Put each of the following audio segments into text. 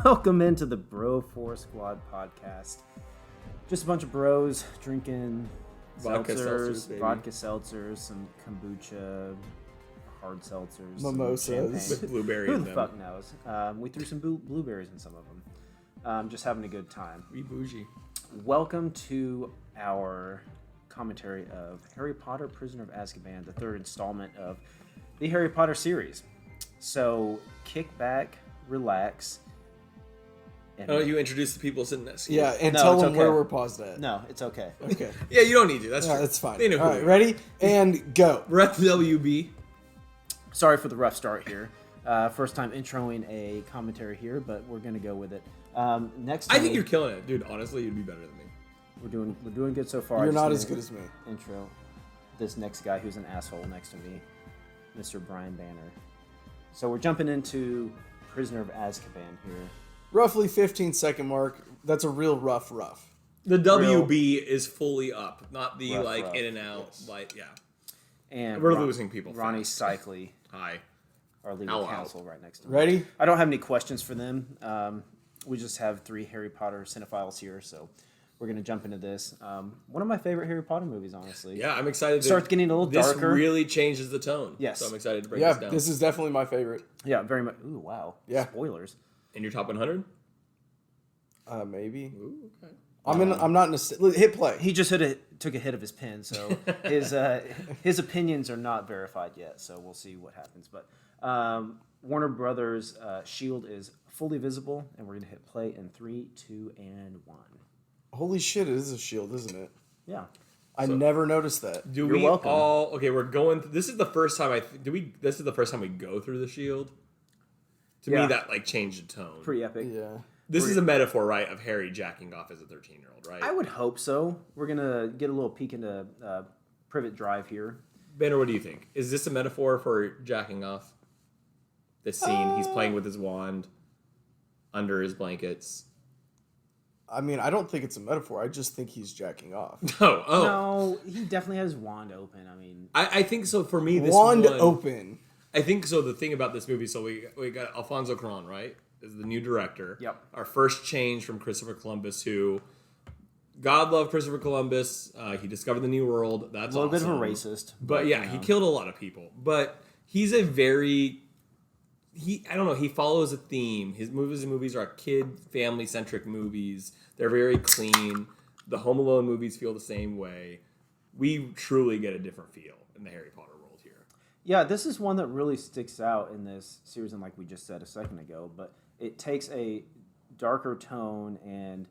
Welcome into the Bro 4 Squad podcast. Just a bunch of bros drinking Vodka vodka seltzers, some kombucha, hard seltzers, mimosas with blueberry Who in the them. fuck knows? We threw some blueberries in some of them. Just having a good time. We bougie. Welcome to our commentary of Harry Potter: Prisoner of Azkaban, the third installment of the Harry Potter series. So kick back, relax. Oh, you introduce the people sitting next to you. Yeah, and No, tell it's them okay. where we're paused at. No, it's okay. Okay. Yeah, you don't need to. That's Yeah, true. that's fine. They know who All we right, are. ready? And go. We're at the WB. Sorry for the rough start here. First time introing a commentary here, but we're gonna go with it. Next, I think you're killing it, dude. Honestly, you'd be better than me. we're doing good so far. You're Just not need as to good as me. Intro this next guy who's an asshole next to me, Mr. Brian Banner. So we're jumping into Prisoner of Azkaban here. Roughly 15-second mark. That's a real rough. The WB is fully up, not the Rough. in and out. Yes. Like, yeah. And We're losing people Ronnie fast. Cycli, Hi. our legal Ow, ow. counsel, right next to me. Ready? I don't have any questions for them. We just have 3 Harry Potter cinephiles here, so we're going to jump into this. One of my favorite Harry Potter movies, honestly. Yeah, I'm excited. Starts getting a little darker. This really changes the tone. Yes. So I'm excited to break Yeah, this down. this is definitely my favorite. Yeah, very much. Ooh, wow. Yeah. Spoilers. In your top 100? Maybe. Ooh, okay. I'm not in a... Hit play. He just took a hit of his pen, so his opinions are not verified yet, so we'll see what happens. But Warner Brothers' shield is fully visible, and we're going to hit play in 3, 2, and 1. Holy shit, it is a shield, isn't it? Yeah. I never noticed that. Do You're we welcome. all... Okay, we're going... This is the first time This is the first time we go through the shield. To Yeah. me, that, changed the tone. Pretty epic. Yeah. This is a metaphor, right, of Harry jacking off as a 13-year-old, right? I would hope so. We're going to get a little peek into Privet Drive here. Banner, what do you think? Is this a metaphor for jacking off? This scene, he's playing with his wand under his blankets. I mean, I don't think it's a metaphor. I just think he's jacking off. Oh. No, he definitely has his wand open. I mean, I think so for me, this Wand one... open. I think so. The thing about this movie, so we got Alfonso Cuarón, right? Is the new director. Yep. Our first change from Christopher Columbus, who God loved Christopher Columbus. He discovered the New World. That's a little awesome. bit of a racist. But yeah, you know. he killed a lot of people. But he's a very I don't know. He follows a theme. His movies are kid family centric movies. They're very clean. The Home Alone movies feel the same way. We truly get a different feel in the Harry Potter world here. Yeah, this is one that really sticks out in this series, and like we just said a second ago, but it takes a darker tone, and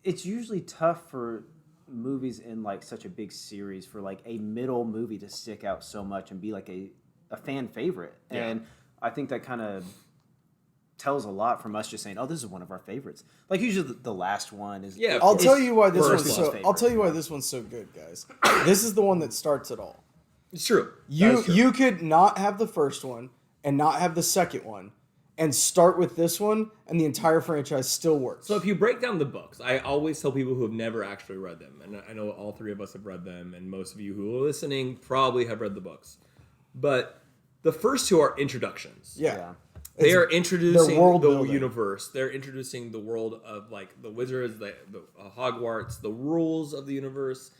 it's usually tough for movies in like such a big series for like a middle movie to stick out so much and be like a fan favorite. Yeah. And I think that kind of tells a lot from us just saying, "Oh, this is one of our favorites." Like usually the last one is. Yeah, I'll It's tell you why this first one's one's so. I'll tell you why this one's so good, guys. This is the one that starts it all. It's true. That is true. You could not have the first one and not have the second one, and start with this one, and the entire franchise still works. So if you break down the books, I always tell people who have never actually read them, and I know all 3 of us have read them, and most of you who are listening probably have read the books. But the first 2 are introductions. yeah. They are introducing world the building. universe. They're introducing the world of like the wizards, the Hogwarts, the rules of the universe.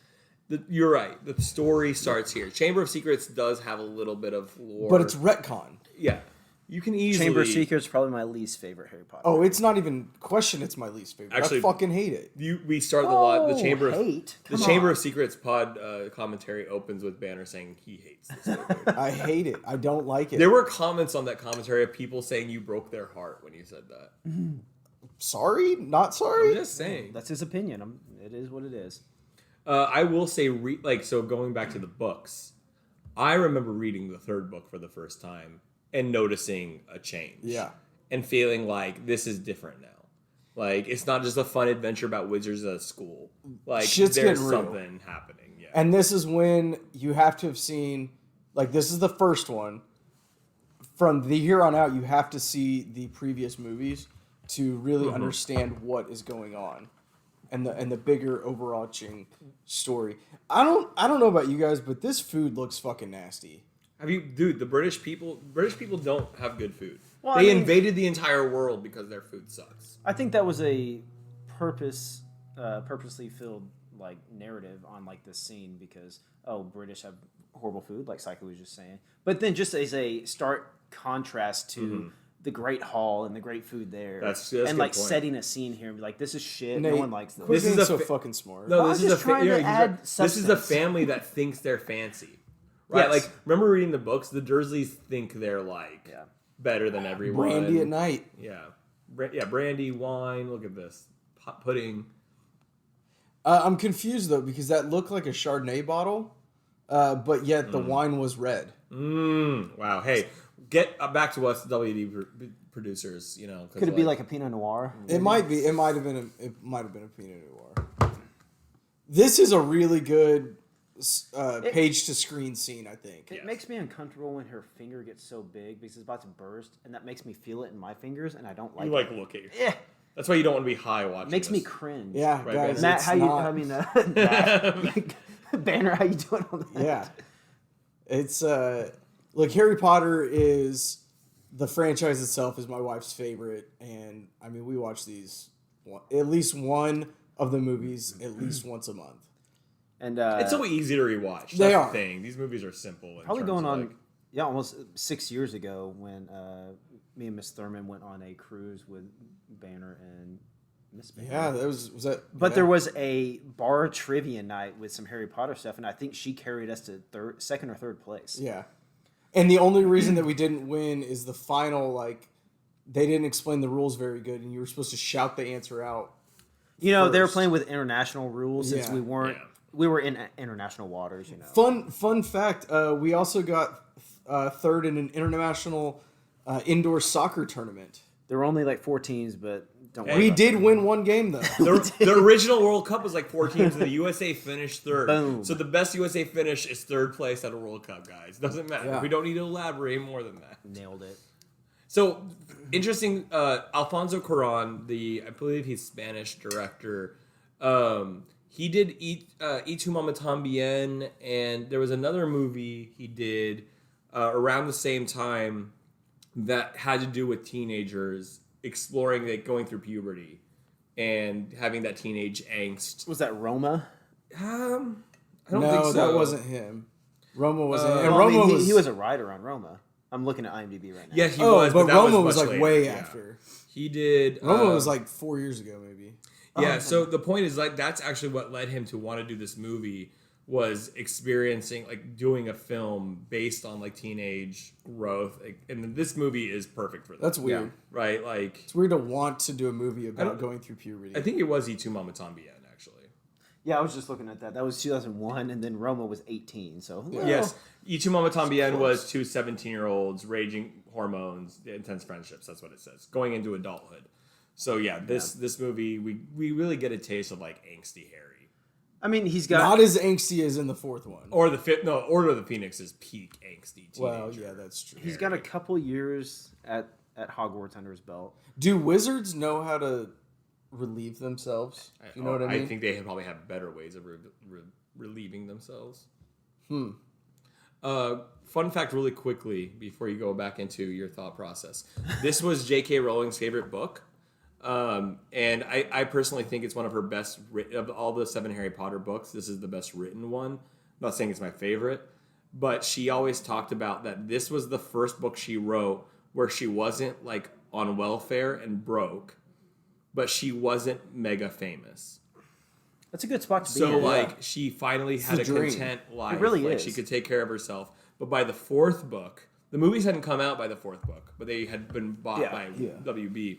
You're right. The story starts here. Chamber of Secrets does have a little bit of lore, But it's retcon. yeah. You can easily Chamber of Secrets is probably my least favorite Harry Potter. Oh, it's not even question. It's my least favorite. Actually, I fucking hate it. We start the Chamber of hate? the Come Chamber on. of Secrets pod commentary opens with Banner saying he hates this movie. I hate it. I don't like it. There were comments on that commentary of people saying you broke their heart when you said that. Sorry? Not sorry? I'm just saying. That's his opinion. It is what it is. I will say, so going back to the books, I remember reading the 3rd book for the first time and noticing a change. Yeah. And feeling like this is different now. Like, it's not just a fun adventure about wizards at a school. Like, Shit's there's getting real. something happening. Yeah. And this is when you have to have seen, like, this is the first one. From the here on out, you have to see the previous movies to really understand what is going on. And the bigger overarching story. I don't know about you guys, but this food looks fucking nasty. Have you, dude? The British people don't have good food. Well, They invaded the entire world because their food sucks. I think that was a purposely filled like narrative on like this scene because British have horrible food, like Psycho was just saying. But then just as a stark contrast to the Great Hall and the great food there, That's and like point. setting a scene here and be like, this is shit. Nate, No one likes this. This is a so fucking smart. No, Well, this I'm is just trying to add this is a substance. family that thinks they're fancy, right? Yes. Like, remember reading the books? The Dursleys think they're like Yeah. better than everyone. Brandy at night. Yeah, brandy, wine. Look at this pudding. I'm confused though because that looked like a Chardonnay bottle, but yet the wine was red. Wow. Hey, get back to us, WD producers. You know, Could it be like a Pinot Noir? It might be. It might have been a Pinot Noir. This is a really good page to screen scene. I think It makes me uncomfortable when her finger gets so big because it's about to burst, and that makes me feel it in my fingers, and I don't like you it. look at your. Yeah. That's why you don't want to be high watching. Makes me this. cringe. Yeah, Right, guys. Matt, it's how you? not- I mean, Matt, Banner, how you doing on that? Yeah, it's look. Harry Potter is the franchise itself is my wife's favorite, and I mean we watch these at least one of the movies at least once a month. And It's so easy to rewatch. That's They the are. thing. These movies are simple. in probably terms going of, on, like- almost 6 years ago when me and Miss Thurman went on a cruise with Banner and Miss Banner. Yeah, that was that. But yeah. there was a bar trivia night with some Harry Potter stuff, and I think she carried us to second or third place. Yeah, and the only reason that we didn't win is the final. Like, they didn't explain the rules very good, and you were supposed to shout the answer out. You know, they were First. playing with international rules since Yeah. we weren't. Yeah. We were in international waters, you know. Fun fact. We also got third in an international indoor soccer tournament. There were only like 4 teams, but don't worry. We about did that. win one game though. The original World Cup was like 4 teams, and the USA finished third. Boom. So the best USA finish is third place at a World Cup, guys. Doesn't matter. Yeah. We don't need to elaborate more than that. Nailed it. So interesting. Alfonso Cuarón, I believe he's Spanish director. He did Y Tu Mamá También, and there was another movie he did around the same time that had to do with teenagers exploring, like, going through puberty and having that teenage angst. Was that Roma? I don't No, think so. that wasn't him. Roma wasn't. and Well, I Roma mean, was. he was a writer on Roma. I'm looking at IMDb right now. Yeah, he Oh, was, but that Roma was much like later, way yeah. after. He did. Roma was like 4 years ago, maybe. Yeah, so the point is, like, that's actually what led him to want to do this movie, was experiencing, like, doing a film based on, like, teenage growth. And this movie is perfect for that. That's weird. Yeah. right? Like, It's weird to want to do a movie don't- about going through puberty. I think it was Y Tu Mamá También, actually. Yeah, I was just looking at that. That was 2001, and then Roma was 18. So well, Yes, Y Tu Mamá También was 2 17-year-olds, raging hormones, intense friendships. That's what it says. Going into adulthood. So yeah, this movie, we really get a taste of, like, angsty Harry. I mean, he's got Not as angsty as in the fourth one. Or Order of the Phoenix is peak angsty teenager. Well, yeah, that's true. he's got a couple years at Hogwarts under his belt. Do wizards know how to relieve themselves? You know what I mean? I think they probably have better ways of relieving themselves. Fun fact, really quickly, before you go back into your thought process. This was J.K. Rowling's favorite book. And I personally think it's one of her best of all the 7 Harry Potter books. This is the best written one. I'm not saying it's my favorite, but she always talked about that this was the first book she wrote where she wasn't, like, on welfare and broke, but she wasn't mega famous. That's a good spot to be So, in. like, she finally had a the dream. content life. It really like, is. she could take care of herself. But by the 4th book, the movies hadn't come out by the 4th book, but they had been bought by WB.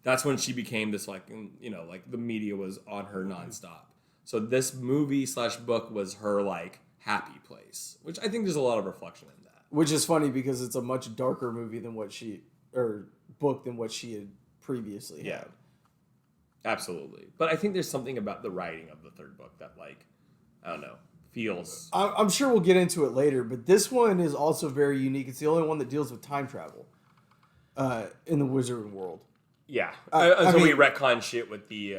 That's when she became this, like, you know, like, the media was on her nonstop. So this movie / book was her, like, happy place, which I think there's a lot of reflection in that. Which is funny because it's a much darker movie than book than what she had previously Yeah. had. Absolutely. But I think there's something about the writing of the 3rd book that, like, I don't know, feels... I'm sure we'll get into it later, but this one is also very unique. It's the only one that deals with time travel in the wizard world. Yeah. I So we mean- retcon shit with the...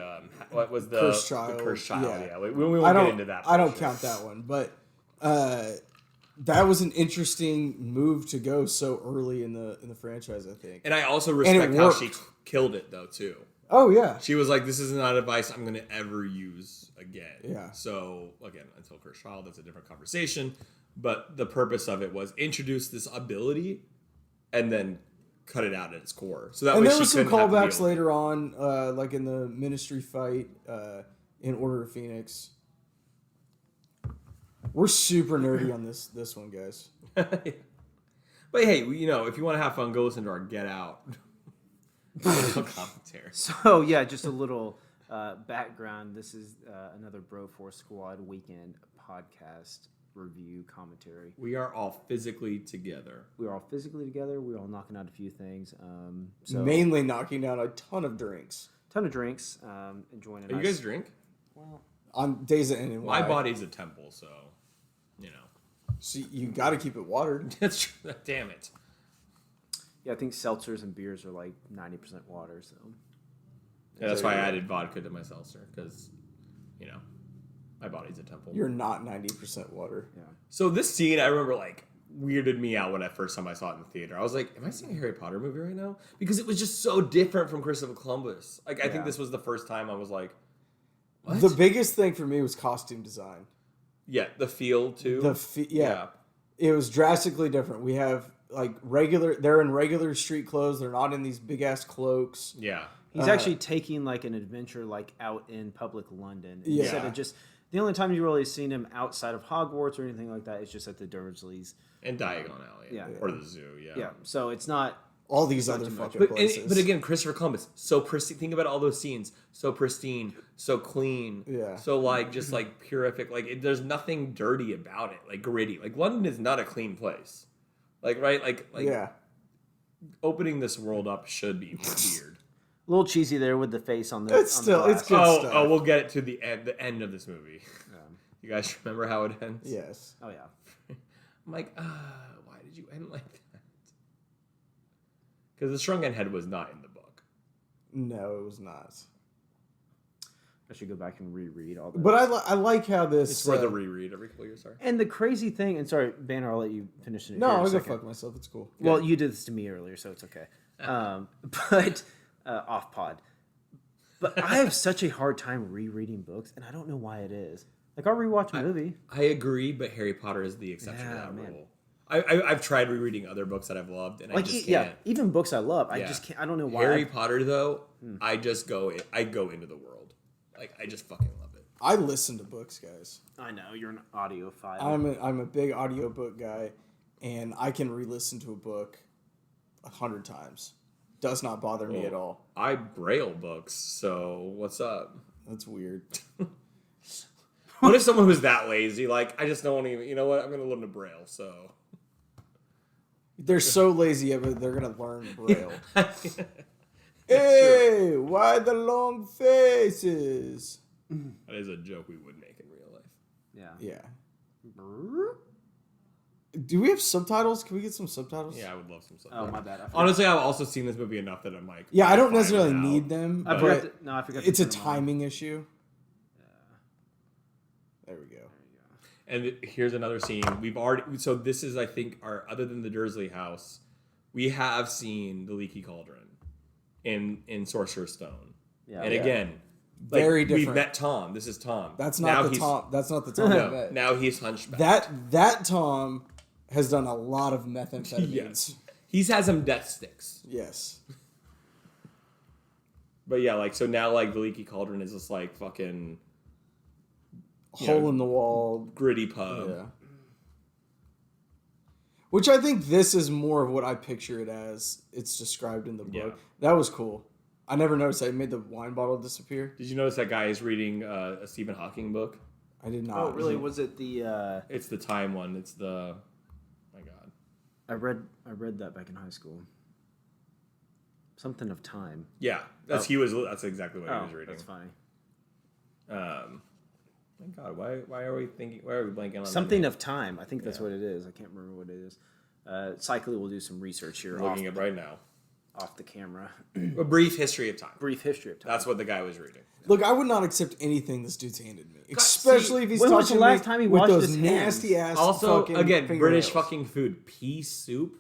what was the... Cursed Child. The Cursed Child, Yeah. yeah. We won't get into that. I don't for count that one, but that was an interesting move to go so early in the franchise, I think. And I also respect how she killed it, though, too. Oh, yeah. She was like, this is not advice I'm going to ever use again. Yeah. So, again, until Cursed Child, that's a different conversation. But the purpose of it was introduce this ability and then cut it out at its core. So that and way there she were some couldn't have to callbacks deal with later on, like in the Ministry fight in Order of Phoenix. We're super nerdy on this one, guys. But hey, you know, if you want to have fun, go listen to our Get Out commentary. So yeah, just a little background. This is another Bro Force Squad weekend podcast review commentary. We are all physically together. We're all physically together. We're all knocking out a few things. So Mainly knocking down a ton of drinks. ton of drinks. Enjoying a You guys drink? Well, On days that end in My Y. body's a temple, so, you know. So you got to keep it watered. That's true. Damn it. yeah, I think seltzers and beers are like 90% water. So Yeah, that's why I added vodka to my seltzer, because, you know, my body's a temple. You're not 90% water. yeah. So this scene, I remember, like, weirded me out when first time I saw it in the theater. I was like, am I seeing a Harry Potter movie right now? Because it was just so different from Christopher Columbus. Like, I think this was the first time I was like, what? The biggest thing for me was costume design. Yeah, the feel, too. Yeah. It was drastically different. We have, like, they're in regular street clothes. They're not in these big-ass cloaks. Yeah. He's actually taking like an adventure like out in public London instead of just the only time you really seen him outside of Hogwarts or anything like that is just at the Dursleys And Diagon Alley. Or the zoo, Yeah, so it's not all these other fucking places. But again, Christopher Columbus, so pristine. Think about all those scenes. So pristine, so clean. Yeah. So, like, just, like, purific. Like, there's nothing dirty about it. Like, gritty. Like, London is not a clean place. Like, right? Like yeah. opening this world up should be weird. a little cheesy there with the face on the. It's on still the it's glass. good stuff. Oh, we'll get it to the end of this movie. You guys remember how it ends? Yes. Oh yeah. I'm like, why did you end like that? Because the Shrunken Head was not in the book. No, it was not. I should go back and reread all that. But I like how this. It's worth a reread every couple years. Sorry. And the crazy thing, and sorry, Banner, I'll let you finish it. No, here in a I'll go second. fuck myself. It's cool. Well, you did this to me earlier, so it's okay. But off pod. But I have such a hard time rereading books, and I don't know why it is. Like, I'll rewatch a movie. I agree, but Harry Potter is the exception to that rule. I've tried rereading other books that I've loved, and I just can't. Even books I love, I just can't. I don't know why. Harry Potter, though, I go into the world. Like, I just fucking love it. I listen to books, guys. I know you're an audiophile. I'm a big audiobook guy, and I can re-listen to a book 100 times. Does not bother me at all. I braille books, so what's up? That's weird. What if someone was that lazy? Like, I just don't even. You know what? I'm gonna learn to braille. So They're so lazy, but they're gonna learn Braille. Hey, why the long faces? that is a joke we would make in real life. Yeah. Yeah. Do we have subtitles? Can we get some subtitles? Yeah, I would love some stuff. Oh, my bad. Honestly, I've also seen this movie enough that I'm like. Yeah, I don't fine necessarily without. need them. I forgot. It's a turn them on. timing issue. There we go. And here's another scene. We've already. So this is, I think, other than the Dursley house, we have seen the Leaky Cauldron in Sorcerer's Stone. Yeah. And Yeah. again, Very We've different. met Tom. This is Tom. That's Now not the he's- Tom. That's not the Tom. I No, met. now he's hunchback. That Tom has done a lot of methamphetamines. Yes. He's had some death sticks. Yes. But yeah, like, so now, like, the Leaky Cauldron is this, like, fucking Hole in the wall. gritty pub. Yeah. Which I think this is more of what I picture it as. It's described in the book. Yeah. That was cool. I never noticed I made the wine bottle disappear. Did you notice that guy is reading a Stephen Hawking book? I did not. Oh, really? Was it the? It's the time one. It's the... my God. I read that back in high school. Something of time. Yeah. That's exactly what he was reading. That's funny. My God, why are we blanking on Something of time. I think that's what it is. I can't remember what it is. Cycly will do some research here. I'm looking at right now. off the camera. A brief history of time. Brief history of time. That's what the guy was reading. Look, I would not accept anything this dude's handed me, especially if he's when was touching the last me time he with washed those his hands? nasty ass. Also, fucking again, British fingernails. fucking food. Pea soup.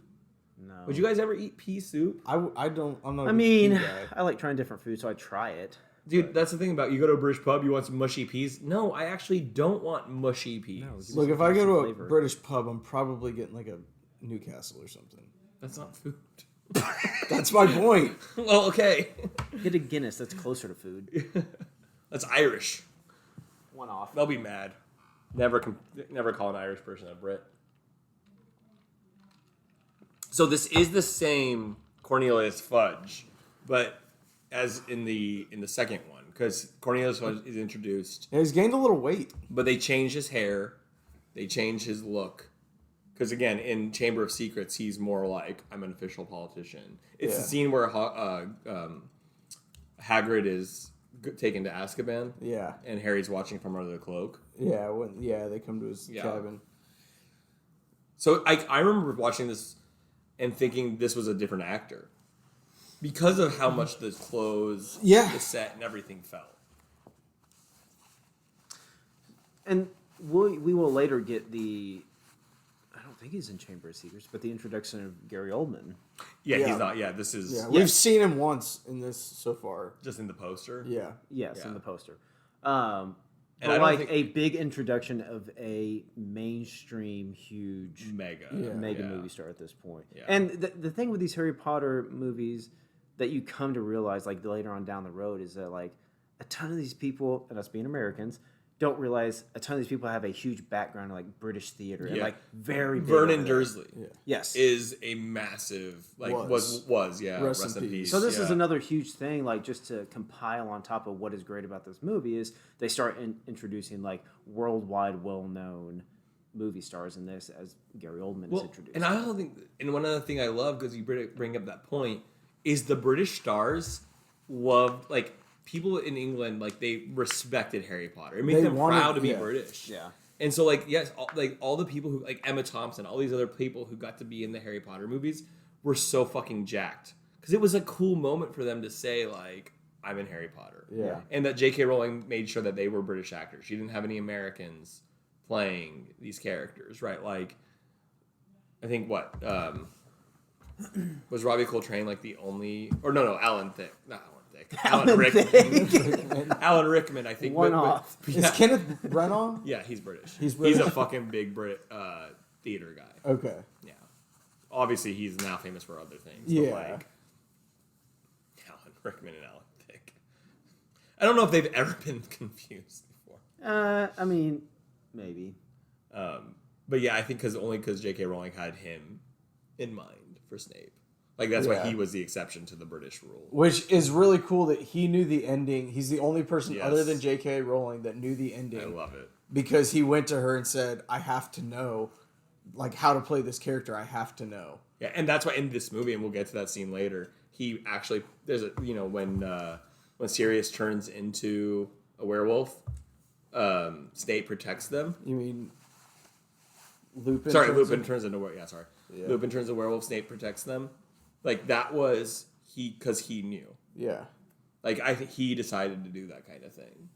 No. Would you guys ever eat pea soup? I don't. I'm not. I a mean, pea guy. I like trying different foods, so I try it. Dude, that's the thing about you go to a British pub, you want some mushy peas. No, I actually don't want mushy peas. No, give me Look, some if I go to a flavor. British pub, I'm probably getting like a Newcastle or something. That's not food. That's my point. Well, okay. Get a Guinness. That's closer to food. That's Irish. One off. They'll be mad. Never call an Irish person a Brit. So this is the same Cornelius Fudge, but as in the second one, because Cornelius Fudge is introduced, Yeah, he's gained a little weight. but they change his hair, they change his look. Because again, in Chamber of Secrets, he's more like, I'm an official politician. It's the scene where Hagrid is taken to Azkaban, Yeah, and Harry's watching from under the cloak. yeah, they come to his cabin. So I remember watching this and thinking this was a different actor. Because of how much the clothes, Yeah. the set, and everything felt. And we will later get the... I don't think he's in Chamber of Secrets, but the introduction of Gary Oldman. Yeah, Yeah. he's not. Yeah, this is Yeah, we've seen him once in this so far. just in the poster. Yeah, Yes, Yeah. in the poster. And I But don't like think- a big introduction of a mainstream, huge Mega. mega Yeah. movie star at this point. Yeah. And the thing with these Harry Potter movies that you come to realize like later on down the road is that like a ton of these people, and us being Americans, don't realize a ton of these people have a huge background in like British theater and Yeah. like very big Vernon over there. Dursley Yes. is a massive was yeah. Rest in peace. So this is yeah. another huge thing, like just to compile on top of what is great about this movie is they start introducing like worldwide well-known movie stars in this as Gary Oldman is introduced. And I also think, and one other thing I love because you bring up that point is the British stars loved like people in England like they respected Harry Potter. It made They them wanted- proud to be yeah. British. Yeah. And so like yes, all the people who like Emma Thompson, all these other people who got to be in the Harry Potter movies were so fucking jacked because it was a cool moment for them to say like I'm in Harry Potter. Yeah. And that J.K. Rowling made sure that they were British actors. She didn't have any Americans playing these characters, right? Like, I think what was Robbie Coltrane like the only, or no, Alan Thicke, not Alan Thicke, Alan Rickman. Alan Rickman, I think. One off. Is Kenneth Branagh? Yeah, he's British. He's British? He's a fucking big theater guy. Okay. Yeah. Obviously, he's now famous for other things. Yeah. But like, Alan Rickman and Alan Thicke. I don't know if they've ever been confused before. I mean, maybe. But yeah, I think because J.K. Rowling had him in mind for Snape. Like, that's why Yeah. he was the exception to the British rule. Which is really cool that he knew the ending. He's the only person Yes. other than J.K. Rowling that knew the ending. I love it. Because he went to her and said, I have to know, like, how to play this character. I have to know. Yeah, and that's why in this movie, and we'll get to that scene later, he actually, there's a, when Sirius turns into a werewolf, Snape protects them. You mean Lupin? Lupin turns into a werewolf. Yeah, sorry. Yeah. Lupin turns into a werewolf, Snape protects them. Like, that was because he knew. Yeah. Like, I think he decided to do that kind of thing.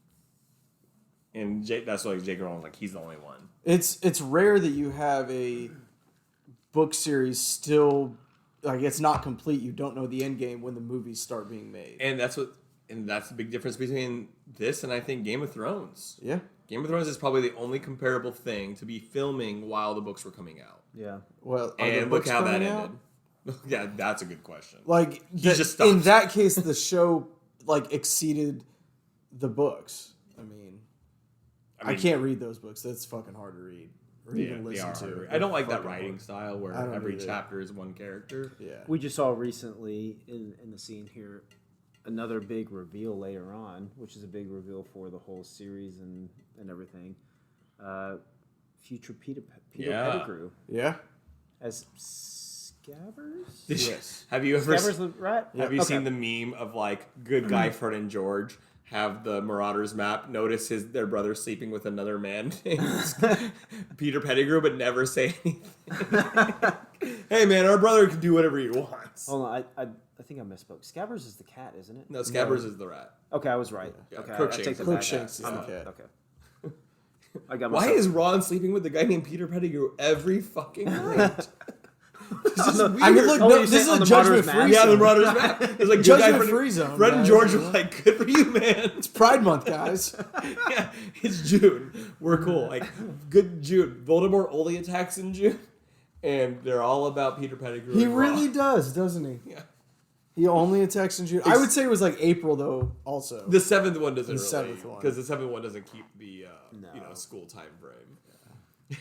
And that's why J.K. Rowling's like, he's the only one. It's rare that you have a book series still, like, it's not complete. You don't know the end game when the movies start being made. And that's the big difference between this and I think Game of Thrones. Yeah. Game of Thrones is probably the only comparable thing to be filming while the books were coming out. Yeah. Well, are the And look books how that coming ended. out? Yeah, that's a good question. Like, just in stopped. that case, the show, like, exceeded the books. I mean, I can't read those books. That's fucking hard to read. Or Yeah, even they listen are to. hard. I don't like that Fucking writing hard. style where I don't every either. chapter is one character. Yeah. We just saw recently in the scene here another big reveal later on, which is a big reveal for the whole series and everything. Future Peter Yeah. Pettigrew Yeah. as Scabbers? Yes. Have you ever Scabbers, right? have you Okay. seen the meme of like good guy Fred and George have the Marauders map notice their brother sleeping with another man named Peter Pettigrew, but never say anything? Hey man, our brother can do whatever he wants. Hold on, I think I misspoke. Scabbers is the cat, isn't it? No, Scabbers is the rat. Okay, I was right. Yeah. Okay, Crookshanks I take is that the back. Crookshanks is I'm the up. cat. Okay. I got Why myself. is Ron sleeping with a guy named Peter Pettigrew every fucking night? This is weird. I mean, look, Oh, no, you're this is saying on a the judgment Martyrs' free Yeah, the zone. Marauders map. It's like Judgment free zone, Fred and guys. George were like, "Good for you, man." It's Pride Month, guys. Yeah, it's June. We're cool. Like, good June. Voldemort only attacks in June, and they're all about Peter Pettigrew. He and really Ron. does, doesn't he? Yeah. He only attacks in June. I would say it was like April though. Also, The seventh one doesn't The really, seventh one. because the seventh one doesn't keep the No. school time frame.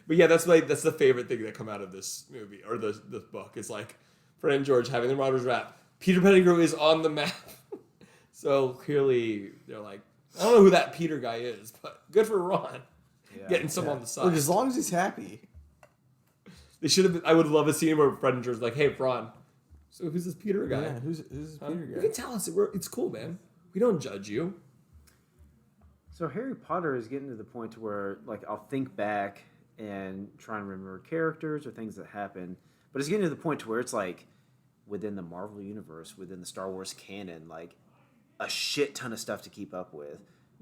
But yeah, that's the favorite thing that come out of this movie or this book. It's like Fred and George having the Marauders rap. Peter Pettigrew is on the map, so clearly they're like, I don't know who that Peter guy is, but good for Ron getting some on the side. Look, as long as he's happy. They should have. I would love a scene where Fred and George are like, "Hey, Ron, so who's this Peter guy? Yeah, who's this Peter You guy? can tell us. It's cool, man. We don't judge you." So Harry Potter is getting to the point to where, like, I'll think back and try and remember characters or things that happen, but it's getting to the point to where it's like within the Marvel universe, within the Star Wars canon, like a shit ton of stuff to keep up with,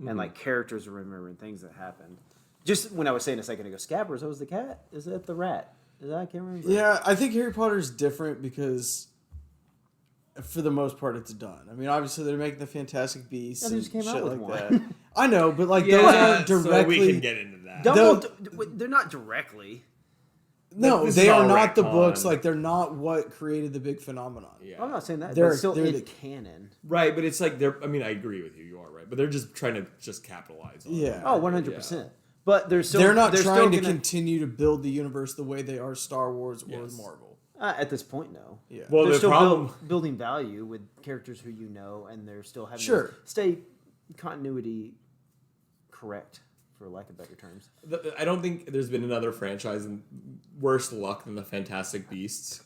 and like characters to remember and things that happen. Just when I was saying a second ago, Scabbers, that was the cat. Is that the rat? Is that, I can't remember. Yeah, I think Harry Potter's different because, for the most part, it's done. I mean, obviously they're making the Fantastic Beasts Yeah, they and just came shit out with like one. that. I know, but like those aren't directly. So we can get into that. They're not directly. No, This they is are all not the retcon. books. Like they're not what created the big phenomenon. Yeah. I'm not saying that. They're- They're still they're in the- canon. Right, but it's like they're. I mean, I agree with you. You are right, but they're just trying to just capitalize on Yeah. it. Oh, 100%. But they're still. They're not still trying to gonna- continue to build the universe the way they are Star Wars or Yes. Marvel. At this point, no. Yeah. Well, They're the still problem. building value with characters who you know, and they're still having Sure. to stay continuity correct, for lack of better terms. I don't think there's been another franchise in worse luck than the Fantastic Beasts.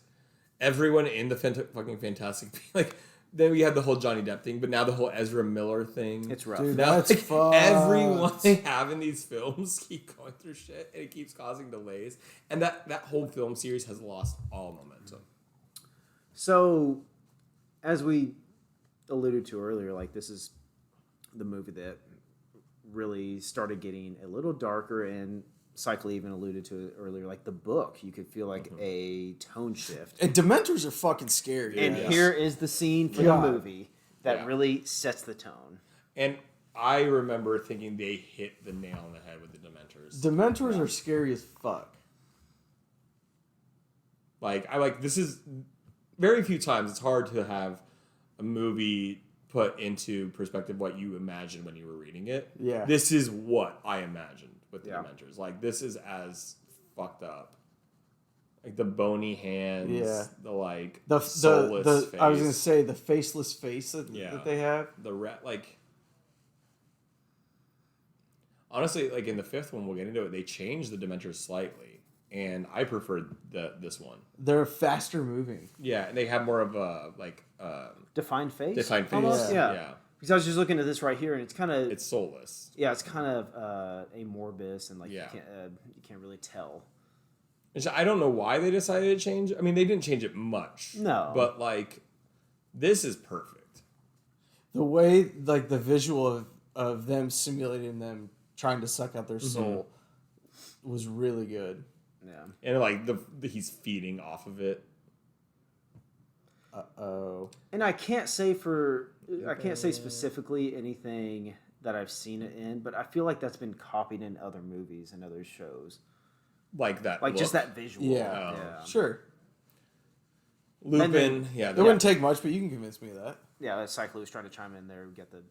Everyone in the fucking Fantastic Beasts, like then we had the whole Johnny Depp thing, but now the whole Ezra Miller thing. It's rough. Dude, Now, that's like, fucked. everyone they have in these films keep going through shit, and it keeps causing delays. And that whole film series has lost all momentum. So, as we alluded to earlier, like this is the movie that really started getting a little darker, and Cycle even alluded to it earlier. Like the book, you could feel like a tone shift. And Dementors are fucking scary. And guys. here is the scene from God. the movie that Yeah. really sets the tone. And I remember thinking they hit the nail on the head with the Dementors. Dementors are scary as fuck. This is very few times it's hard to have a movie put into perspective what you imagined when you were reading it. Yeah. This is what I imagined with the Yeah. Dementors. Like, this is as fucked up. Like the bony hands, Yeah. the soulless face. I was gonna say the faceless face that they have. The honestly, like in the fifth one, we'll get into it. They changed the Dementors slightly, and I preferred this one. They're faster moving. Yeah, and they have more of a Defined face? defined face. Almost? Yeah. Yeah. Because I was just looking at this right here, and it's kind of It's soulless. it's kind of amorphous, and like Yeah. you can't really tell. Which I don't know why they decided to change. I mean, they didn't change it much. No. But like, this is perfect. The way, like the visual of them simulating them trying to suck out their soul was really good. Yeah. And like he's feeding off of it. Oh. And I can't say specifically anything that I've seen it in, but I feel like that's been copied in other movies and other shows. Like that. Like just look. that visual. Yeah. Yeah. Sure. Lupin. And then- Yeah. It wouldn't take much, but you can convince me of that. Yeah, that Cyclo was trying to chime in there. We get the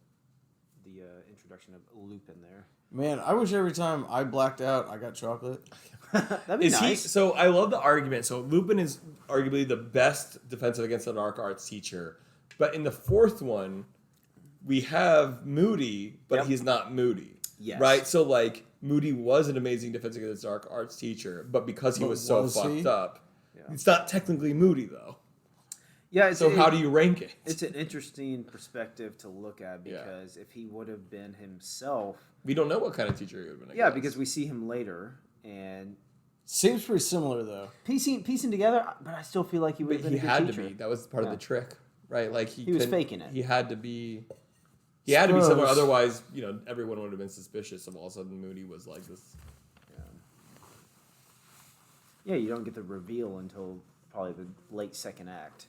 introduction of Lupin there. Man, I wish every time I blacked out, I got chocolate. That'd be Is nice. he? So I love the argument. So Lupin is arguably the best defensive against the dark arts teacher, but in the fourth one, we have Moody, but Yep. he's not Moody. Yes. Right. So like Moody was an amazing defensive against dark arts teacher, but because he But was so was fucked he? up, Yeah. it's not technically Moody though. Yeah. So how do you rank it? It's an interesting perspective to look at because if he would have been himself, We don't know what kind of teacher he would have been. I yeah, guess. because we see him later and Seems pretty similar though. Piecing together, but I still feel like he would have But been he a good had teacher. to be. That was part of the trick, right? Like He was faking it. He had to be. He had to be somewhere. Otherwise, everyone would have been suspicious of all of a sudden Moody was like this. Yeah, you don't get the reveal until probably the late second act.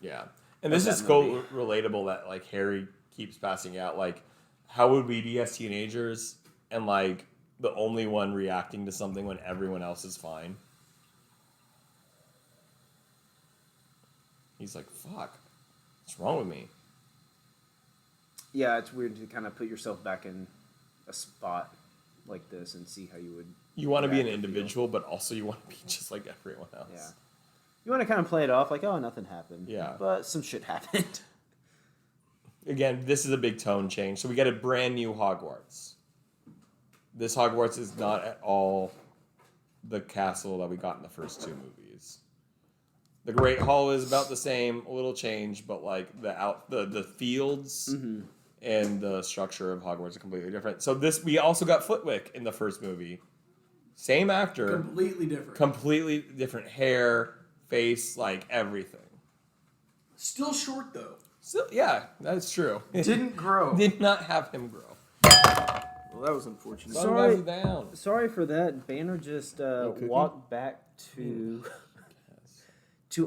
Yeah, and this is so relatable that like Harry keeps passing out. Like, how would we be as teenagers and like the only one reacting to something when everyone else is fine? He's like, fuck, what's wrong with me? Yeah, it's weird to kind of put yourself back in a spot like this and see how you would. You want to be an individual, but also you want to be just like everyone else. Yeah. You want to kind of play it off like, oh, nothing happened. Yeah. But some shit happened. Again, this is a big tone change. So we get a brand new Hogwarts. This Hogwarts is not at all the castle that we got in the first two movies. The Great Hall is about the same, a little change, but like the fields and the structure of Hogwarts are completely different. So we also got Flitwick in the first movie. Same actor. Completely different hair, face, like everything. Still short though. So yeah, that's true. Didn't grow. Did not have him grow. Well, that was unfortunate. Sorry for that. Banner just walked back to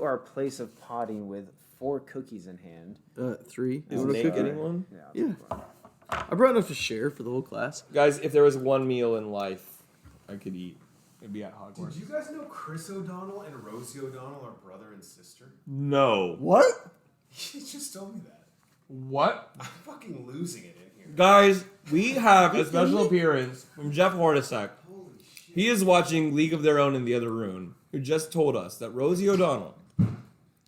our place of potting with 4 cookies in hand. 3. Is Nate getting one? Yeah. I brought enough to share for the whole class. Guys, if there was one meal in life I could eat, it'd be at Hogwarts. Did you guys know Chris O'Donnell and Rosie O'Donnell are brother and sister? No. What? He just told me that. What? I'm fucking losing it in here. Guys, we have a special appearance from Jeff Hornacek. Holy shit. He is watching League of Their Own in the other room, who just told us that Rosie O'Donnell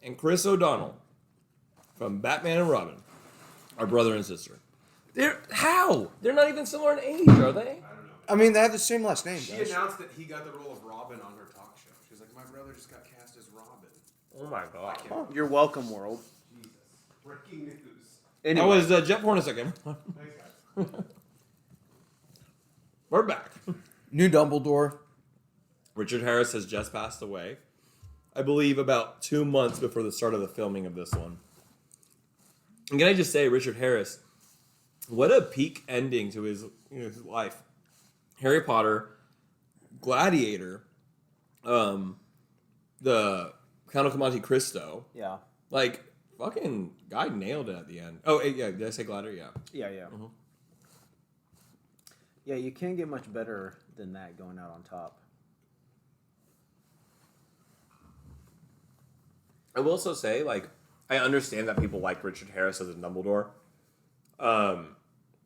and Chris O'Donnell from Batman and Robin are brother and sister. How? They're not even similar in age, are they? I don't know. I mean, they have the same last name. She guys. announced that he got the role of Robin on her talk show. She's like, my brother just got cast as Robin. Oh my god. You're welcome, world. Jesus. Breaking news. Anyway. That was Jeff Hornacek, everyone. Thanks, guys. We're back. New Dumbledore. Richard Harris has just passed away. I believe about 2 months before the start of the filming of this one. And can I just say, Richard Harris, what a peak ending to his life. Harry Potter, Gladiator, the Count of Monte Cristo. Yeah. Like, fucking guy nailed it at the end. Oh, yeah, did I say Gladiator? Yeah. Yeah. Yeah, you can't get much better than that going out on top. I will also say, like, I understand that people like Richard Harris as a Dumbledore.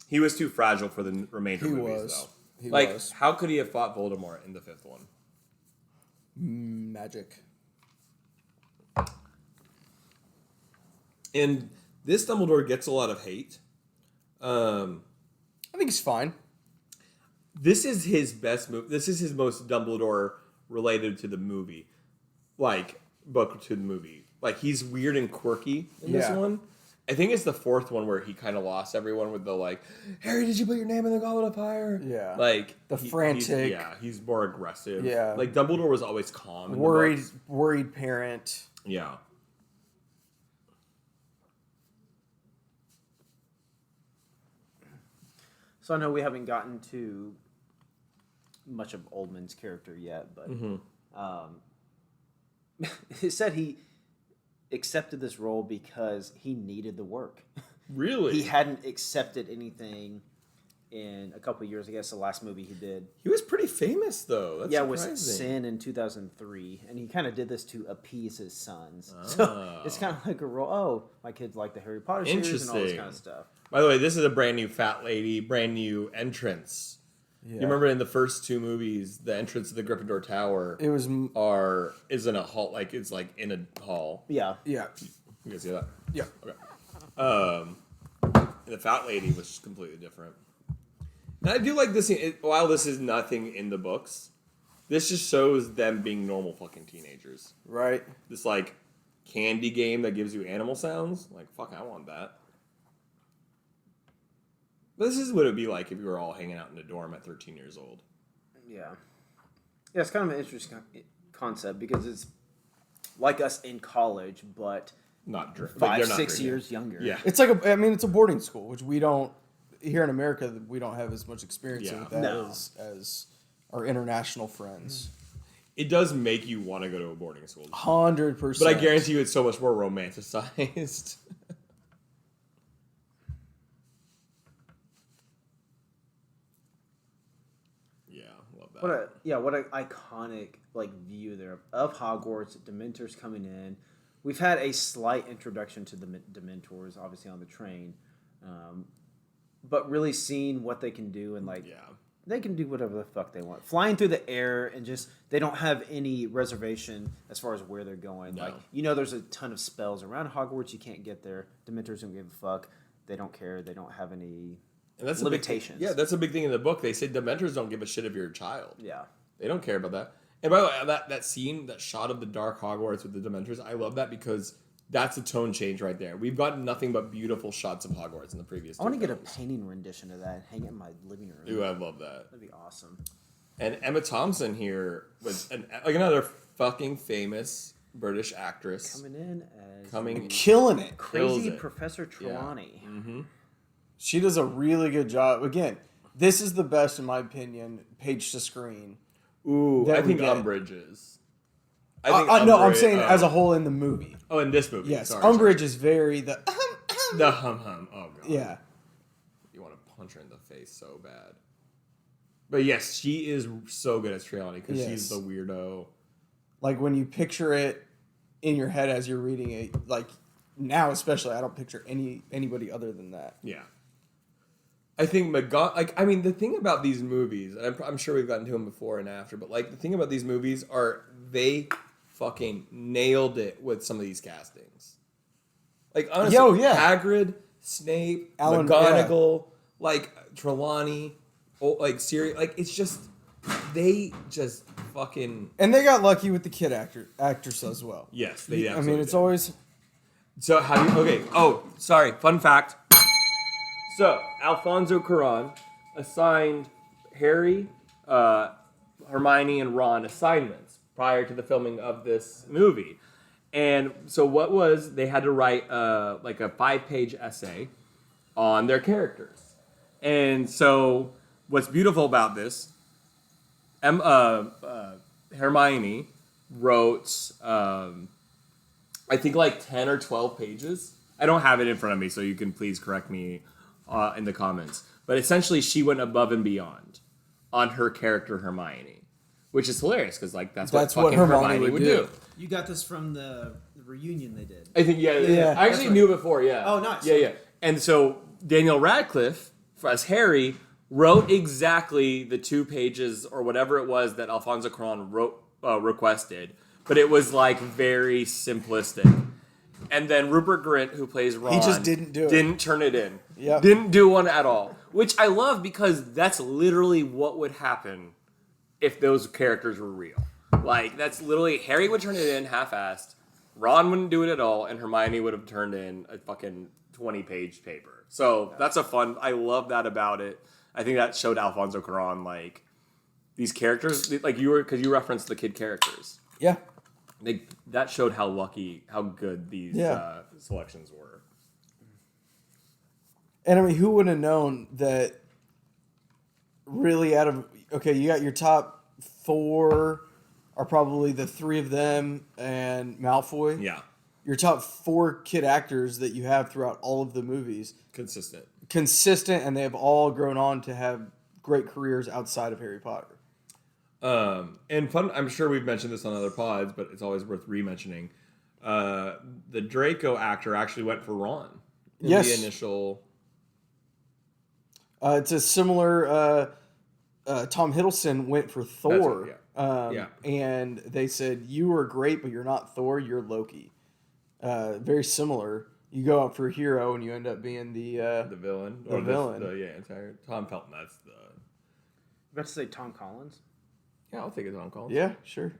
He was too fragile for the remainder movies, though. He like, was. how could he have fought Voldemort in the 5th one? Magic. And this Dumbledore gets a lot of hate. I think he's fine. This is his best move. This is his most Dumbledore related to the movie, like book to the movie. Like he's weird and quirky in this one. I think it's the 4th one where he kind of lost everyone with the like, Harry, did you put your name in the Goblet of Fire? Yeah. Like frantic. He's more aggressive. Yeah. Like Dumbledore was always calm. Worried parent. Yeah. So I know we haven't gotten to much of Oldman's character yet, but it said he accepted this role because he needed the work. Really? He hadn't accepted anything in a couple of years. I guess the last movie he did. He was pretty famous though. That's surprising. It was Sin in 2003, and he kind of did this to appease his sons. So it's kind of like a role. Oh, my kids like the Harry Potter series and all this kind of stuff. By the way, this is a brand new fat lady, brand new entrance. Yeah. You remember in the first 2 movies, the entrance to the Gryffindor Tower is in a hall, like it's like in a hall. Yeah. Yeah. You guys see that? Yeah. Okay. The fat lady was just completely different. And I do like this. While this is nothing in the books, this just shows them being normal fucking teenagers. Right. This like candy game that gives you animal sounds. Like fuck, I want that. But this is what it would be like if we were all hanging out in a dorm at 13 years old. Yeah. Yeah, it's kind of an interesting concept because it's like us in college, but Not like, 5, they're not 6 drinking. years younger. Yeah. It's like it's a boarding school, which we don't here in America. We don't have as much experience Yeah. with that No. as our international friends. It does make you want to go to a boarding school. 100%. But I guarantee you it's so much more romanticized. Yeah, love that. What an iconic like view there of Hogwarts. Dementors coming in. We've had a slight introduction to the Dementors, obviously on the train, but really seeing what they can do and like Yeah. they can do whatever the fuck they want, flying through the air and just they don't have any reservation as far as where they're going. No. Like there's a ton of spells around Hogwarts. You can't get there. Dementors don't give a fuck. They don't care. They don't have any And that's limitations. Yeah, that's a big thing in the book. They say Dementors don't give a shit if you're a child. Yeah. They don't care about that. And by the way, that scene, that shot of the dark Hogwarts with the Dementors, I love that because that's a tone change right there. We've gotten nothing but beautiful shots of Hogwarts in the previous I want to two get a films. painting rendition of that and hang it in my living room. Ooh, I love that. That'd be awesome. And Emma Thompson here was another fucking famous British actress. Coming in as killing it. crazy kills it. Professor Trelawney. Mm-hmm. She does a really good job. Again, this is the best, in my opinion, page to screen. Ooh, That I we think get. Umbridge is. No, I'm saying as a whole in the movie. Oh, in this movie. Yes, Sorry, Umbridge is very the. The hum. Oh, God. Yeah. You want to punch her in the face so bad. But yes, she is so good as Trelawney because she's the weirdo. Like when you picture it in your head as you're reading it, like now especially, I don't picture anybody other than that. Yeah. I think the thing about these movies, and I'm sure we've gotten to them before and after, but like the thing about these movies are they fucking nailed it with some of these castings. Like honestly, Hagrid, Snape, Alan, McGonagall, like Trelawney, like Siri, like it's just they just fucking And they got lucky with the kid actress as well. yes, they. I mean, it's did. always So how do you? Okay. Oh, sorry. Fun fact. So Alfonso Cuarón assigned Harry, Hermione, and Ron assignments prior to the filming of this movie, and so they had to write like a 5-page essay on their characters, and so what's beautiful about this, Hermione wrote. I think like 10 or 12 pages. I don't have it in front of me, so you can please correct me in the comments. But essentially, she went above and beyond on her character Hermione, which is hilarious because like that's what fucking Hermione would do. You got this from the reunion they did. I think yeah. I actually knew before. Yeah. Oh, nice. Yeah. And so Daniel Radcliffe, as Harry, wrote exactly the 2 pages or whatever it was that Alfonso Cuarón requested. But it was like very simplistic. And then Rupert Grint, who plays Ron, he just didn't do it. Didn't turn it in. Yep. Didn't do one at all. Which I love because that's literally what would happen if those characters were real. Like, that's literally, Harry would turn it in half-assed, Ron wouldn't do it at all, and Hermione would have turned in a fucking 20-page paper. So that's I love that about it. I think that showed Alfonso Cuarón, like, these characters, like because you referenced the kid characters. yeah. That showed how good these selections were. And I mean, who would have known that? Really, you got your top 4 are probably the 3 of them and Malfoy. Yeah, Your top 4 kid actors that you have throughout all of the movies. Consistent, and they have all grown on to have great careers outside of Harry Potter. And fun. I'm sure we've mentioned this on other pods, but it's always worth re-mentioning. The Draco actor actually went for Ron in the initial. It's a similar. Tom Hiddleston went for Thor. And they said, "You were great, but you're not Thor. You're Loki." Very similar. You go out for a hero, and you end up being the villain. The villain. Entire Tom Felton. That's the. You about to say Tom Collins? Yeah, I'll take it, Tom Collins. Yeah, sure.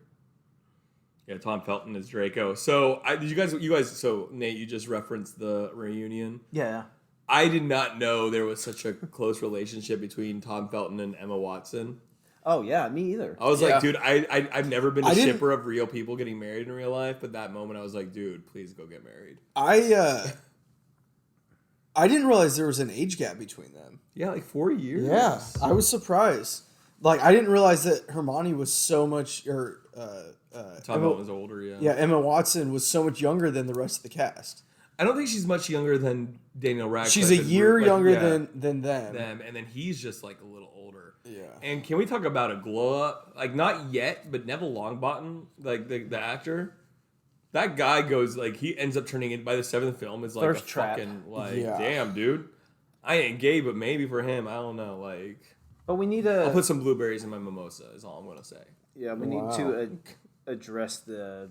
Yeah, Tom Felton is Draco. So, you guys. So, Nate, you just referenced the reunion. Yeah. I did not know there was such a close relationship between Tom Felton and Emma Watson. Oh yeah, me either. I was Yeah. like, dude, I've never been a I didn't- shipper of real people getting married in real life, but that moment I was like, dude, please go get married. I didn't realize there was an age gap between them. Yeah, like 4 years. Yeah, I was surprised. Like, I didn't realize that Hermione was so much, Tom Holland was older, yeah. yeah, Emma Watson was so much younger than the rest of the cast. I don't think she's much younger than Daniel Radcliffe. She's a year like, younger yeah, than them. and then he's just like a little older. Yeah. And can we talk about a glow up? Like, not yet, but Neville Longbottom, like the actor, that guy goes, like, he ends up turning in by the 7th film is like Thirst a trap. fucking, like, Yeah. damn, dude. I ain't gay, but maybe for him, I don't know. Like, But we need I'll to. put some blueberries in my mimosa, is all I'm going to say. Yeah, we Wow. need to address the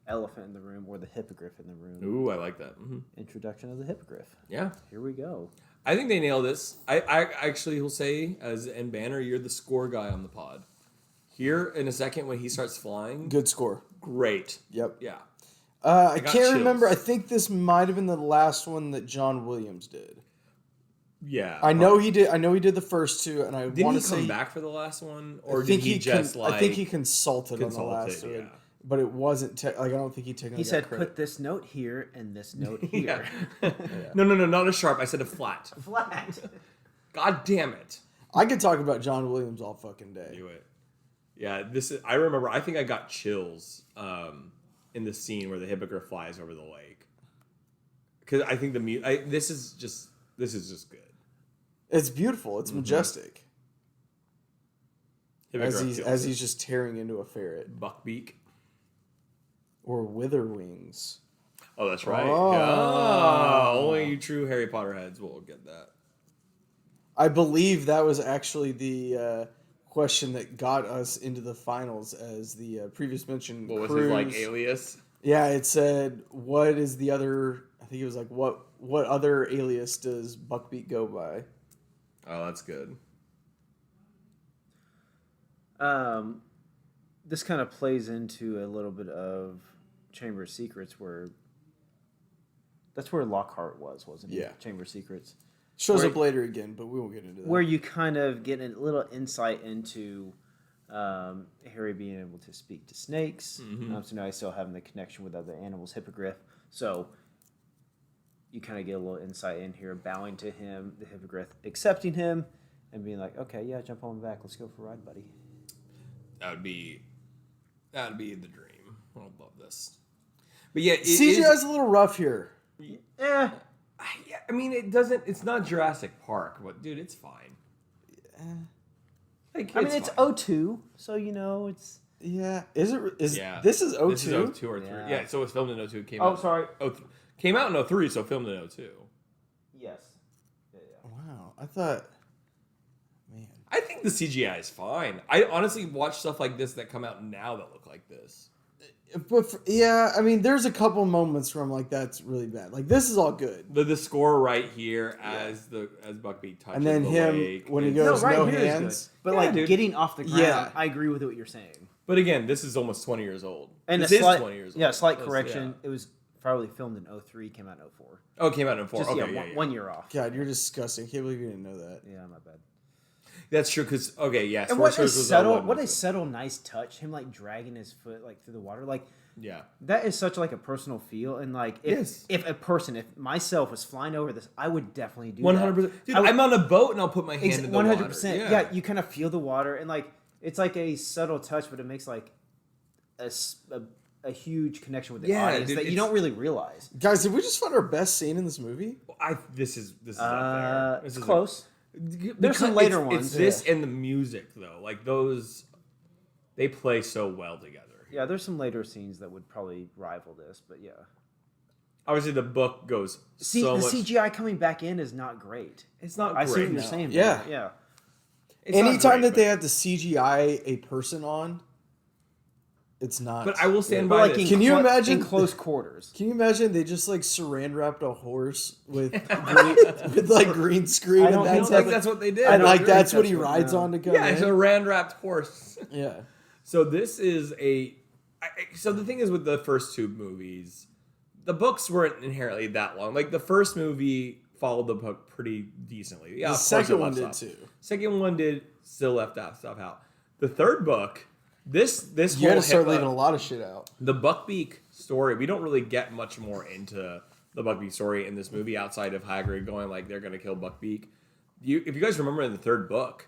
elephant in the room or the hippogriff in the room. Ooh, I like that. Mm-hmm. Introduction of the hippogriff. Yeah. Here we go. I think they nailed this. I actually will say, as and Banner, you're the score guy on the pod. Here in a second when he starts flying, Good score. great. Yep. Yeah. I got can't chills. remember. I think this might have been the last one that John Williams did. Yeah. I know he did. I know he did the first two, and I Didn't want he to come say back for the last one, or I think did he just like? I think he consulted on the consulted, last one, yeah. but it wasn't. Like, I don't think he technically. He said, got credit. "Put this note here and this note yeah. here." No, not a sharp. I said a flat. Flat. God damn it. I could talk about John Williams all fucking day. Do it. Yeah, this is. I remember. I think I got chills in the scene where the hippogriff flies over the lake. Because I think this is just good. It's beautiful. It's majestic. Hippogriff As he's just tearing into a ferret buckbeak. or witherwings. Oh, that's right. Oh. Yeah. Only you true Harry Potter heads will get that. I believe that was actually the question that got us into the finals, as the previous mentioned. What was Cruz, his like alias? Yeah, it said, "What is the other?" I think it was like, "What other alias does Buckbeak go by?" Oh, that's good. This kind of plays into a little bit of Chamber of Secrets, where that's where Lockhart was, wasn't it? Yeah. Chamber of Secrets. Shows Where- up later again, but we won't get into that. Where you kind of get a little insight into Harry being able to speak to snakes. So now he's still having the connection with other animals, hippogriff. So you kind of get a little insight in here, bowing to him, the hippogriff accepting him, and being like, "Okay, yeah, jump on the back, let's go for a ride, buddy." That would be the dream. I would love this. But yeah, CGI's a little rough here. Eh, Yeah, I mean, it doesn't. It's not Jurassic Park, but dude, it's fine. Like, I mean, it's fine. 02, so you know it's. Yeah, is it? Is Yeah. this is 02? This is 02 or 3. Yeah. Yeah, so it was filmed in 02. Came Oh, out. sorry. Came out in 03, so filmed in 02. Yes. Yeah. Wow, I thought. Man, I think the CGI is fine. I honestly watch stuff like this that come out now that look like this. but yeah, I mean, there's a couple moments where I'm like, that's really bad. Like, this is all good, The score right here as Buckbeak touches and then the him lake when he is- goes right no here is good. hands. But Yeah, like dude. getting off the ground, Yeah. I agree with what you're saying. But again, this is almost 20 years old. And this a is slight, 20 years old. yeah, slight That's- correction. yeah. It was probably filmed in 03, came out in 04. Oh, it came out in 4. Just Okay, yeah, yeah. one year off. God, you're disgusting. I can't believe you didn't know that. Yeah, my bad. That's true, because, okay, yeah. And Sorcerer's what a was subtle, 01, what a was it? subtle, nice touch. Him like dragging his foot like through the water, like Yeah. that is such like a personal feel. And like if myself was flying over this, I would definitely do 100%. that. Dude, I would- I'm on a boat and I'll put my hand in the 100%. water. Yeah, you kind of feel the water, and like it's like a subtle touch, but it makes like a huge connection with the Yeah, audience dude, that you it's- don't really realize. Guys, did we just find our best scene in this movie? This is up there. This It's is close. There's some later It's ones, this and the music though, like those, they play so well together. Yeah, there's some later scenes that would probably rival this, but yeah. Obviously, the book goes See, so the much. CGI coming back in is not great. It's not I great. see what you're no. saying. Yeah. though. Yeah. It's not Anytime great, that they have to CGI a person on, it's not. But I will stand But by like this. Can you imagine- in close quarters? Can you imagine they just like saran wrapped a horse with green screen, I and don't that's think how like the- that's what they did. and like think that's what that's he what- rides no. on to come Yeah, in. it's a rand-wrapped horse. Yeah. So this is so the thing is with the first two movies, the books weren't inherently that long. Like the first movie followed the book pretty decently. Yeah, The of course second it one left did stuff. too. Second one did still left stuff out. The third book, this You whole had to start leaving a lot of shit out. the Buckbeak story. We don't really get much more into the Buckbeak story in this movie outside of Hagrid going like they're gonna kill Buckbeak. If you guys remember in the third book,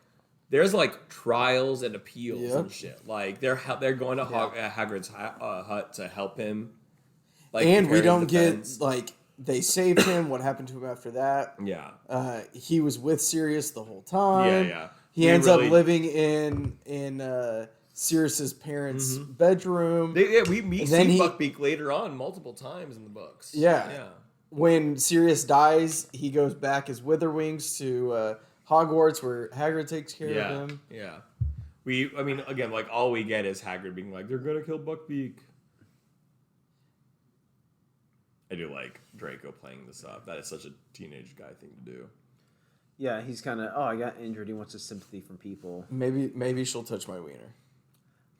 there's like trials and appeals and shit. Like they're going to Hagrid's hut to help him. Like, And we prepare don't his get defense. like they saved him. What happened to him after that? Yeah. He was with Sirius the whole time. Yeah. He ends up living in Sirius's parents' bedroom. We meet then Buckbeak later on multiple times in the books. Yeah. When Sirius dies, he goes back as Witherwings to Hogwarts, where Hagrid takes care of him. Yeah. I mean, again, like all we get is Hagrid being like, "They're gonna kill Buckbeak." I do like Draco playing this up. That is such a teenage guy thing to do. Yeah, he's kind of, I got injured. He wants a sympathy from people. Maybe she'll touch my wiener.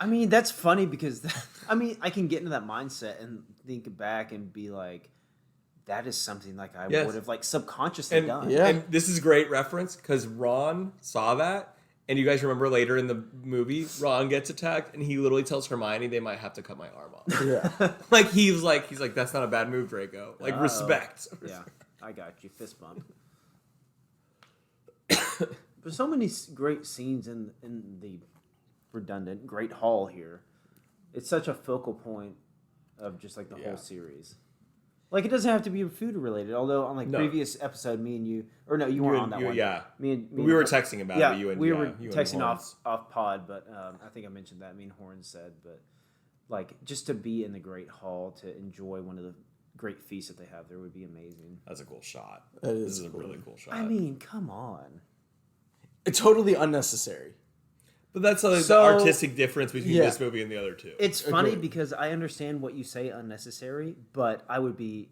I mean, that's funny because, I can get into that mindset and think back and be like, that is something like I would have like subconsciously done. Yeah. And this is great reference because Ron saw that. And you guys remember later in the movie, Ron gets attacked and he literally tells Hermione they might have to cut my arm off. Yeah. Like he's like, that's not a bad move, Draco. Like respect. Yeah, I got you. Fist bump. There's so many great scenes in the redundant Great Hall here. It's such a focal point of just like the whole series. Like it doesn't have to be food related. Although on like previous episode, me and you, or no, you weren't on that one. Yeah, me we were texting about it. We were texting off pod, but I think I mentioned that. Me and Horn said, but like just to be in the Great Hall to enjoy one of the great feasts that they have there would be amazing. That's a cool shot. This is a really cool shot. I mean, come on. It's totally unnecessary. But that's like the artistic difference between this movie and the other two. It's funny because I understand what you say unnecessary, but I would be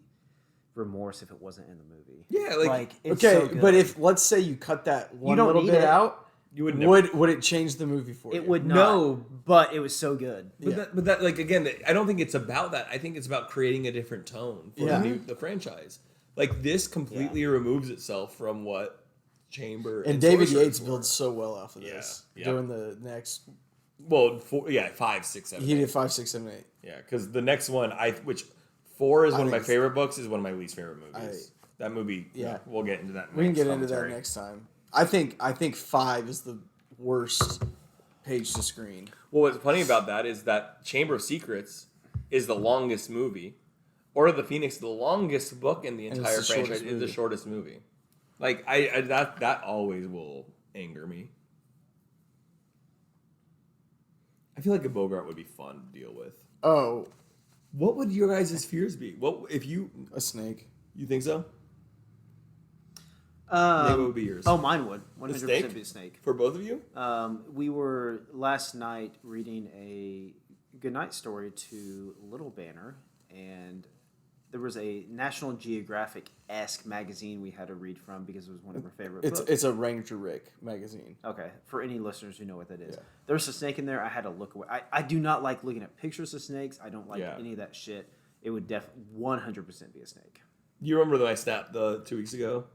remorse if it wasn't in the movie. Yeah, like it's okay, so good. but if let's say you cut that one don't little need bit it. out, you would never. would it change the movie for you? It would not. No. But it was so good. But that like again, I don't think it's about that. I think it's about creating a different tone for the franchise. Like this completely removes itself from what Chamber and David Sorcerer Yates were. builds so well off of this. Yeah. Doing the next, 5, 6, 7. he did 5, 6, 7, 8. Yeah, because the next one, which 4 is one of my think favorite books, is one of my least favorite movies. That movie, Yeah. we'll get into that. We can next get into that commentary. next time. I think 5 is the worst page to screen. Well, what's funny about that is that Chamber of Secrets is the longest movie. Order of the Phoenix, the longest book in the entire the franchise, shortest is the movie. shortest movie. Like I that always will anger me. I feel like a Bogart would be fun to deal with. Oh, What would your guys' fears be? What if you a snake. think so? What would be yours? Oh, mine would. The 100% snake? be a snake. For both of you? We were last night reading a goodnight story to Little Banner, and there was a National Geographic-esque magazine we had to read from because it was one of our favorite books. It's a Ranger Rick magazine. Okay, for any listeners who know what that is. Yeah. There was a snake in there. I had to look away. I do not like looking at pictures of snakes. I don't like Yeah. any of that shit. It would 100% be a snake. You remember that I snapped 2 weeks ago?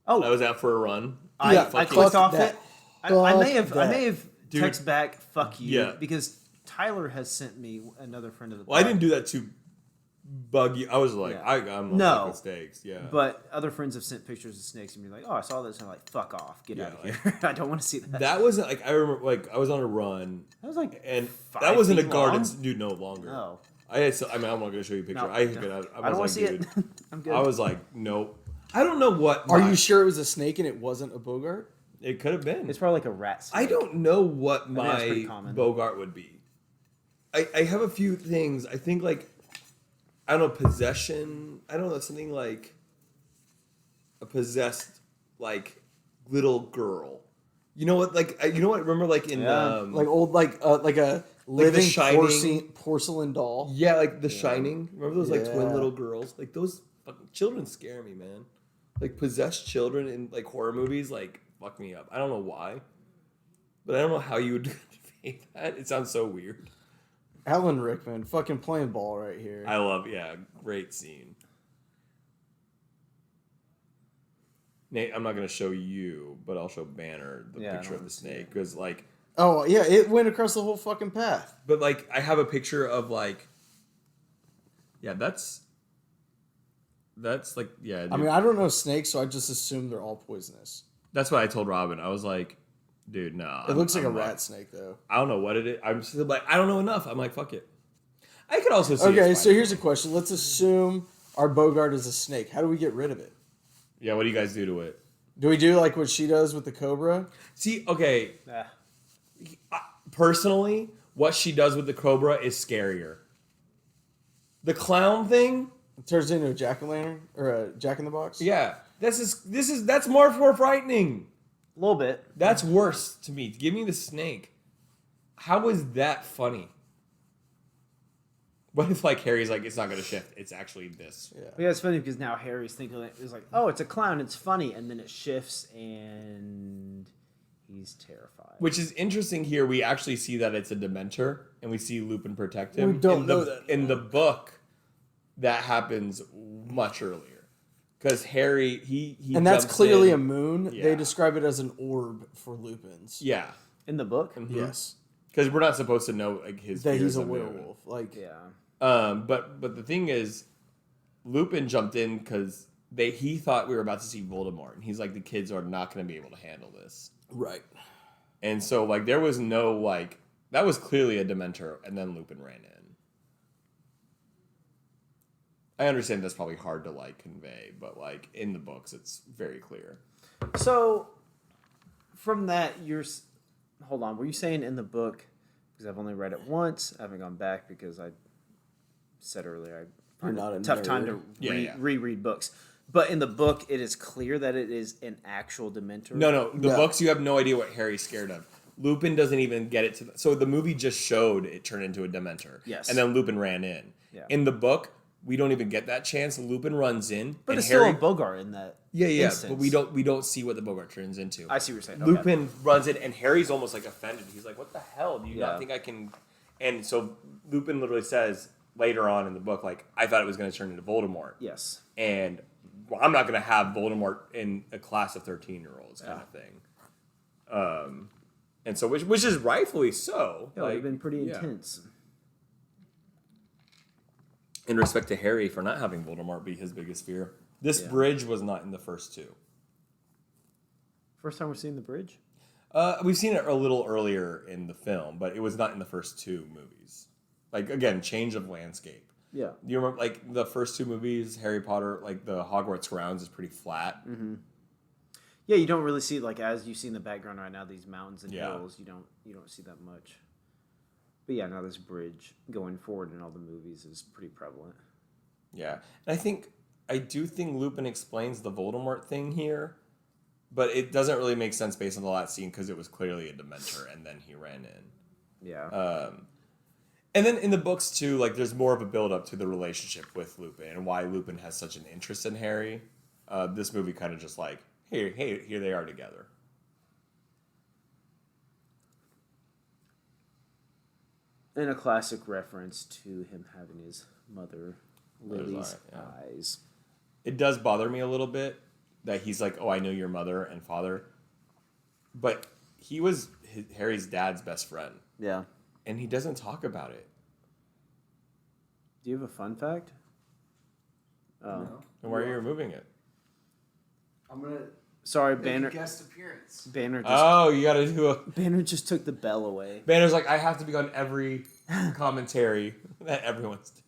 Oh, I was out for a run. I fuck clicked off that. it. I may have Dude. text back "fuck you" Yeah. because Tyler has sent me another friend of the. Well, I didn't do that to bug you. I was like, Yeah. I'm No. fucking snakes. Yeah. But other friends have sent pictures of snakes and be like, "Oh, I saw this," and I'm like, "Fuck off, get out of like- here! I don't want to see that." that wasn't like I remember like I was on a run That was like, and 5 that wasn't a feet garden. long? Dude, no longer. No, I had. I'm not going to show you a picture. No, I no. don't I don't want want to see dude, it. I'm good. I was like, nope. I don't know what. Are you sure it was a snake and it wasn't a Bogart? It could have been. It's probably like a rat snake. I don't know what think that's pretty my common. Bogart would be. I have a few things. I think like I don't know, possession. I don't know, something like a possessed like little girl. You know what? Like you know what? Remember like in Like old like a living Shining. porcelain doll. yeah, like The Shining. Remember those like twin Yeah. little girls? Like those fucking children scare me, man. Like possessed children in like horror movies like fuck me up. I don't know why, but I don't know how you would defeat that. It sounds so weird. Alan Rickman, fucking playing ball right here. I love, great scene. Nate, I'm not going to show you, but I'll show Banner the Yeah, I picture don't of the see snake it. because like. Oh yeah, it went across the whole fucking path. But like, I have a picture of like. Yeah, that's like yeah. Dude. I mean, I don't know snakes, so I just assume they're all poisonous. That's what I told Robin. I was like, dude, no. It looks like a rat snake, though. I don't know what it is. I'm still like, I don't know enough. I'm like, fuck it. I could also see. Okay, so here's a question. Let's assume our Bogart is a snake. How do we get rid of it? Yeah, what do you guys do to it? Do we do like what she does with the cobra? See, okay. Ah. Personally, what she does with the cobra is scarier. The clown thing. It turns into a jack-o'-lantern or a jack-in-the-box? Yeah, that's more frightening. A little bit. That's worse to me. Give me the snake. How is that funny? What if like Harry's like it's not gonna shift? It's actually this. Yeah. But yeah, it's funny because now Harry's thinking it's like, oh, it's a clown, it's funny, and then it shifts and he's terrified. Which is interesting here. We actually see that it's a Dementor, and we see Lupin protect him. We don't know that. In the book, that happens much earlier. Because Harry, he And that's jumps clearly in. a moon. Yeah. They describe it as an orb for Lupins. Yeah. In the book? Yes. Because we're not supposed to know like his That fears he's a of moon. werewolf. Like, Yeah. But the thing is, Lupin jumped in because he thought we were about to see Voldemort, and he's like, the kids are not going to be able to handle this. right. And so like there was no like that was clearly a Dementor, and then Lupin ran in. I understand that's probably hard to like convey, but like in the books, it's very clear. So, from that, hold on. Were you saying in the book? Because I've only read it once. I haven't gone back because I said earlier I find You're not it a a tough time nerd. to Yeah. reread books. But in the book, it is clear that it is an actual Dementor. No, the Yeah. books you have no idea what Harry's scared of. Lupin doesn't even get it to. So the movie just showed it turned into a Dementor. Yes. And then Lupin ran in. Yeah. In the book, we don't even get that chance. Lupin runs in, But and it's Harry. still a Bogart in that. Yeah, instance. but we don't see what the Bogart turns into. I see what you're saying. Okay. Lupin runs in, and Harry's almost like offended. He's like, "What the hell? Do you Yeah. not think I can?" And so Lupin literally says later on in the book, like, "I thought it was going to turn into Voldemort, Yes. and I'm not going to have Voldemort in a class of 13-year-olds kind of thing." And so which is rightfully so. Yeah, it would have been pretty intense. In respect to Harry for not having Voldemort be his biggest fear, this bridge was not in the first two. First time we're seeing the bridge? We've seen it a little earlier in the film, but it was not in the first two movies. Like, again, change of landscape. Yeah. Do you remember, like, the first two movies, Harry Potter, like, the Hogwarts grounds is pretty flat. Mm-hmm. Yeah, you don't really see, like, as you see in the background right now, these mountains and Yeah. hills, you don't see that much. But yeah, now this bridge going forward in all the movies is pretty prevalent. Yeah. And I do think Lupin explains the Voldemort thing here, but it doesn't really make sense based on the last scene because it was clearly a Dementor and then he ran in. Yeah. And then in the books, too, like, there's more of a build-up to the relationship with Lupin and why Lupin has such an interest in Harry. This movie kind of just like, hey, here they are together. And a classic reference to him having his mother, Lily's eyes. It does bother me a little bit that he's like, oh, I know your mother and father. But he was Harry's dad's best friend. Yeah. And he doesn't talk about it. Do you have a fun fact? Oh. No. And why are you removing it? I'm going to Sorry, make Banner. a guest appearance. Banner just Oh, you got to do a... Banner just took the bell away. Banner's like, I have to be on every commentary that everyone's doing.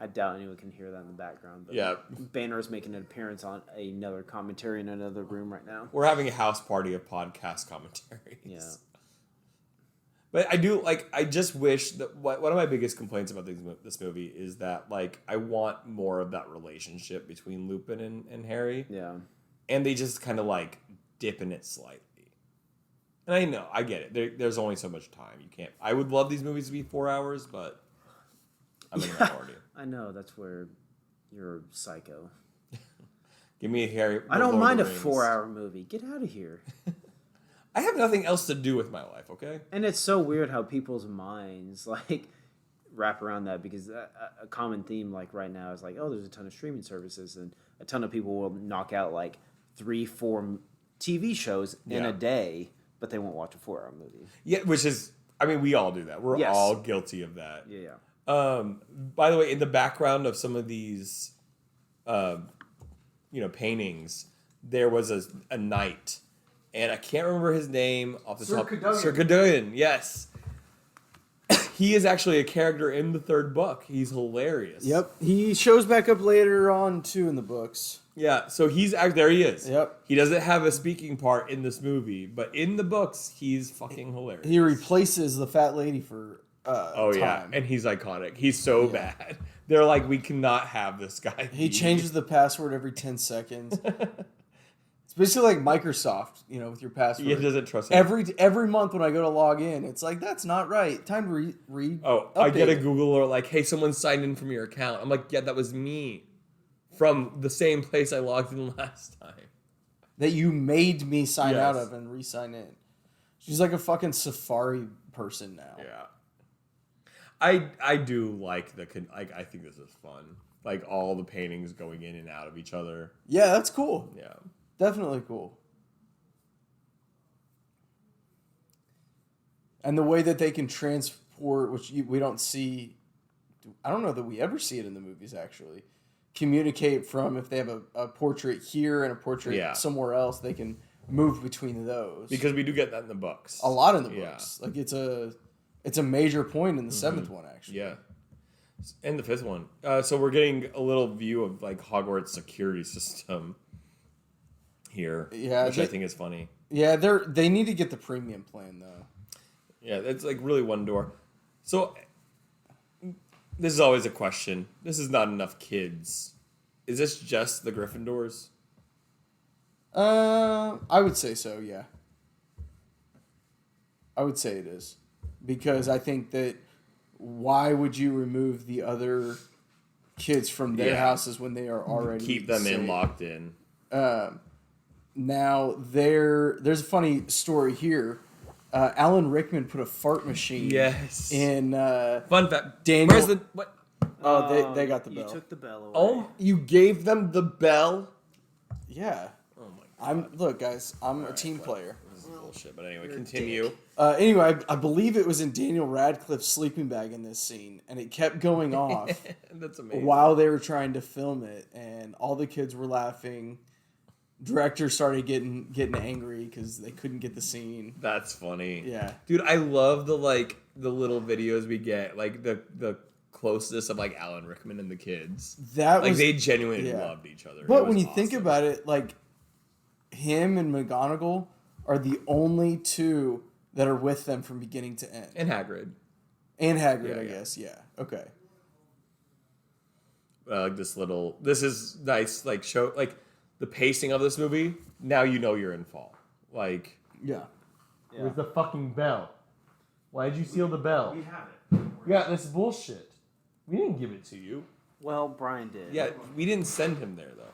I doubt anyone can hear that in the background. But Yeah. Banner is making an appearance on another commentary in another room right now. We're having a house party of podcast commentaries. Yeah. But I just wish that one of my biggest complaints about this movie is that, like, I want more of that relationship between Lupin and Harry. Yeah. And they just kind of, like, dip in it slightly. And I know, I get it. There's only so much time. You can't... I would love these movies to be 4 hours, but I'm in the minority. I know, that's where you're psycho. Give me a Harry... I don't Lord mind a of the Rings. 4-hour movie. Get out of here. I have nothing else to do with my life, okay? And it's so weird how people's minds like wrap around that, because a common theme like right now is like, oh, there's a ton of streaming services, and a ton of people will knock out like 3-4 TV shows in a day, but they won't watch a 4-hour movie. Yeah, which is, I mean, we all do that. We're all guilty of that. Yeah. By the way, in the background of some of these, paintings, there was a knight, and I can't remember his name off the top. Sir Cadogan, yes. He is actually a character in the third book. He's hilarious. Yep. He shows back up later on, too, in the books. Yeah, so there he is. Yep. He doesn't have a speaking part in this movie, but in the books, he's fucking hilarious. He replaces the fat lady for time. And he's iconic. He's so bad. They're like, we cannot have this guy. He changes the password every 10 seconds. It's basically like Microsoft, with your password. He doesn't trust him. Every month when I go to log in, it's like, that's not right. Time to read. Oh, I get a Google alert like, hey, someone signed in from your account. I'm like, yeah, that was me. From the same place I logged in last time. That you made me sign out of and re-sign in. She's like a fucking Safari person now. Yeah. I do like I think this is fun. Like all the paintings going in and out of each other. Yeah, that's cool. Yeah. Definitely cool. And the way that they can transport, which we don't see, I don't know that we ever see it in the movies actually, communicate from, if they have a portrait here and a portrait somewhere else, they can move between those. Because we do get that in the books. A lot in the books. Like it's a major point in the seventh one actually. Yeah. And the fifth one. So we're getting a little view of like Hogwarts security system here. Yeah. Which I think is funny. Yeah, they need to get the premium plan though. Yeah, it's like really one door. So this is always a question. This is not enough kids. Is this just the Gryffindors? I would say so, yeah. I would say it is. Because I think that why would you remove the other kids from their houses when they are already keep them safe? locked in? Now there's a funny story here. Alan Rickman put a fart machine in fun fact. Daniel. Where's the what? Oh, they got the bell. You took the bell away. Oh, you gave them the bell? Yeah. Oh my god. Look, guys, I'm a team player. This is bullshit, but anyway, continue. Anyway, I believe it was in Daniel Radcliffe's sleeping bag in this scene, and it kept going off. That's amazing. While they were trying to film it, and all the kids were laughing. Director started getting angry because they couldn't get the scene. That's funny. Yeah, dude, I love the little videos we get, like the closeness of like Alan Rickman and the kids. They genuinely loved each other. But when you think about it, like him and McGonagall are the only two that are with them from beginning to end. And Hagrid. I guess. Yeah. Okay. This is nice. Like show like. The pacing of this movie, now you know you're in fall. Like, yeah. Where's the fucking bell? Why did you steal the bell? We have it. Yeah, that's bullshit. We didn't give it to you. Well, Brian did. Yeah, we didn't send him there, though.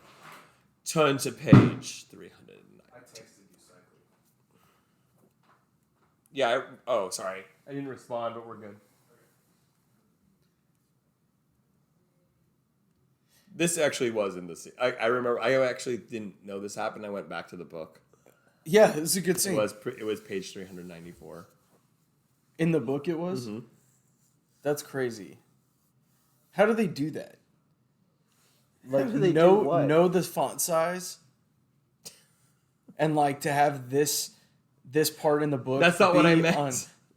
Turn to page 309. I texted you cycling. Yeah, sorry. I didn't respond, but we're good. This actually was in the scene. I remember. I actually didn't know this happened. I went back to the book. Yeah, this is a good scene. It was page 394. In the book, it was. Mm-hmm. That's crazy. How do they do that? Like, do they do what? know the font size, and like to have this part in the book. That's not what I meant. On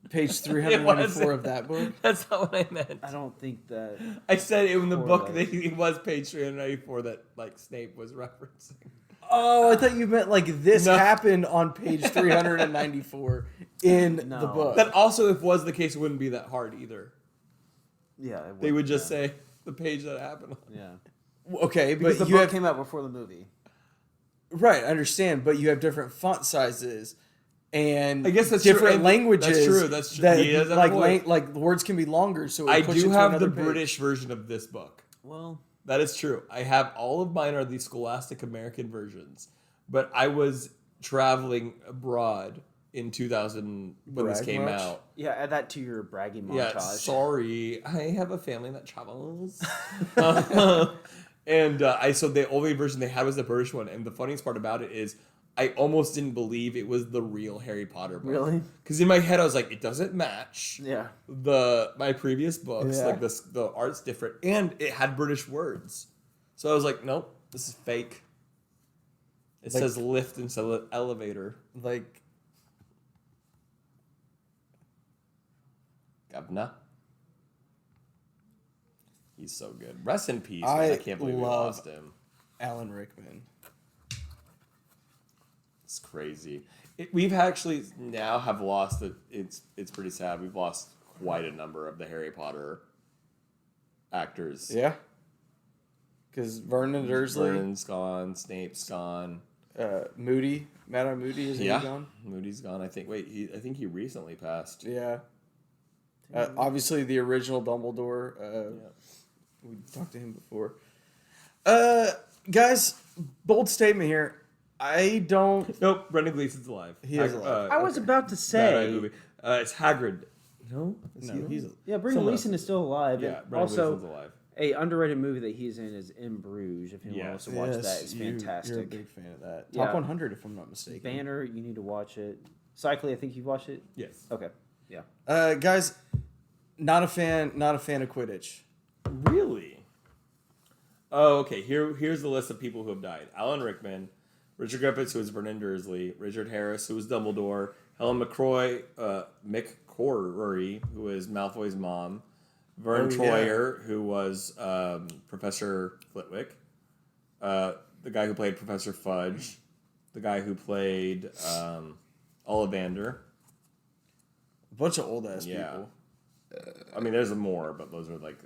page 394 of that book. That's not what I meant. I don't think that. I said in the book that it was page 394 that like Snape was referencing. Oh, I thought you meant like this happened on page 394 in the book. That also, if was the case, it wouldn't be that hard either. Yeah, they would just say the page that happened on. Yeah. Okay, because but the book came out before the movie. Right, I understand, but you have different font sizes. And I guess that's different true. languages. That's true. That, like words can be longer. So I do have the British version of this book. Well, that is true. I have all of mine are the Scholastic American versions, but I was traveling abroad in 2000 when this Brag came much? out. Yeah, add that to your bragging Yeah, montage. sorry, I have a family that travels. And so the only version they had was the British one, and the funniest part about it is I almost didn't believe it was the real Harry Potter book. Really? Because in my head I was like, it doesn't match Yeah. my previous books. Yeah. Like the art's different, and it had British words. So I was like, nope, this is fake. It Like- says lift instead of elevator. Like, Governor. He's so good. Rest in peace. I Man. I can't believe we love- lost him. Alan Rickman. It's crazy. We've actually now have lost it. It's pretty sad. We've lost quite a number of the Harry Potter actors. Yeah. Because Vernon Dursley, Vernon's gone. Snape's gone. Moody, Madame Moody, is he gone? Moody's gone. I think. Wait, I think he recently passed. Yeah. Obviously, the original Dumbledore. We talked to him before. Guys, bold statement here. I don't. Nope. Brendan Gleeson's alive. He is alive. I was Okay. about to Bad say. movie. It's Hagrid. No. Is No, he alive? he's. Yeah, Brendan Someone Gleeson is still alive. Yeah. And Brendan also, Gleeson's alive. a underrated movie that he's in is In Bruges. If anyone wants to watch Yes, that, it's fantastic. You're a big fan of that. Yeah. Top 100, if I'm not mistaken. Banner, you need to watch it. Cycling, I think you've watched it. Yes. Okay. Yeah. Guys, not a fan of Quidditch. Really? Oh, okay. Here's the list of people who have died: Alan Rickman, Richard Griffiths, who was Vernon Dursley, Richard Harris, who was Dumbledore, Helen McCrory, who was Malfoy's mom, Vern Troyer, who was Professor Flitwick, the guy who played Professor Fudge, the guy who played Ollivander. A bunch of old ass Yeah. people. I mean, there's more, but those are like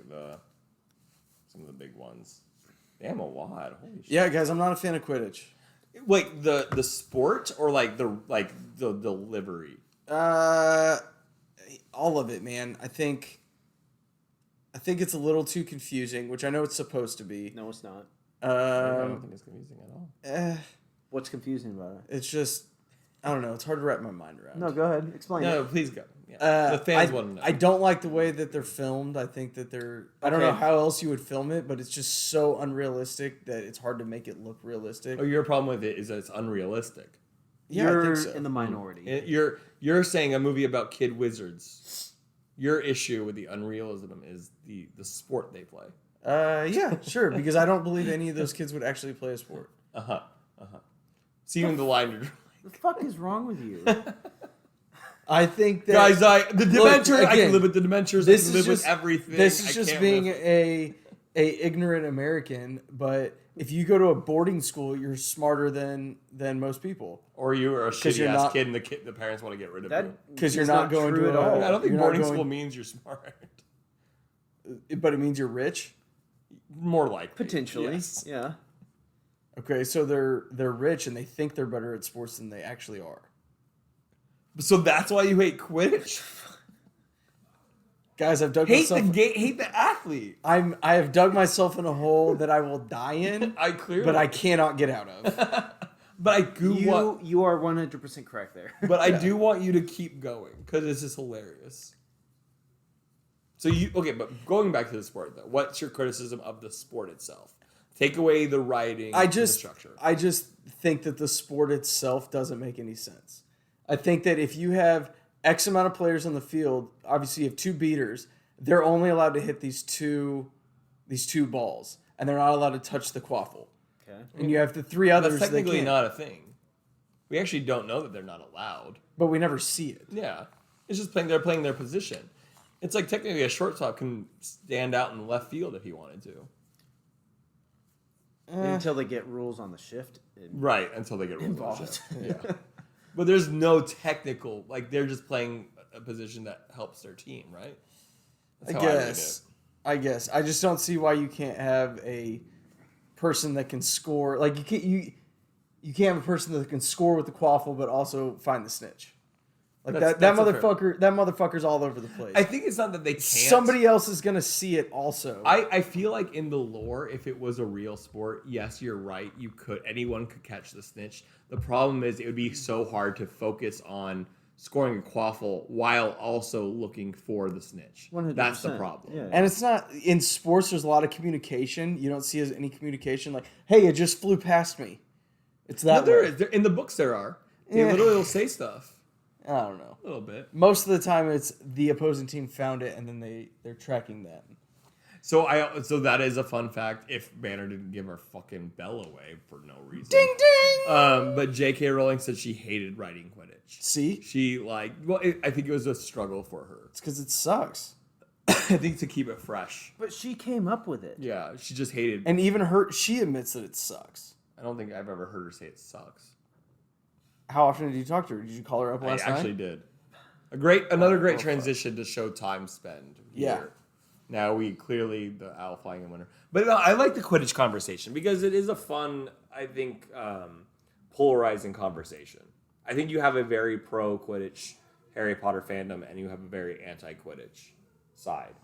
some of the big ones. Damn, a lot. Holy shit. Yeah, guys, I'm not a fan of Quidditch. Like the sport or like the livery. All of it, man. I think it's a little too confusing, which I know it's supposed to be. No, it's not. I don't think it's confusing at all. What's confusing about it? It's just, I don't know. It's hard to wrap my mind around. No, go ahead. Explain No, it. please go. Yeah. The fans want to know. I don't like the way that they're filmed. I think that I don't know Okay. how else you would film it, but it's just so unrealistic that it's hard to make it look realistic. Oh, your problem with it is that it's unrealistic. Yeah, You're I think so. in the minority. You're saying a movie about kid wizards. Your issue with the unrealism is the sport they play. Yeah, sure, because I don't believe any of those kids would actually play a sport. See you in the line. The fuck is wrong with you? I think that Guys, the Dementors. I again, can live with the Dementors. this I can is live just with everything. This is I just can't being live- a ignorant American, but if you go to a boarding school, you're smarter than most people. Or you are a 'Cause shitty you're ass not- kid, and the parents want to get rid of That you. 'Cause you're is not going true to at a- all. I don't think You're not boarding going- school means you're smart. But it means you're rich. More likely, Potentially, yes. yeah. Okay, so they're rich and they think they're better at sports than they actually are. So that's why you hate Quidditch. Guys, I've dug hate myself. hate the athlete. I have dug myself in a hole that I will die in, I clearly, but I cannot get out of. but I do want, You are 100% correct there. but I do want you to keep going because this is hilarious. So but going back to the sport though, what's your criticism of the sport itself? Take away the writing, and the structure. I just think that the sport itself doesn't make any sense. I think that if you have X amount of players on the field, obviously you have two beaters, they're only allowed to hit these two balls, and they're not allowed to touch the quaffle. Okay. And you have the three others That's that technically can't. not a thing. We actually don't know that they're not allowed. But we never see it. Yeah, it's just they're playing their position. It's like technically a shortstop can stand out in left field if he wanted to. Until they get rules on the shift. Right, until they get Involved. Yeah. But there's no technical, like they're just playing a position that helps their team, right? That's I how read guess. I just don't see why you can't have a person that can score. Like you can't have a person that can score with the quaffle, but also find the snitch. Like That's that a fair- motherfucker. That motherfucker's all over the place. I think it's not that they can't. Somebody else is gonna see it also. I feel like in the lore, if it was a real sport, yes, you're right. Anyone could catch the snitch. The problem is it would be so hard to focus on scoring a quaffle while also looking for the snitch. 100%. That's the problem. Yeah. And it's not in sports. There's a lot of communication. You don't see as any communication like, "Hey, it just flew past me." It's that. But there way. is. In the books, there are. They Yeah. literally will say stuff I don't know. a little bit. Most of the time, it's the opposing team found it, and then they're tracking that. So that is a fun fact. If Banner didn't give her fucking bell away for no reason. Ding ding. But J.K. Rowling said she hated writing Quidditch. See, She I think it was a struggle for her. it's because it sucks. I think to keep it fresh. But she came up with it. Yeah, she just hated. And even she admits that it sucks. I don't think I've ever heard her say it sucks. How often did you talk to her? Did you call her up I last actually night? did. Another great transition to show time spend. Yeah. Here. Now we clearly the owl flying in winter, but no, I like the Quidditch conversation because it is a fun, I think, polarizing conversation. I think you have a very pro Quidditch Harry Potter fandom, and you have a very anti Quidditch side.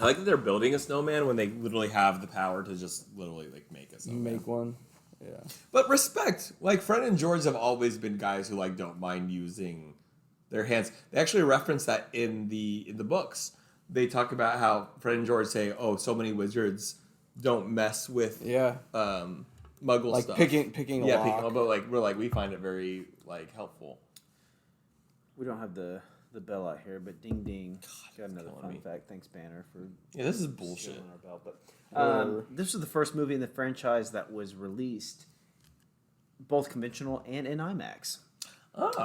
I like that they're building a snowman when they literally have the power to just literally like make a snowman. Make one. Yeah. But respect, like Fred and George have always been guys who like don't mind using their hands. They actually reference that in the books. They talk about how Fred and George say, "Oh, so many wizards don't mess with Yeah. Muggle Like stuff." picking a lock. But we find it very like helpful. We don't have the bell out here, but ding ding. Got another killing fun me. fact. Thanks, Banner, for Yeah, this is bullshit. stealing our bell. But Whatever. this was the first movie in the franchise that was released both conventional and in IMAX.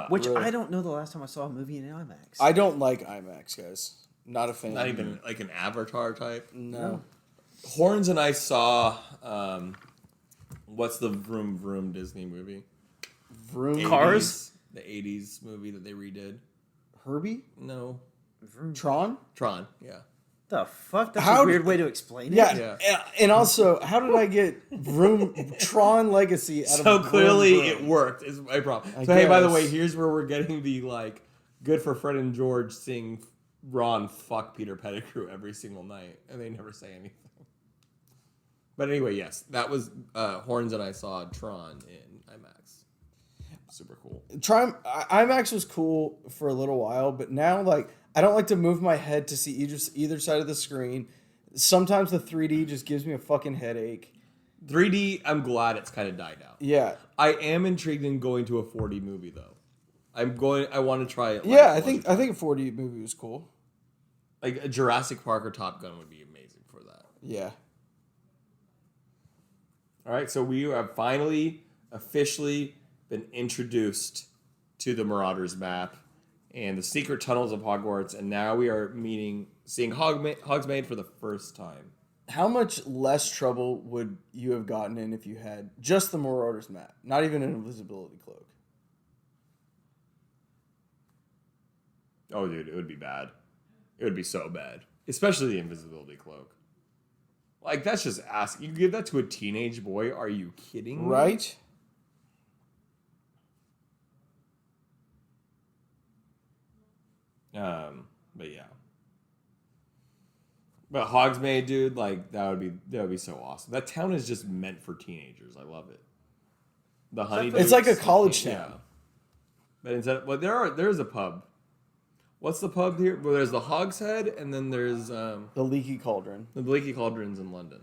Which Really? I don't know the last time I saw a movie in IMAX. I don't like IMAX, guys. Not a fan. Not even like an Avatar type. No. Horns and I saw what's the Vroom Vroom Disney movie? Vroom. Cars? The 80s movie that they redid. Herbie? No. Tron? Tron, yeah. The fuck? That's How a weird d- way to explain it. Yeah. And also, how did I get Tron Legacy out So of clearly Vroom it Vroom? worked, is my problem. I So hey, by the guess. way, here's where we're getting the like good for Fred and George seeing Ron fuck Peter Pettigrew every single night, and they never say anything. But anyway, yes, that was Horns and I saw Tron in IMAX. Super cool. IMAX was cool for a little while, but now like I don't like to move my head to see either side of the screen. Sometimes the 3D just gives me a fucking headache. 3D, I'm glad it's kind of died out. Yeah. I am intrigued in going to a 4D movie though. I want to try it. Yeah, I think a 4D movie was cool. like a Jurassic Park or Top Gun would be amazing for that. Yeah. All right, so we have finally officially been introduced to the Marauders map and the secret tunnels of Hogwarts, and now we are seeing Hogsmeade for the first time. How much less trouble would you have gotten in if you had just the Marauders map, not even an invisibility cloak? Oh, dude, it would be bad. It would be so bad, especially the invisibility cloak. Like, that's just asking. You give that to a teenage boy? Are you kidding me? Right? But yeah. But Hogsmeade, dude, like that would be so awesome. That town is just meant for teenagers. I love it. The honey. It's like a college town. Yeah. But instead, there's a pub. What's the pub here? Well, there's the Hog's Head, and then there's The Leaky Cauldron. the Leaky Cauldrons in London.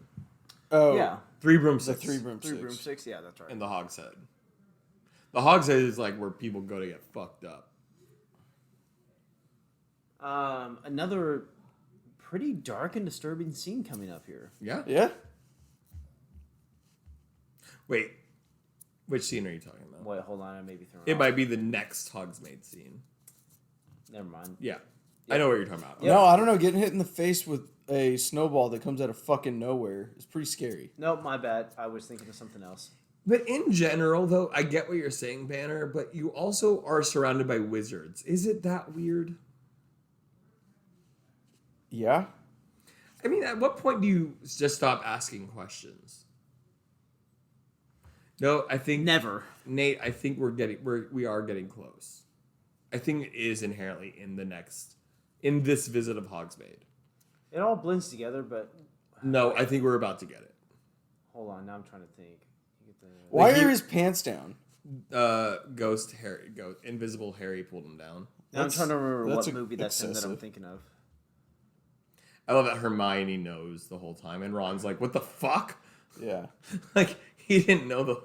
Oh. Yeah. Three The Broomsticks. Three Broomsticks. Three broomsticks. Yeah, that's right. And the Hog's Head. The Hog's Head is like where people go to get fucked up. Another pretty dark and disturbing scene coming up here. Yeah. Yeah? Wait. Which scene are you talking about? Wait, hold on. I may be throwing. It off. might be the next Hogsmeade scene. Never mind. Yeah. I know what you're talking about. No, I don't know. Getting hit in the face with a snowball that comes out of fucking nowhere is pretty scary. Nope, my bad. I was thinking of something else. But in general, though, I get what you're saying, Banner, but you also are surrounded by wizards. Is it that weird? Yeah? I mean, at what point do you just stop asking questions? No, I think Never. Nate, I think we are getting close. I think it is inherently in this visit of Hogsmeade. It all blends together, but No, I think we're about to get it. hold on. Now I'm trying to think. Why are his pants down? Invisible Harry pulled him down. Now I'm trying to remember that's what movie that's in that I'm excessive. thinking of. I love that Hermione knows the whole time, and Ron's like, "What the fuck?" Yeah. Like he didn't know the.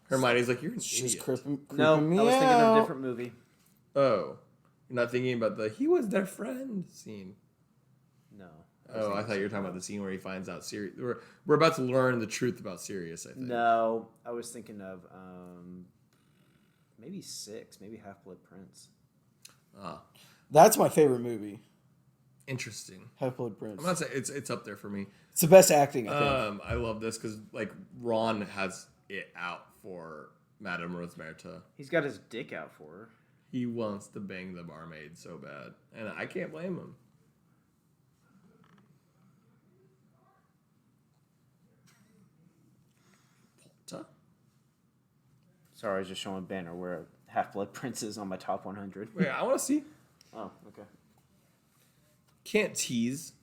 Hermione's like, "You're an She's idiot." creeping No, me I was thinking of a out. different movie. Oh, you're not thinking about the "he was their friend" scene. No. Oh, I thought you were talking about the scene where he finds out Sirius. We're about to learn the truth about Sirius. I think. No, I was thinking of maybe 6, maybe Half-Blood Prince. Ah, That's my favorite movie. interesting. Half-Blood Prince. I'm not saying it's up there for me. It's the best acting, I think. I love this because like Ron has it out for Madame Rosmerta. He's got his dick out for her. He wants to bang the barmaid so bad, and I can't blame him. Polta? Sorry, I was just showing a banner where Half-Blood Prince is on my top 100. Wait, I want to see. Oh, okay. Can't tease.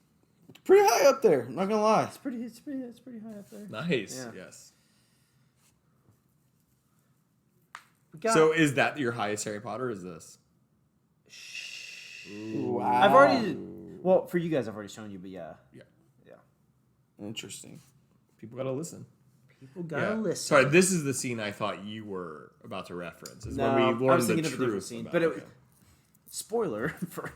It's pretty high up there. I'm not gonna lie. It's pretty high up there. Nice. Yeah. Yes. We got- So is that your highest Harry Potter? Or is this? Wow. I've already, well, for you guys, I've already shown you, but yeah. Yeah. Interesting. People gotta listen. People gotta listen. Sorry, this is the scene I thought you were about to reference. Is No, when we I learned was the thinking of a different truth. scene, About but it. spoiler for,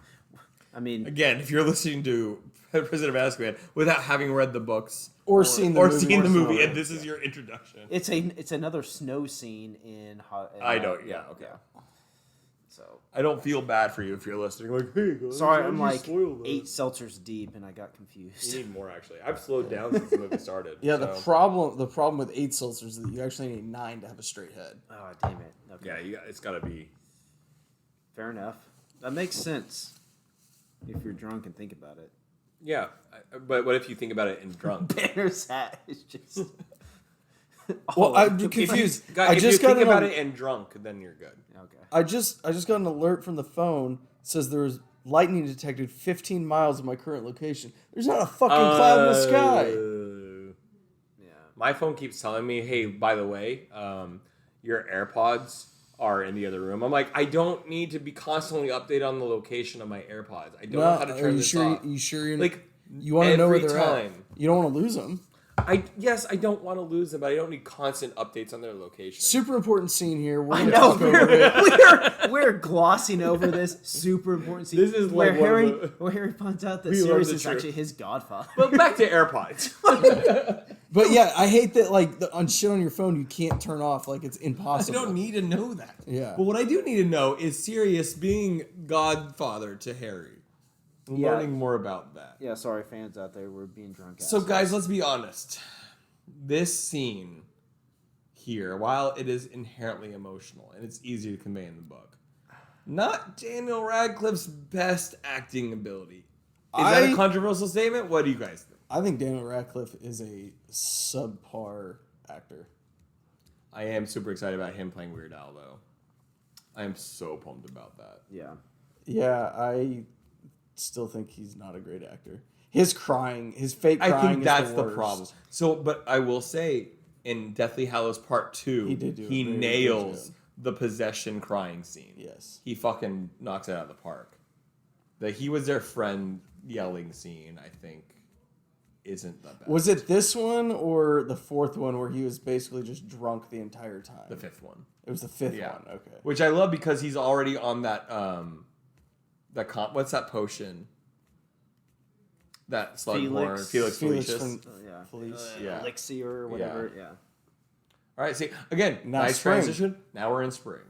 I mean, Again, if you're listening to Prison of Azkaban without having read the books Or seen the movie. seen the movie, Or- and this is your introduction. it's another snow scene in. I don't. Yeah. Okay. So I don't feel bad for you if you're listening. Like, hey, guys, sorry, why'd I'm you like spoil that? 8 seltzers deep, and I got confused. You need more, actually. I've slowed down since the movie started. Yeah, so. the problem with 8 seltzers is that you actually need 9 to have a straight head. Oh damn it! Okay. Yeah, it's got to be. Fair enough. That makes sense if you're drunk and think about it. Yeah, but what if you think about it in drunk? Banner's hat is just. Well, I'm If confused. you, I if just you got think about an, it and drunk, then you're good. Okay. I just got an alert from the phone. Says there was lightning detected 15 miles of my current location. There's not a fucking cloud in the sky. Yeah. My phone keeps telling me, "Hey, by the way, your AirPods are in the other room." I'm like, I don't need to be constantly updated on the location of my AirPods. I don't know how to turn this off. You sure you're Like, you want to know where every they're time. at? You don't want to lose them. Yes, I don't want to lose them, but I don't need constant updates on their location. Super important scene here. We're I gonna know talk over it. we're glossing over this super important scene. This is where like one Harry of the- where Harry finds out that We learned Sirius the is truth. actually his godfather. But back to AirPods. But yeah, I hate that like on shit on your phone you can't turn off. Like it's I impossible. don't need to know that. Yeah. But what I do need to know is Sirius being godfather to Harry. Yeah. Learning more about that. Yeah, sorry, fans out there, we're being drunk. So, assholes. guys, let's be honest. This scene here, while it is inherently emotional and it's easy to convey in the book, not Daniel Radcliffe's best acting ability. Is that a controversial statement? What do you guys think? I think Daniel Radcliffe is a subpar actor. I am super excited about him playing Weird Al, though. I am so pumped about that. Yeah. Yeah, I still think he's not a great actor. His crying, his fake crying I think that's is the worst. problem. So, but I will say, in Deathly Hallows Part 2, He did do a he very good nails job. the possession crying scene. Yes. He fucking knocks it out of the park. The he was their friend yelling scene, I think, isn't the best. Was it this one or the 4th one where he was basically just drunk the entire time? The 5th one. It was the 5th Yeah. one. Okay. Which I love because he's already on that, what's that potion? That Slughorn, Felix Felicis. from Yeah. Felice. Yeah. Elixir or whatever. Yeah. All right, see, again, Now nice spring. transition. Now we're in spring.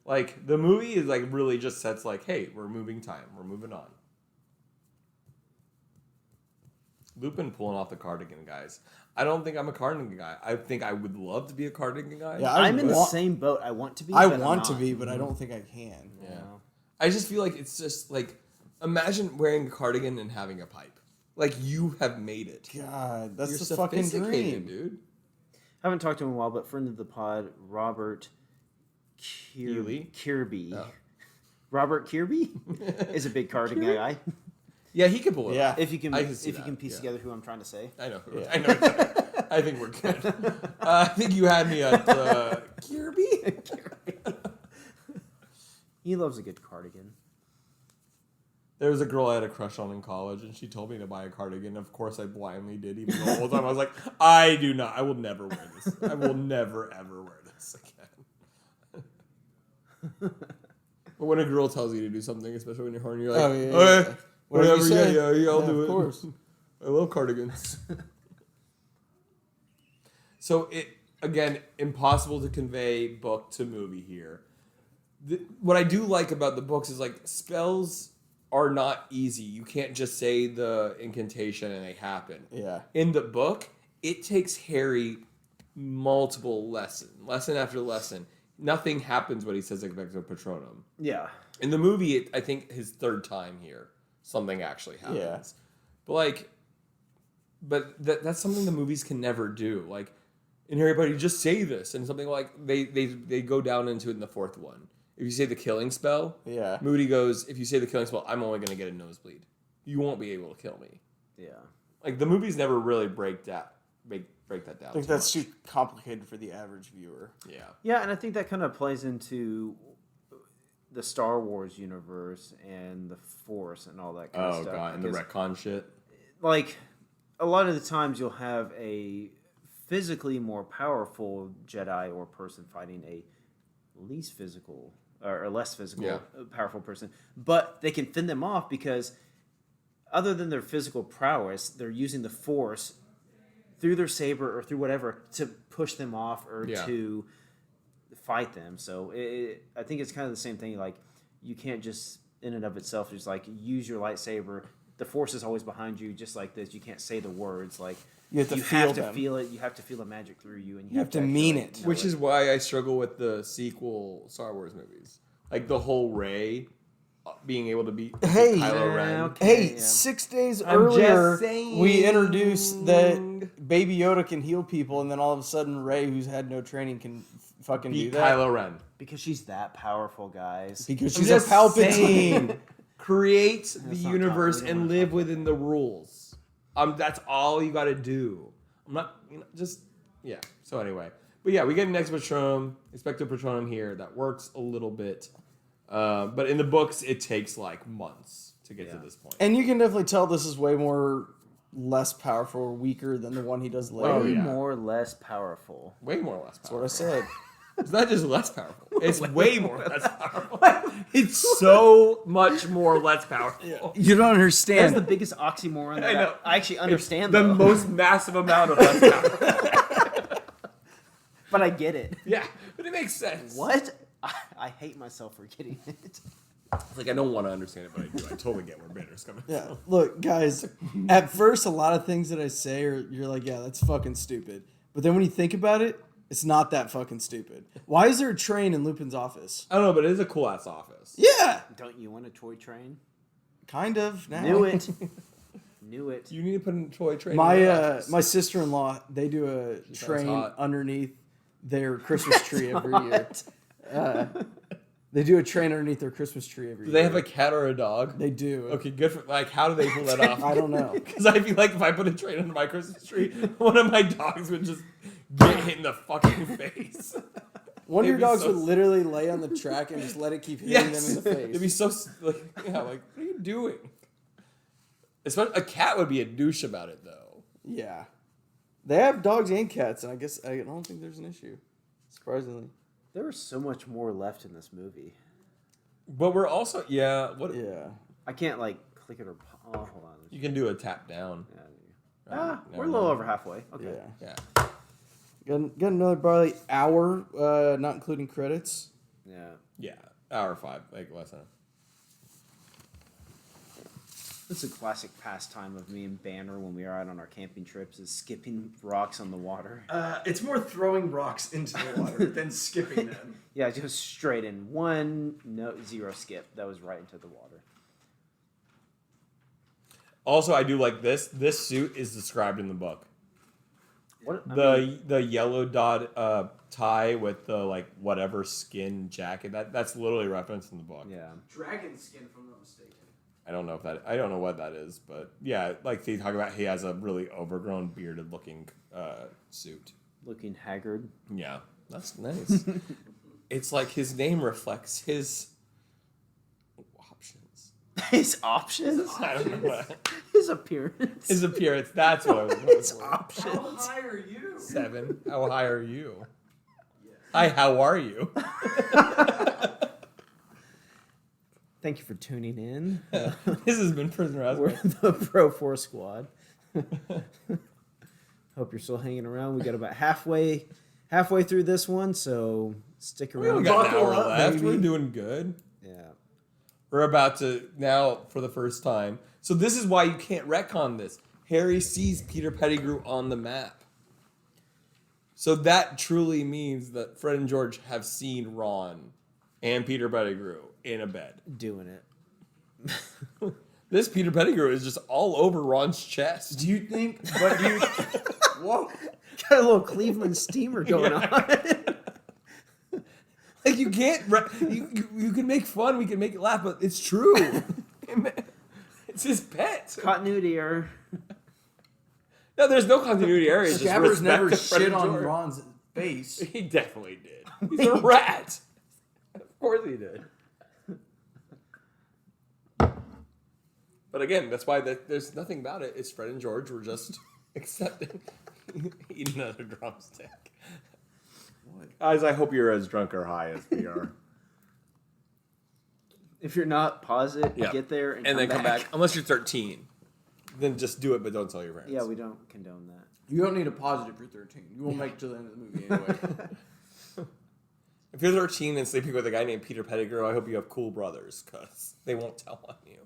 Like, the movie is, like, really just sets, like, hey, we're moving time. We're moving on. Lupin pulling off the cardigan, guys. I don't think I'm a cardigan guy. I think I would love to be a cardigan guy. Yeah, I'm in the want- same boat. I want to be. I but I'm want to not. be, but I don't think I can. Yeah. I just feel like it's just, like, imagine wearing a cardigan and having a pipe. Like, you have made it. God, that's You're the fucking sophisticated, dream. dude. Haven't talked to him in a while, but friend of the pod, Robert Keeley? Kirby. Oh. Robert Kirby is a big cardigan guy. Yeah, he can pull it Yeah. off. If you can, I can see if you that, can piece yeah. together who I'm trying to say. I know. Yeah. I know. I think we're good. I think you had me at Kirby. He loves a good cardigan. There was a girl I had a crush on in college, and she told me to buy a cardigan. Of course, I blindly did, even the whole time. I was like, I do not. I will never wear this. I will never, ever wear this again. But when a girl tells you to do something, especially when you're horny, you're like, Oh, yeah, okay, yeah. whatever, you say. yeah, I'll do of it. course. I love cardigans. So again, impossible to convey book to movie here. What I do like about the books is, like, spells are not easy. You can't just say the incantation and they happen. Yeah. In the book, it takes Harry multiple lesson after lesson. Nothing happens when he says Expecto Patronum. Yeah. In the movie, I think his third time here, something actually happens. Yeah. But that's something the movies can never do. Like, in Harry Potter, you just say this, and something like they go down into it in the fourth one. If you say the killing spell, Yeah. Moody goes, if you say the killing spell, I'm only going to get a nosebleed. You won't be able to kill me. Yeah. Like, the movies never really break that down. I think that's too complicated for the average viewer. Yeah. Yeah, and I think that kind of plays into the Star Wars universe and the Force and all that kind of Oh, stuff. God, and the because, retcon shit. like, a lot of the times you'll have a physically more powerful Jedi or person fighting a least physical or less physical powerful person, but they can fend them off because other than their physical prowess, they're using the Force through their saber or through whatever to push them off or to fight them. So I think it's kind of the same thing. Like, you can't just in and of itself just like use your lightsaber. The Force is always behind you, just like this. You can't say the words. Like, You have to feel them. feel it. You have to feel the magic through you, and You have to actually mean know it. Which is why I struggle with the sequel Star Wars movies. Like, the whole Rey being able to beat Hey. Kylo Ren. okay. Hey, Yeah. 6 days I'm earlier, just saying. we introduced that Baby Yoda can heal people, and then all of a sudden, Rey, who's had no training, can fucking do Beat that. Kylo Ren. Because she's that powerful, guys. Because I'm she's a just Palpatine. saying, create the not universe talk- we don't and wanna live talk within the rules. That's all you got to do. I'm not, yeah. So anyway, but yeah, we get an Expecto Patronum here that works a little bit, but in the books it takes like months to get to this point. And you can definitely tell this is way more less powerful or weaker than the one he does later. Oh, Way yeah. more less powerful. Way more or less That's what I powerful. said. It's not just less powerful. It's way more less powerful. It's so much more less powerful. You don't That's understand. the biggest oxymoron that I know. I actually understand. The though. most massive amount of less powerful. But I get it. Yeah, but it makes sense. What? I hate myself for getting it. It's like, I don't want to understand it, but I do. I totally get where Bitter's coming Yeah, from. look, guys. At first, a lot of things that I say you're like, yeah, that's fucking stupid. But then when you think about it, it's not that fucking stupid. Why is there a train in Lupin's office? I don't know, but it is a cool ass office. Yeah, Don't you want a toy train? kind of. Now. Knew it. Knew it. You need to put a toy train. My in your office. my sister-in-law, they do a sounds train hot. underneath their Christmas tree every year. What? They do a train underneath their Christmas tree every Do year. they have a cat or a dog? They do. Okay, good for, like, how do they pull that off? I don't know. Because I feel like if I put a train under my Christmas tree, one of my dogs would just get hit in the fucking face. One of your It'd be dogs so would literally lay on the track and just let it keep hitting them in the face. It'd be so, like, yeah, like, what are you doing? A cat would be a douche about it, though. Yeah. They have dogs and cats, and I guess I don't think there's an issue. Surprisingly. There was so much more left in this movie. But we're also, yeah, what Yeah. I can't like click it or hold on. you can do a tap down. Yeah, we're a never little mind. over halfway. Okay. Yeah. Yeah. Got another probably hour, not including credits. Yeah. Yeah. Hour 5, like less than. It's a classic pastime of me and Banner when we are out on our camping trips is skipping rocks on the water. It's more throwing rocks into the water than skipping them. Yeah, just straight in. 0 skip. That was right into the water. Also, I do like this. This suit is described in the book. What The yellow dot tie with the like whatever skin jacket. That's literally referenced in the book. yeah. Dragon skin, if I'm not mistaken. I don't know what that is, but yeah, like they talk about he has a really overgrown bearded looking suit. Looking haggard. Yeah, that's nice. It's like his name reflects his options. His options. I don't know what. His appearance. His appearance. That's what I was looking His for. options. How high are you? 7. How high are you? Yes. Hi, how are you? Thank you for tuning in. This has been Prisoner We're Azkaban. the Pro 4 squad. Hope you're still hanging around. We got about halfway through this one, so stick We only around. got an Buckle hour up, left. baby. We're doing good. Yeah. We're about to now for the first time. So this is why you can't retcon this. Harry sees Peter Pettigrew on the map. So that truly means that Fred and George have seen Ron and Peter Pettigrew in a bed. Doing it. This Peter Pettigrew is just all over Ron's chest. Do you think? But do you? Whoa! Got a little Cleveland steamer going on. Like you can't. You can make fun. We can make it laugh, but it's true. It's his pet. Continuity error. No, there's no continuity error. It's just Scabbers respect never to Fred shit and on George. Ron's face. He definitely did. He's a rat. Of course he did. But again, that's why there's nothing about it. It's Fred and George were just accepting eating another drumstick. Guys, I hope you're as drunk or high as we are. If you're not, pause it, Yeah. get there, and Then come back. Unless you're 13. Then just do it, but don't tell your parents. Yeah, we don't condone that. You don't need a positive for 13. You won't make it to the end of the movie anyway. If you're 13 and sleeping with a guy named Peter Pettigrew, I hope you have cool brothers, because they won't tell on you.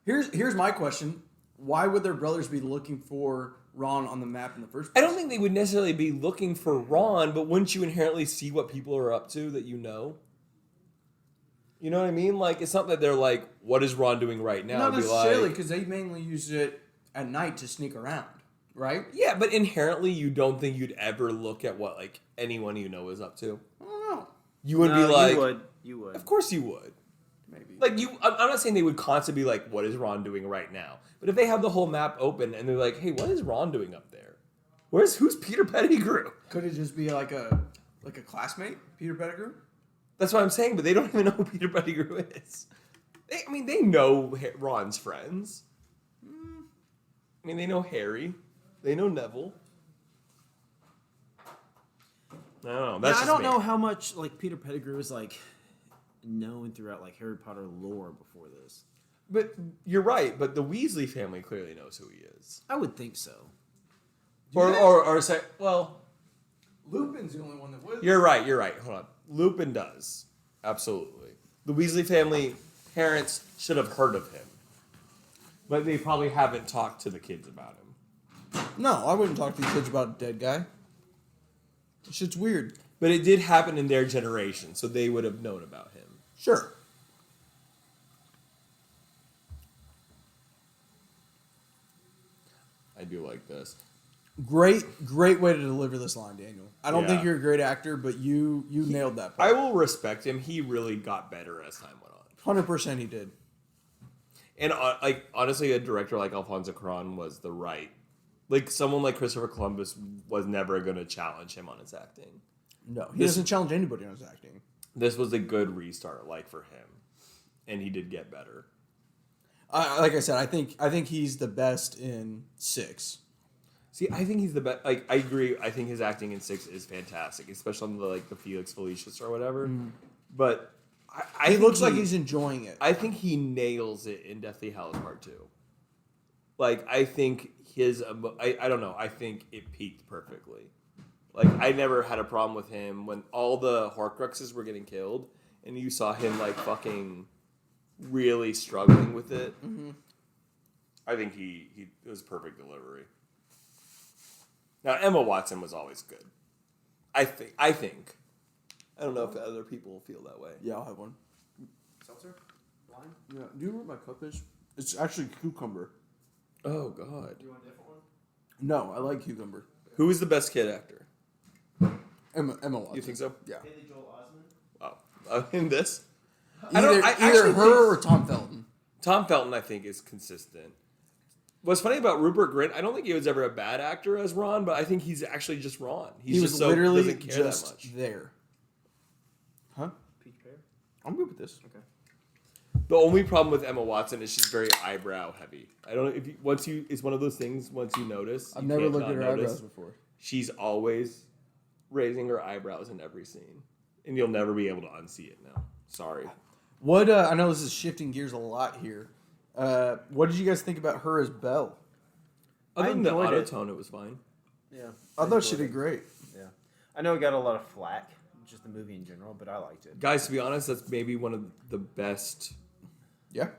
Here's my question: why would their brothers be looking for Ron on the map in the first I place? don't think they would necessarily be looking for Ron, but wouldn't you inherently see what people are up to that you know? You know what I mean? Like, it's not that they're like, what is Ron doing right now? Not It'd be necessarily, like, because they mainly use it at night to sneak around, right? yeah, but inherently you don't think you'd ever look at what, like, anyone you know is up to. I don't know. You would No, be like, you would. of course you would. Maybe. Like, I'm not saying they would constantly be like, what is Ron doing right now? But if they have the whole map open and they're like, hey, what is Ron doing up there? Who's Peter Pettigrew? Could it just be like a classmate, Peter Pettigrew? That's what I'm saying, but they don't even know who Peter Pettigrew is. They know Ron's friends. I mean, they know Harry. They know Neville. I don't know. That's I just don't me. know how much like Peter Pettigrew is like known throughout like Harry Potter lore before this. But you're right. But the Weasley family clearly knows who he is. I would think so. Or say, well, Lupin's the only one that would. you're right. Hold on. Lupin does. Absolutely. The Weasley family parents should have heard of him. But they probably haven't talked to the kids about him. No, I wouldn't talk to these kids about a dead guy. This shit's weird. But it did happen in their generation, so they would have known about him. Sure. I do like this. Great way to deliver this line, Daniel. I don't think Yeah. you're a great actor, but you nailed that part. I will respect him. He really got better as time went on. 100% he did. And like honestly, a director like Alfonso Cuarón was the right. Like someone like Christopher Columbus was never going to challenge him on his acting. No, he doesn't challenge anybody on his acting. This was a good restart, like for him, and he did get better. Like I said, I think he's the best in 6. See, I think he's the best. Like, I agree. I think his acting in 6 is fantastic, especially on the Felix Felicis or whatever. But I He think looks like he's enjoying it. I think he nails it in Deathly Hallows Part 2. Like, I think his... I don't know. I think it peaked perfectly. Like, I never had a problem with him when all the Horcruxes were getting killed, and you saw him, like, fucking really struggling with it. I think it was perfect delivery. Now, Emma Watson was always good. I think. I don't know if other people feel that way. Yeah, I'll have one. Seltzer? Wine? Yeah. Do you know what my cup is? It's actually cucumber. Oh God. You want a different one? No, I like Cucumber. Who is the best kid actor? Emma Watson. You think so? Yeah. Haley Joel Osment. Wow. In this? Either her or Tom Felton. Tom Felton, I think, is consistent. What's funny about Rupert Grint, I don't think he was ever a bad actor as Ron, but I think he's actually just Ron. He was just literally doesn't care just that much. there. Huh? Peach Pear. I'm good with this. Okay. The only problem with Emma Watson is she's very eyebrow heavy. I don't know if it's one of those things once you notice. I've you never can't looked not at her notice. eyebrows before. She's always raising her eyebrows in every scene, and you'll never be able to unsee it now. Sorry. What I know this is shifting gears a lot here. What did you guys think about her as Belle? Other than the enjoyed it. autotone, it was fine. Yeah. I thought she enjoyed did great. Yeah. I know it got a lot of flack, just the movie in general, but I liked it. Guys, to be honest, that's maybe one of the best Yeah.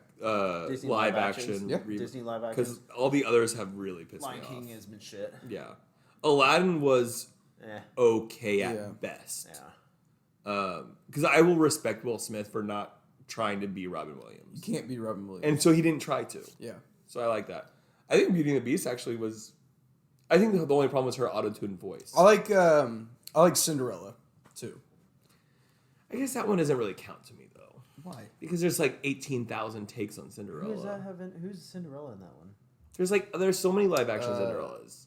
Disney live actions. action. Yeah. Disney live Because action. all the others have really pissed Lion me King off. has been shit. Yeah. Aladdin was Eh. okay at Yeah. best. Yeah. Because I will respect Will Smith for not trying to be Robin You Williams. can't be Robin Williams. And so he didn't try to. yeah. So I like that. I think Beauty and the Beast actually was... I think the only problem was her auto-tuned voice. I like Cinderella too. I guess that one doesn't really count to me, though. Why? Because there's like 18,000 takes on Cinderella. Who's Cinderella in that one? There's so many live-action Cinderellas.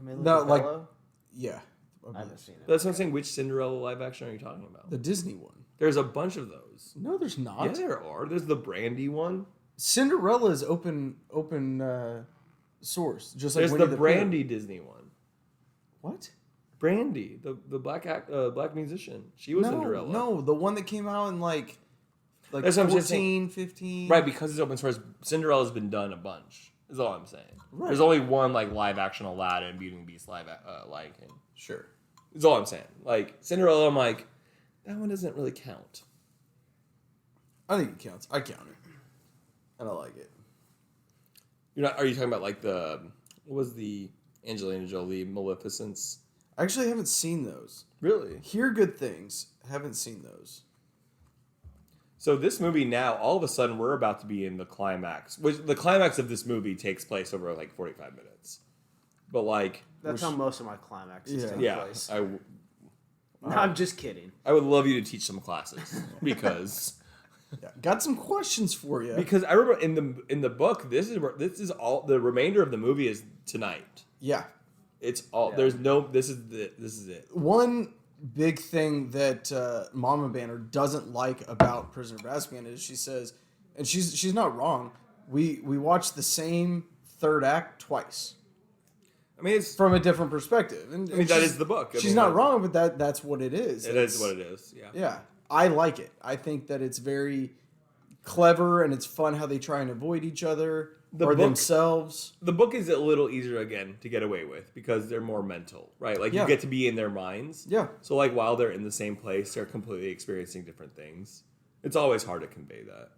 Camila No, like- Cabello? Yeah. I haven't seen it. That's what I'm saying. Which Cinderella live-action are you talking about? The Disney one. There's a bunch of those. No, there's not. Yeah, there are. There's the Brandy one. Cinderella is open source, just like There's Winnie the Pooh. Brandy Disney one. What? Brandy, the black musician. She was Cinderella. No, the one that came out in like That's what I'm just 14, 15. Right, because it's open source. Cinderella's been done a bunch. Is all I'm saying. Right. There's only one like live action Aladdin, Beauty and the Beast Lion King. Sure. Is all I'm saying. Like Cinderella, I'm like, that one doesn't really count. I think it counts. I count it. And I like it. Are you talking about like what was the Angelina Jolie Maleficence? I actually haven't seen those. Really? Hear good things. Haven't seen those. So this movie now, all of a sudden, we're about to be in the climax. Which the climax of this movie takes place over like 45 minutes. But like, That's how most of my climaxes take yeah, place. I No, I'm just kidding. would love you to teach some classes because Yeah. Got some questions for you. I remember in the book, this is all the remainder of the movie is tonight. Yeah. It's all Yeah. there's no this is it. One big thing that Mama Banner doesn't like about Prisoner of Azkaban is she says, and she's not wrong. We watched the same third act twice I mean, it's from a different perspective. And that she's- is the book. I She's mean, not wrong, but that's what it is. It is what it is. Yeah. Yeah, I like it. I think that it's very clever and it's fun how they try and avoid each other or book- themselves. The book is a little easier again to get away with because they're more mental, right? Like Yeah. you get to be in their minds. Yeah. So like while they're in the same place, they're completely experiencing different things. It's always hard to convey that.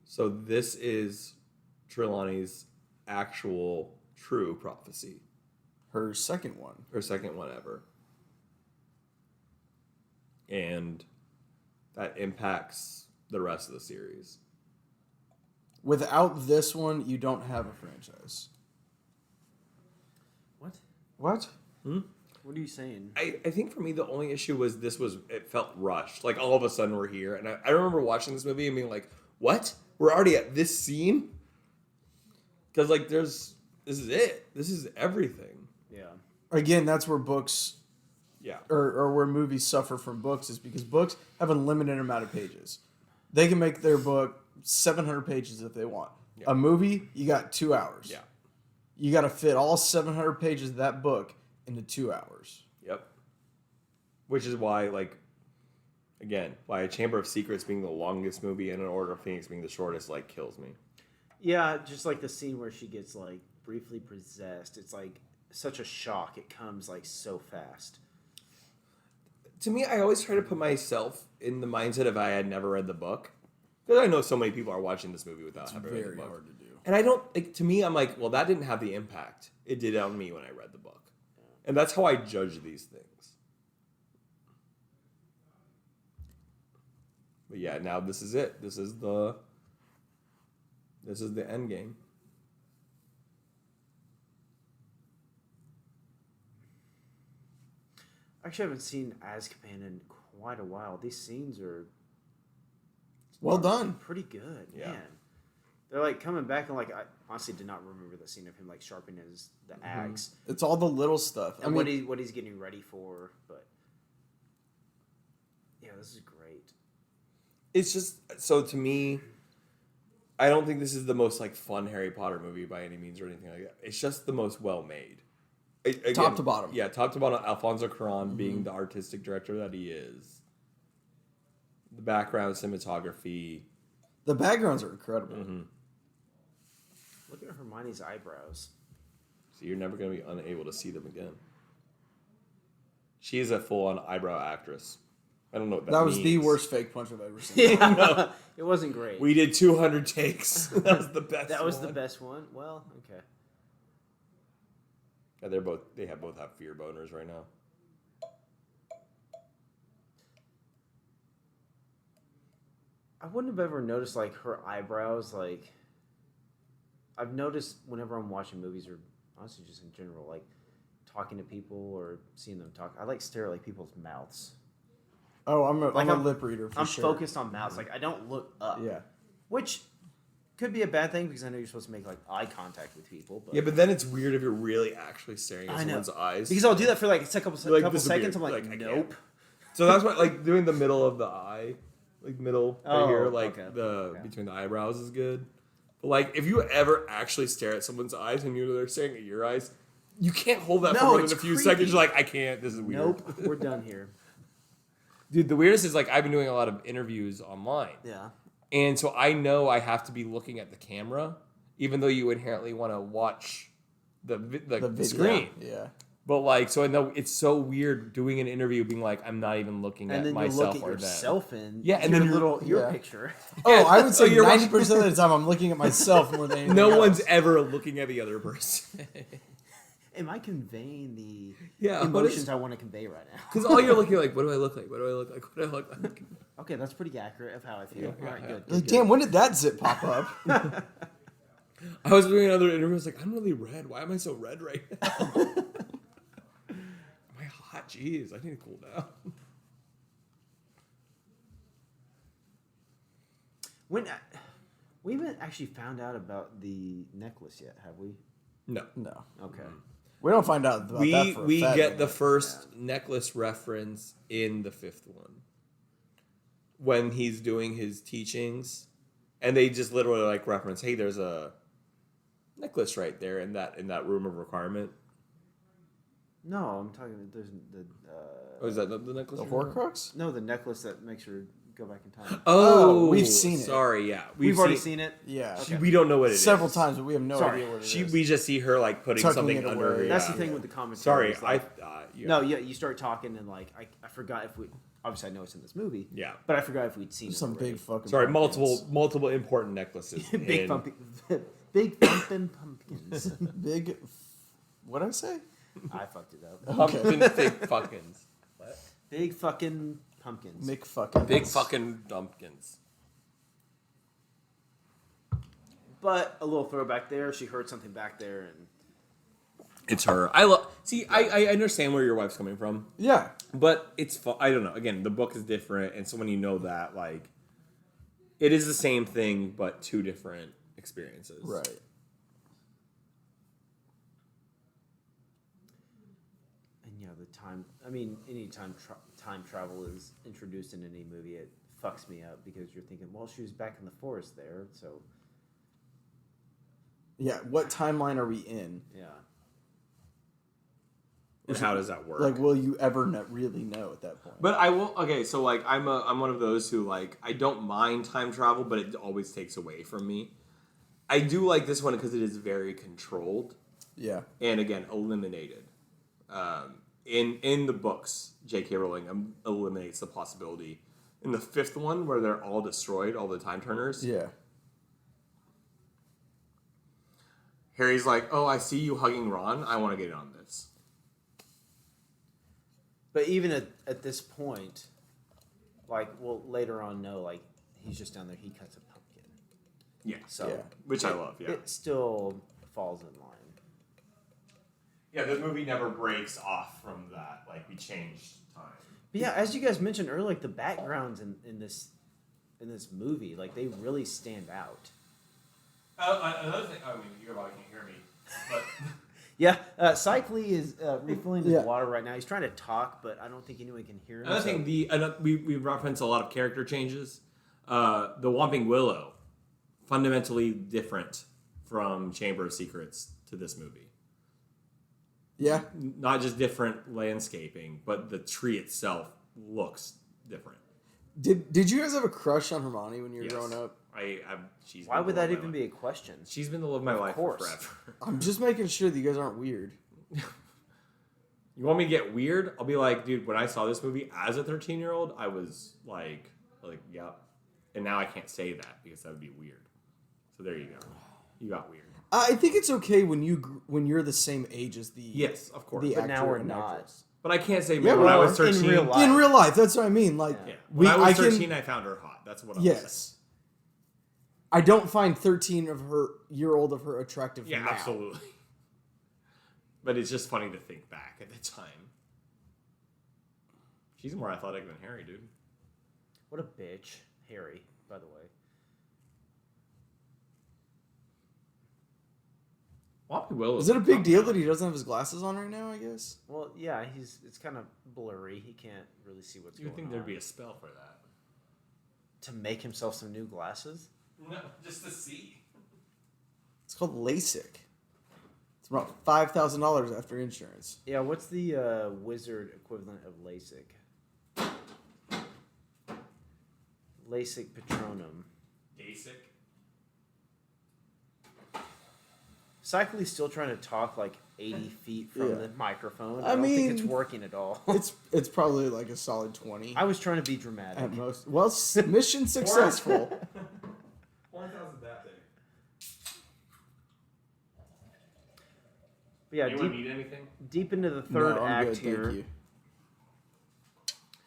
So this is Trelawney's actual true prophecy. Her second one. Her second one ever. And that impacts the rest of the series. Without this one, you don't have a franchise. What? What? What are you saying? I think for me the only issue was it felt rushed. Like all of a sudden we're here. And I remember watching this movie and being like, what? We're already at this scene? Because like this is it. This is everything. Yeah. Again, that's where books Yeah. or where movies suffer from books is because books have a limited amount of pages. They can make their book 700 pages if they want. Yeah. A movie, you got 2 hours. Yeah. You got to fit all 700 pages of that book into 2 hours. Yep. Which is why, like, again, why A Chamber of Secrets being the longest movie and An Order of Phoenix being the shortest, like, kills me. Yeah, just like the scene where she gets like briefly possessed. It's like such a shock. It comes like so fast. To me, I always try to put myself in the mindset of I had never read the book. Because I know so many people are watching this movie without having read the Very book. hard to do. And I don't, like, to me, I'm like, well, that didn't have the impact it did on me when I read the book. And that's how I judge these things. But yeah, now this is it. This is This is the end game. Actually, I haven't seen Azkaban in quite a while. These scenes are Well done. pretty good, Yeah. man. They're like coming back and like I honestly did not remember the scene of him like sharpening the axe It's all the little stuff. and what he's getting ready for. But yeah, this is great. It's just so to me. I don't think this is the most like fun Harry Potter movie by any means or anything like that. It's just the most well made. Again, Top to bottom. Yeah, top to bottom. Alfonso Cuarón being the artistic director that he is. The background cinematography. The backgrounds are incredible. Look at Hermione's eyebrows. So you're never going to be unable to see them again. She is a full-on eyebrow actress. I don't know what that That was means. the worst fake punch I've ever seen. Yeah, it wasn't great. We did 200 takes. That was the best. That was one. the best one. Well, okay. Yeah, they both have fear boners right now. I wouldn't have ever noticed like her eyebrows. Like, I've noticed whenever I'm watching movies or honestly just in general, like talking to people or seeing them talk, I like stare at like people's mouths. Oh, I'm a I'm- lip reader for I'm sure. focused on mouths. Like I don't look up. Yeah. Which could be a bad thing because I know you're supposed to make like eye contact with people. But Yeah, but then it's weird if you're really actually staring at I know. someone's eyes. because I'll do that for like a couple Like, couple this is weird. seconds. I'm like, Like, I can't. nope. So that's why, like, doing the middle of the eye, like middle right Oh, here, like okay. the Okay. between the eyebrows is good. But like, if you ever actually stare at someone's eyes and they're staring at your eyes, you can't hold that for No, more than it's a few creepy. seconds. You're like, I can't. This is weird. Nope. We're done here. Dude, the weirdest is like I've been doing a lot of interviews online, Yeah. and so I know I have to be looking at the camera, even though you inherently want to watch the video. screen. Yeah. But like, so I know it's so weird doing an interview, being like, I'm not even looking And at then you myself look at or them. yourself in Yeah, and your then you're- your yeah. picture. Oh, I would So say you're 90% of the time I'm looking at myself more than anything No else. one's ever looking at the other person. Am I conveying the Yeah, what emotions is- I want to convey right now? Because all you're looking like, what do I look like? What do I look like? What do I look like? Okay, that's pretty accurate of how I feel. Yeah, All right, yeah. good. Like, damn, when did that zip pop up? I was doing another interview. I was like, I'm really red. Why am I so red right now? Am I hot? Jeez, I need to cool down. When we haven't actually found out about the necklace yet, have we? No. No. Okay. We don't find out about that We for a we fact get the yet. first necklace reference in the fifth one when he's doing his teachings, and they just literally like reference, hey, there's a necklace right there in that room of requirement. No, I'm talking. There's the. Oh, is that the necklace? The you're talking about? Horcrux? No, the necklace that makes her go back in time. Oh, we've seen it. Sorry, yeah, We've already seen it. Yeah. Okay. We don't know what it is. Several times, but we have no Sorry. idea what it is. We just see her like putting Tucking something it under. away. That's yeah. the thing with the commentary. Sorry, is like, yeah. No, yeah, you start talking and like I forgot if we obviously I know it's in this movie. Yeah. But I forgot if we'd seen Some it already. big fucking. Sorry, pumpkins. multiple important necklaces. big in- pumpkin, big pumpkin pumpkins. Big. What'd I say? I fucked it up. Pumpkin big fuckins. What? Big fucking pumpkins. Mick fucking. Big fucking dumpkins. But a little throwback there. She heard something back there, and It's her. I understand where your wife's coming from, Yeah. but it's I don't know. Again, the book is different, and so when you know that, like, it is the same thing but two different experiences. Right. and yeah, the time. I mean, any time time travel is introduced in any movie, it fucks me up because you're thinking, well, she was back in the forest there, so Yeah. What timeline are we in? yeah. And how does that work? Like, will you ever really know at that point? But I will. Okay, so like I'm one of those who like I don't mind time travel, but it always takes away from me. I do like this one because it is very controlled Yeah. and again eliminated. In the books, J.K. Rowling eliminates the possibility. In the fifth one, where they're all destroyed, all the time turners, Yeah. Harry's like, "Oh, I see you hugging Ron. I want to get in on this." But even at this point, like, well, later on, no, like, he's just down there, he cuts a pumpkin. Yeah. So Yeah. Which I love. Yeah. it still falls in line. Yeah. The movie never breaks off from that. Like we changed time. But yeah, as you guys mentioned earlier, like the backgrounds in this movie, like they really stand out. Another thing. I mean, you probably can't hear me, but. Yeah, Cyclee is refilling his Yeah. water right now. He's trying to talk, but I don't think anyone can hear him. Another thing, we reference a lot of character changes. The Whomping Willow, fundamentally different from Chamber of Secrets to this movie. Yeah. Not just different landscaping, but the tree itself looks different. Did you guys have a crush on Hermione when you were Yes. growing up? She's Why been would the love that of my even life. be a question? She's been the love of my life course. forever. I'm just making sure that you guys aren't weird. You want me to get weird? I'll be like, dude, when I saw this movie as a 13-year-old, I was like, yeah. And now I can't say that because that would be weird. So there you go. You got weird. I think it's okay when you're the same age as the Yes, of course. the But now actor we're and not. actress. But I can't say Yeah, when I well, was in 13. real life. In real life, that's what I mean. Like, Yeah. When I was 13, can, I found her hot. That's what I was saying. yes. I don't find 13-year-old of her attractive Yeah, now. absolutely. But it's just funny to think back at the time. She's more athletic than Harry, dude. What a bitch, Harry. By the way, Whomping Willow. Is it a big deal that he doesn't have his glasses on right now, I guess? well, yeah, it's kind of blurry. He can't really see what's You would going think on. there'd be a spell for that. To make himself some new glasses. No, just to see. It's called LASIK. It's about $5,000 after insurance. Yeah, what's the wizard equivalent of LASIK? LASIK Patronum. Basic. Cyclee's still trying to talk like 80 feet from Yeah. the microphone. I I don't think mean, it's working at all. It's probably like a solid 20 I was trying to be dramatic. at most. Well, mission successful. 4,000 that big. But yeah, Anyone need anything? deep into the third No, I'm act good, here. thank you.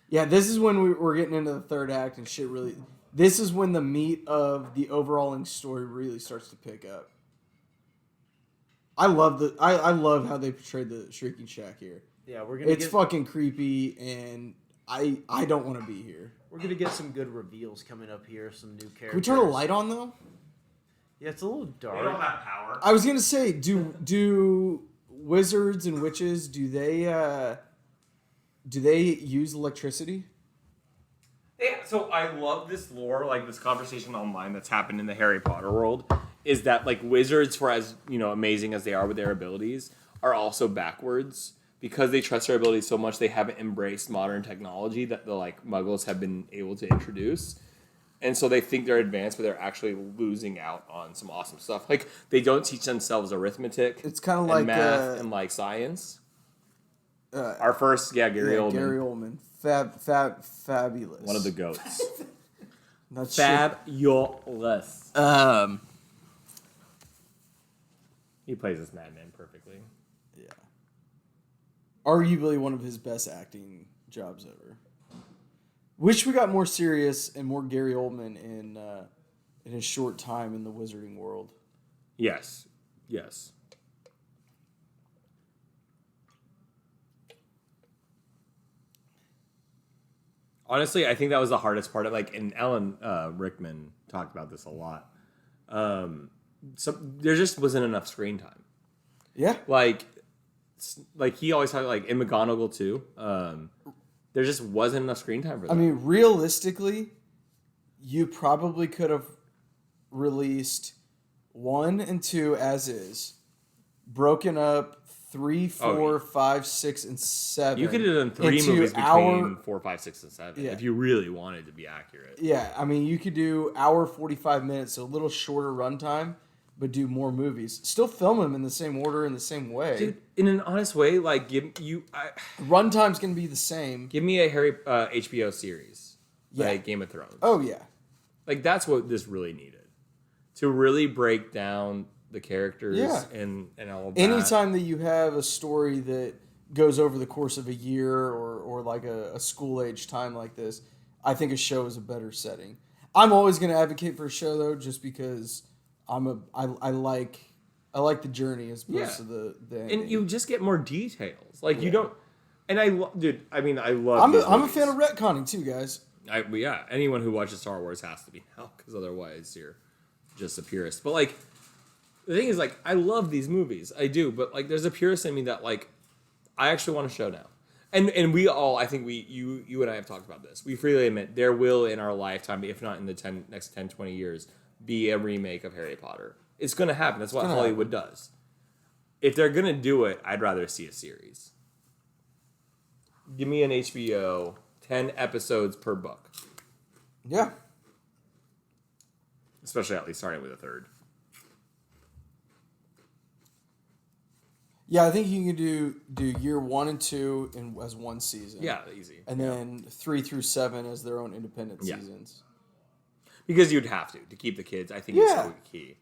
Yeah, this is when we're getting into the third act and shit really... This is when the meat of the overalling story really starts to pick up. I love how they portrayed the Shrieking Shack here. Yeah, we're gonna It's fucking creepy, and I don't want to be here. we're gonna get some good reveals coming up here. Some new characters. Can we turn a light on though? Yeah, it's a little They dark. don't have power. I was gonna say, do wizards and witches do they use electricity? Yeah, so I love this lore, like this conversation online that's happened in the Harry Potter world, is that like wizards, for as amazing as they are with their abilities, are also backwards because they trust their abilities so much they haven't embraced modern technology that the like Muggles have been able to introduce. And so they think they're advanced, but they're actually losing out on some awesome stuff. Like they don't teach themselves arithmetic. It's kind of and like math and like science. Our first, Gary Oldman, Gary Oldman, fabulous. one of the goats. That's Fabulous. He plays this madman perfectly. yeah, arguably one of his best acting jobs ever. Wish we got more serious and more Gary Oldman in his short time in the wizarding world. Yes. Yes. Honestly, I think that was the hardest part of and Alan Rickman talked about this a lot. So there just wasn't enough screen time. Yeah, Like he always talked in McGonagall too. There just wasn't enough screen time for that. I mean, realistically, you probably could have released 1 and 2 as is, broken up 3, 4, 5, 6, and 7. you could have done 3 into movies between 4, 5, 6, and 7 Yeah. if you really wanted to be accurate. Yeah, I mean, you could do hour 45 minutes, so a little shorter runtime, but do more movies. Still film them in the same order, in the same way. Dude, in an honest way, Runtime's gonna be the same. give me a Harry HBO series, Yeah. like Game of Thrones. Oh yeah, Like that's what this really needed to really break down the characters Yeah. and all of that. anytime that you have a story that goes over the course of a year or like a school age time like this, I think a show is a better setting. I'm always going to advocate for a show though, just because I like the journey as opposed to the ending. And you just get more details. Like you don't. And I love. I'm a fan of retconning too, guys. Anyone who watches Star Wars has to be now, because otherwise you're just a purist. But like, the thing is, like, I love these movies, I do. But like, there's a purist in me that like, I actually want a show now. And we all, I think you and I have talked about this. We freely admit there will in our lifetime, if not in the next 10, 20 years, be a remake of Harry Potter. It's going to happen. That's what Hollywood does. If they're going to do it, I'd rather see a series. Give me an HBO, 10 episodes per book. Yeah. Especially at least starting with a third. Yeah, I think you can do year 1 and 2 as one season. Yeah, easy. And then 3 through 7 as their own independent seasons. Because you'd have to keep the kids. I think it's key.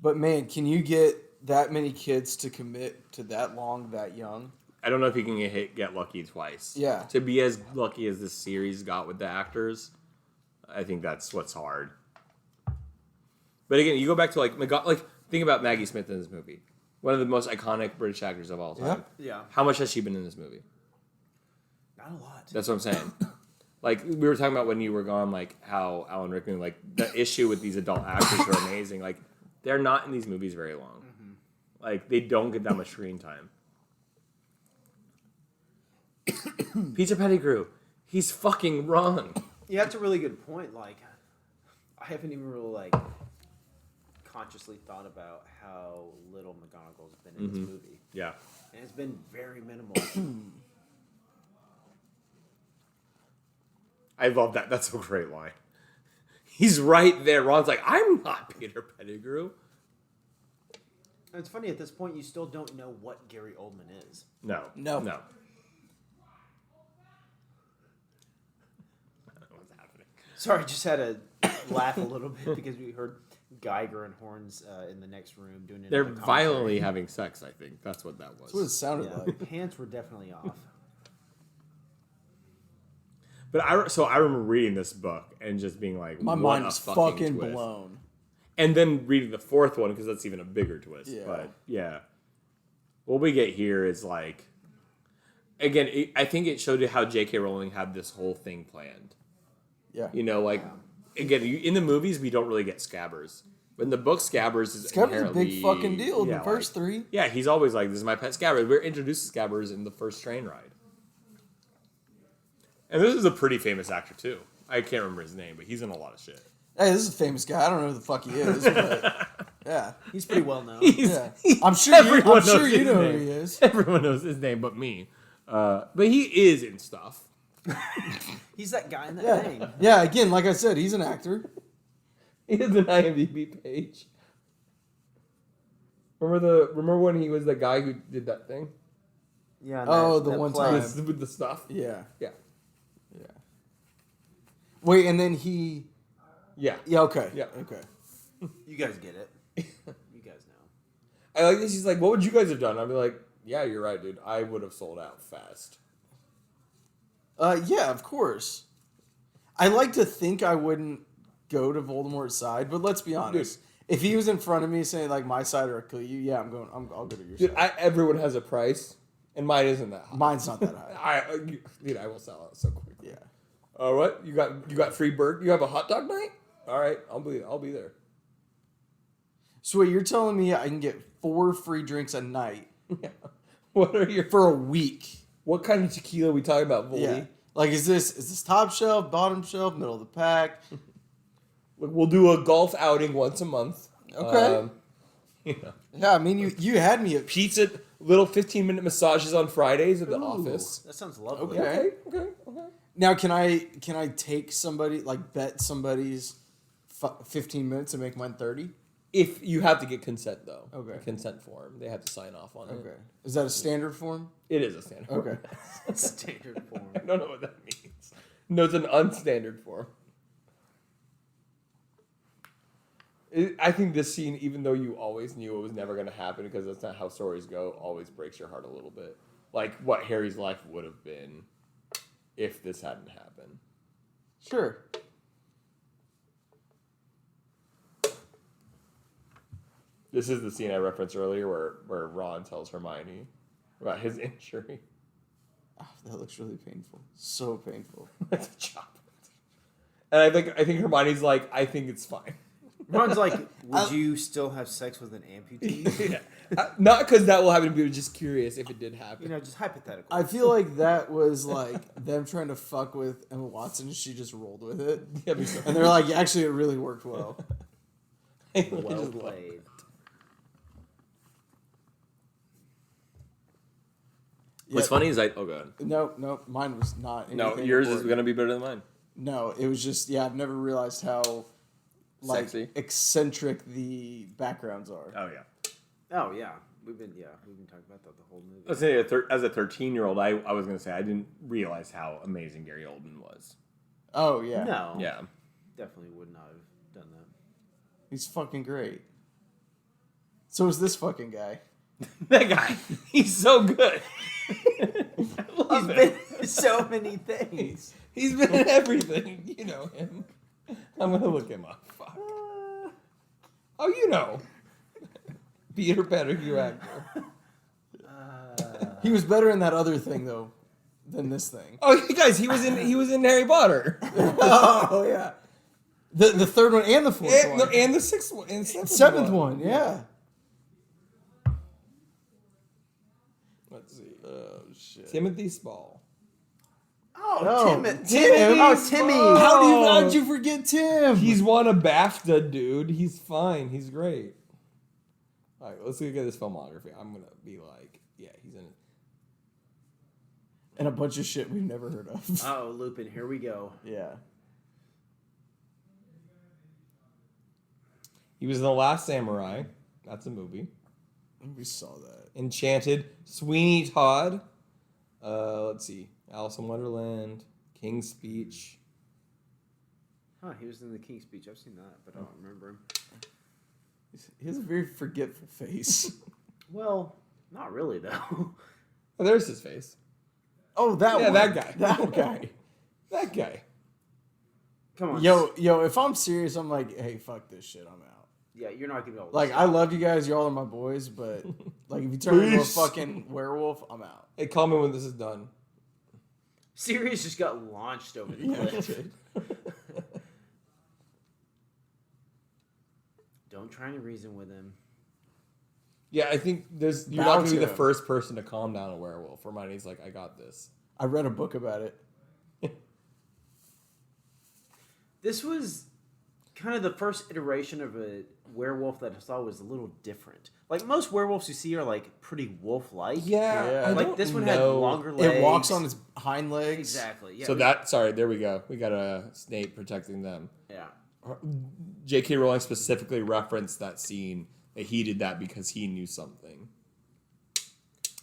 But man, can you get that many kids to commit to that long, that young? I don't know if you can get lucky twice. Yeah. To be as lucky as this series got with the actors, I think that's what's hard. But again, you go back to think about Maggie Smith in this movie. One of the most iconic British actors of all time. Yeah. How much has she been in this movie? Not a lot. That's what I'm saying. Like, we were talking about when you were gone, like, how Alan Rickman, like, the issue with these adult actors who are amazing, like, they're not in these movies very long. Mm-hmm. Like, they don't get that much screen time. Peter Pettigrew, he's fucking wrong. Yeah, that's a really good point. Like, I haven't even really, like, consciously thought about how little McGonagall's been in this movie. Yeah. And it's been very minimal. I love that. That's a great line. He's right there. Ron's like, I'm not Peter Pettigrew. And it's funny, at this point, you still don't know what Gary Oldman is. No. No. I don't know what's happening. Sorry, just had to laugh a little bit because we heard Geiger and Horns in the next room doing it. They're violently having sex, I think. That's what that was. That's what it sounded like. Pants were definitely off. But I remember reading this book and just being like, My what mind a was fucking fucking twist. blown. And then reading the fourth one, because that's even a bigger twist. Yeah. But yeah. What we get here is like, again, I think it showed you how J.K. Rowling had this whole thing planned. Yeah. You know, like, again, in the movies, we don't really get Scabbers. But in the book, Scabbers is Scabbers a big fucking deal in the first 3. Yeah, he's always like, this is my pet Scabbers. We're introduced to Scabbers in the first train ride. And this is a pretty famous actor, too. I can't remember his name, but he's in a lot of shit. Hey, this is a famous guy. I don't know who the fuck he is, but yeah. He's pretty well known. I'm sure you know his who name. he is. Everyone knows his name but me. But he is in stuff. He's that guy in that thing. Yeah, again, like I said, he's an actor. He has an IMDb page. Remember when he was the guy who did that thing? Yeah. The one time. With the stuff? Yeah. Yeah. Yeah. Wait, and then he... Yeah. Yeah, okay. Yeah. Okay. You guys get it. You guys know. I like this. He's like, what would you guys have done? I'd be like, yeah, you're right, dude. I would have sold out fast. Yeah, of course. I like to think I wouldn't go to Voldemort's side, but let's be honest. Dude. If he was in front of me saying, like, my side or I'll kill you, yeah, I'll go to your side. Everyone has a price, and mine isn't that high. Mine's not that high. I will sell out so quickly. Yeah. What? You got free burger? You have a hot dog night? All right, I'll be there. So wait, you're telling me I can get 4 free drinks a night? Yeah. What are your for a week? What kind of tequila are we talking about, Voldy? Yeah. Like, is this top shelf, bottom shelf, middle of the pack? We'll do a golf outing once a month. Okay. Yeah, I mean, you had me at pizza, little 15-minute massages on Fridays at the office. That sounds lovely. Okay. Okay. Now, can I take somebody, like, bet somebody's 15 minutes and make mine 30? If you have to get consent, though. Okay. A consent form. They have to sign off on it. Okay. Is that a standard form? It is a standard form. Okay. Standard form. I don't know what that means. No, it's an unstandard form. I think this scene, even though you always knew it was never going to happen because that's not how stories go, always breaks your heart a little bit. Like what Harry's life would have been if this hadn't happened. Sure. This is the scene I referenced earlier where Ron tells Hermione about his injury. Oh, that looks really painful. So painful. That's a chop. And I think Hermione's like, I think it's fine. Ron's like, would you still have sex with an amputee? Yeah. Not because that will happen, but just curious if it did happen. You know, just hypothetical. I feel like that was like them trying to fuck with Emma Watson and she just rolled with it. Yeah, me too. And they're like, actually, it really worked well. Well played. What's funny is oh god. No, mine was not. No, anything yours is important. gonna be better than mine. No, it was just I've never realized how Sexy. eccentric the backgrounds are. Oh yeah. Oh yeah, we've been talking about that the whole movie. Let's say as a 13-year-old, I was gonna say I didn't realize how amazing Gary Oldman was. Oh yeah, No, Yeah. definitely would not have done that. he's fucking great. So is this fucking guy. That guy. He's so good. I love He's him. been in so many things. He's been in everything. You know him. I'm gonna look him up. Fuck. Oh, you know. Peter Pettigrew actor. He was better in that other thing though than this thing. Oh, you guys, he was in Harry Potter. Oh yeah, the third one and the fourth one And the sixth one. And seventh one. Yeah. Let's see. Oh shit. Timothy Spall. Oh, Tim. Timmy. Oh, Timmy. How did you forget Tim? He's won a BAFTA, dude. He's fine. He's great. All right, let's look at his filmography. I'm gonna be like, yeah, he's in it. and a bunch of shit we've never heard of. Oh, Lupin, here we go. Yeah. He was in The Last Samurai. That's a movie. We saw that. Enchanted. Sweeney Todd. Let's see. Alice in Wonderland. King's Speech. Huh, he was in the King's Speech. I've seen that, but I don't remember him. He has a very forgetful face. Well, not really, though. Oh, there's his face. Oh, that Yeah, one. that guy. That guy. That guy. Come on. Yo, if I'm serious, I'm like, hey, fuck this shit, I'm out. Yeah, you're not going to be able to Like, see I it. love you guys, y'all are my boys, but like, if you turn into a Peace. fucking werewolf, I'm out. Hey, call me when this is done. Sirius just got launched over the cliff. Don't try and reason with him. Yeah, I think you're Bow not going to be to the him. first person to calm down a werewolf. Hermione's like, I got this. I read a book about it. This was kind of the first iteration of a werewolf that I saw was a little different. Like, most werewolves you see are, like, pretty wolf-like. Yeah. I Like, don't this one had know. longer legs. It walks on its hind legs. Exactly, yeah. So there we go. We got a Snape protecting them. Yeah. J.K. Rowling specifically referenced that scene that he did that because he knew something.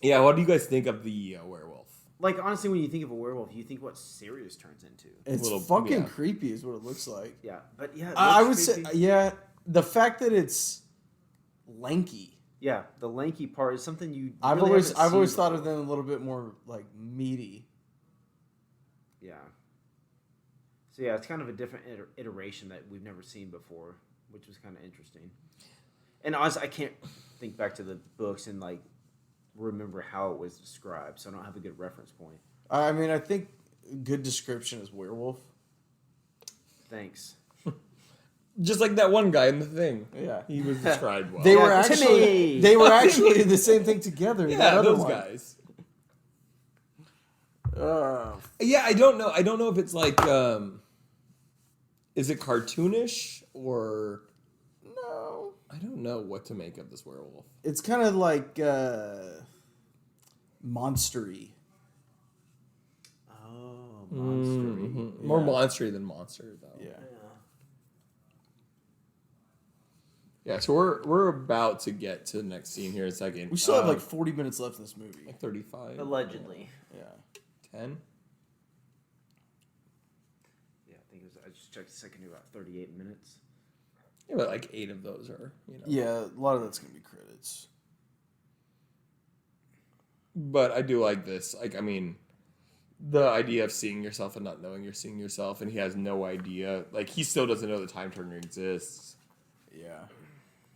Yeah, what do you guys think of the werewolf? Like, honestly, when you think of a werewolf, you think what Sirius turns into. It's Little- fucking yeah. creepy is what it looks like. Yeah, but yeah. it I looks would creepy. say, yeah, the fact that it's lanky. Yeah, the lanky part is something you. I've really always haven't seen thought of before. them a little bit more like meaty. Yeah. So yeah, it's kind of a different iteration that we've never seen before, which was kind of interesting. And honestly, I can't think back to the books and like remember how it was described, so I don't have a good reference point. I mean, I think good description is werewolf. Thanks. Just like that one guy in the thing. Yeah. He was described well. They were Yeah, actually Timmy! the same thing together. yeah, that other those one. guys. Uh, Yeah, I don't know. I don't know if it's like, is it cartoonish or no, I don't know what to make of this werewolf. it's kind of like monstery. Oh, monstery. Mm-hmm. More Yeah. monstery than monster, though. Yeah. Yeah, so we're about to get to the next scene here in a second. We still have like 40 minutes left in this movie. like 35. Allegedly. Yeah. 10. Yeah, I think it was. I just checked a second ago, about 38 minutes. Yeah, but like 8 of those are, you know. Yeah, a lot of that's gonna be credits. But I do like this. Like, I mean, the idea of seeing yourself and not knowing you're seeing yourself, and he has no idea. Like, he still doesn't know the time turner exists. Yeah.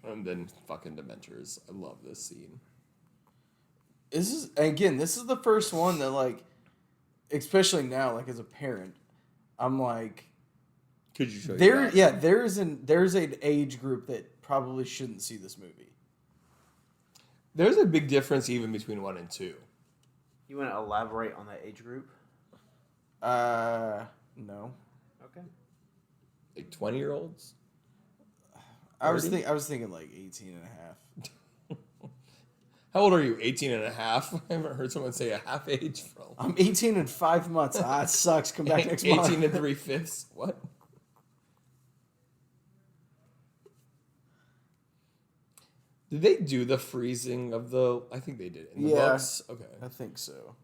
And then fucking Dementors. I love this scene. This is the first one that, like, especially now, like, as a parent, I'm like, Could you show there? you that? Yeah, there's an age group that probably shouldn't see this movie. There's a big difference even between 1 and 2. You want to elaborate on that age group? No. Okay. Like 20-year-olds? I was thinking like 18 and a half. How old are you? 18 and a half? I haven't heard someone say a half age for a long I'm 18 and 5 months. It sucks. Come back next 18 month. and 3/5? What? Did they do the freezing of the... I think they did it in the books. Okay. I think so.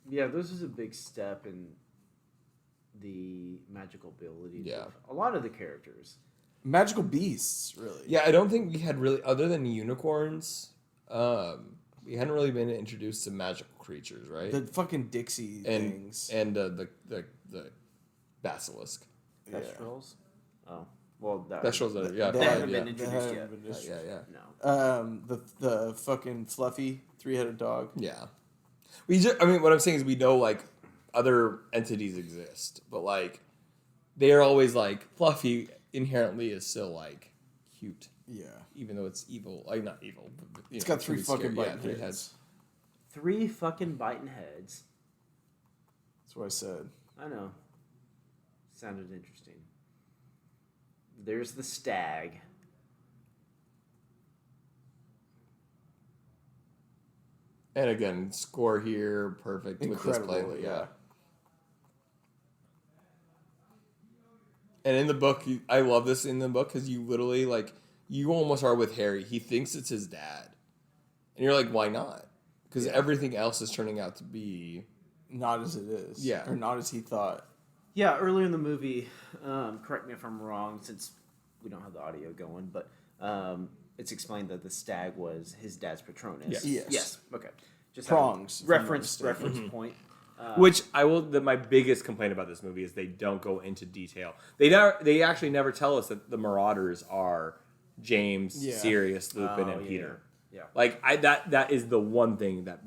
Yeah, this is a big step in the magical abilities Yeah. of a lot of the characters. Magical beasts, really. Yeah, I don't think we had really... Other than unicorns, we hadn't really been introduced to magical creatures, right? The fucking Dixie things. And the basilisk. Yeah. Thestrals? Oh. Well, that Thestrals are... Yeah, they probably, haven't yeah. been introduced They yet. haven't been Yeah. No. The fucking fluffy 3-headed dog. Yeah. I mean, what I'm saying is we know, like, other entities exist, but, like, they are always, like, Fluffy inherently is still, like, cute. Yeah. Even though it's evil. Like, not evil, but, It's got 3 fucking biting biting heads. 3 fucking biting heads. That's what I said. I know. Sounded interesting. There's the stag. And again, score here, perfect Incredible, with this play. yeah. And in the book, I love this in the book because you literally, like, you almost are with Harry. He thinks it's his dad. And you're like, why not? Because everything else is turning out to be... Not as it is. Yeah. Or not as he thought. Yeah, earlier in the movie, correct me if I'm wrong, since we don't have the audio going, but it's explained that the stag was his dad's Patronus. Yes. Yes. Okay. Just Prongs, if I'm not mistaken. reference point. Which my biggest complaint about this movie is they don't go into detail. They actually never tell us that the Marauders are James, Yeah. Sirius, Lupin, Oh, and yeah. Peter. Yeah. Like that is the one thing that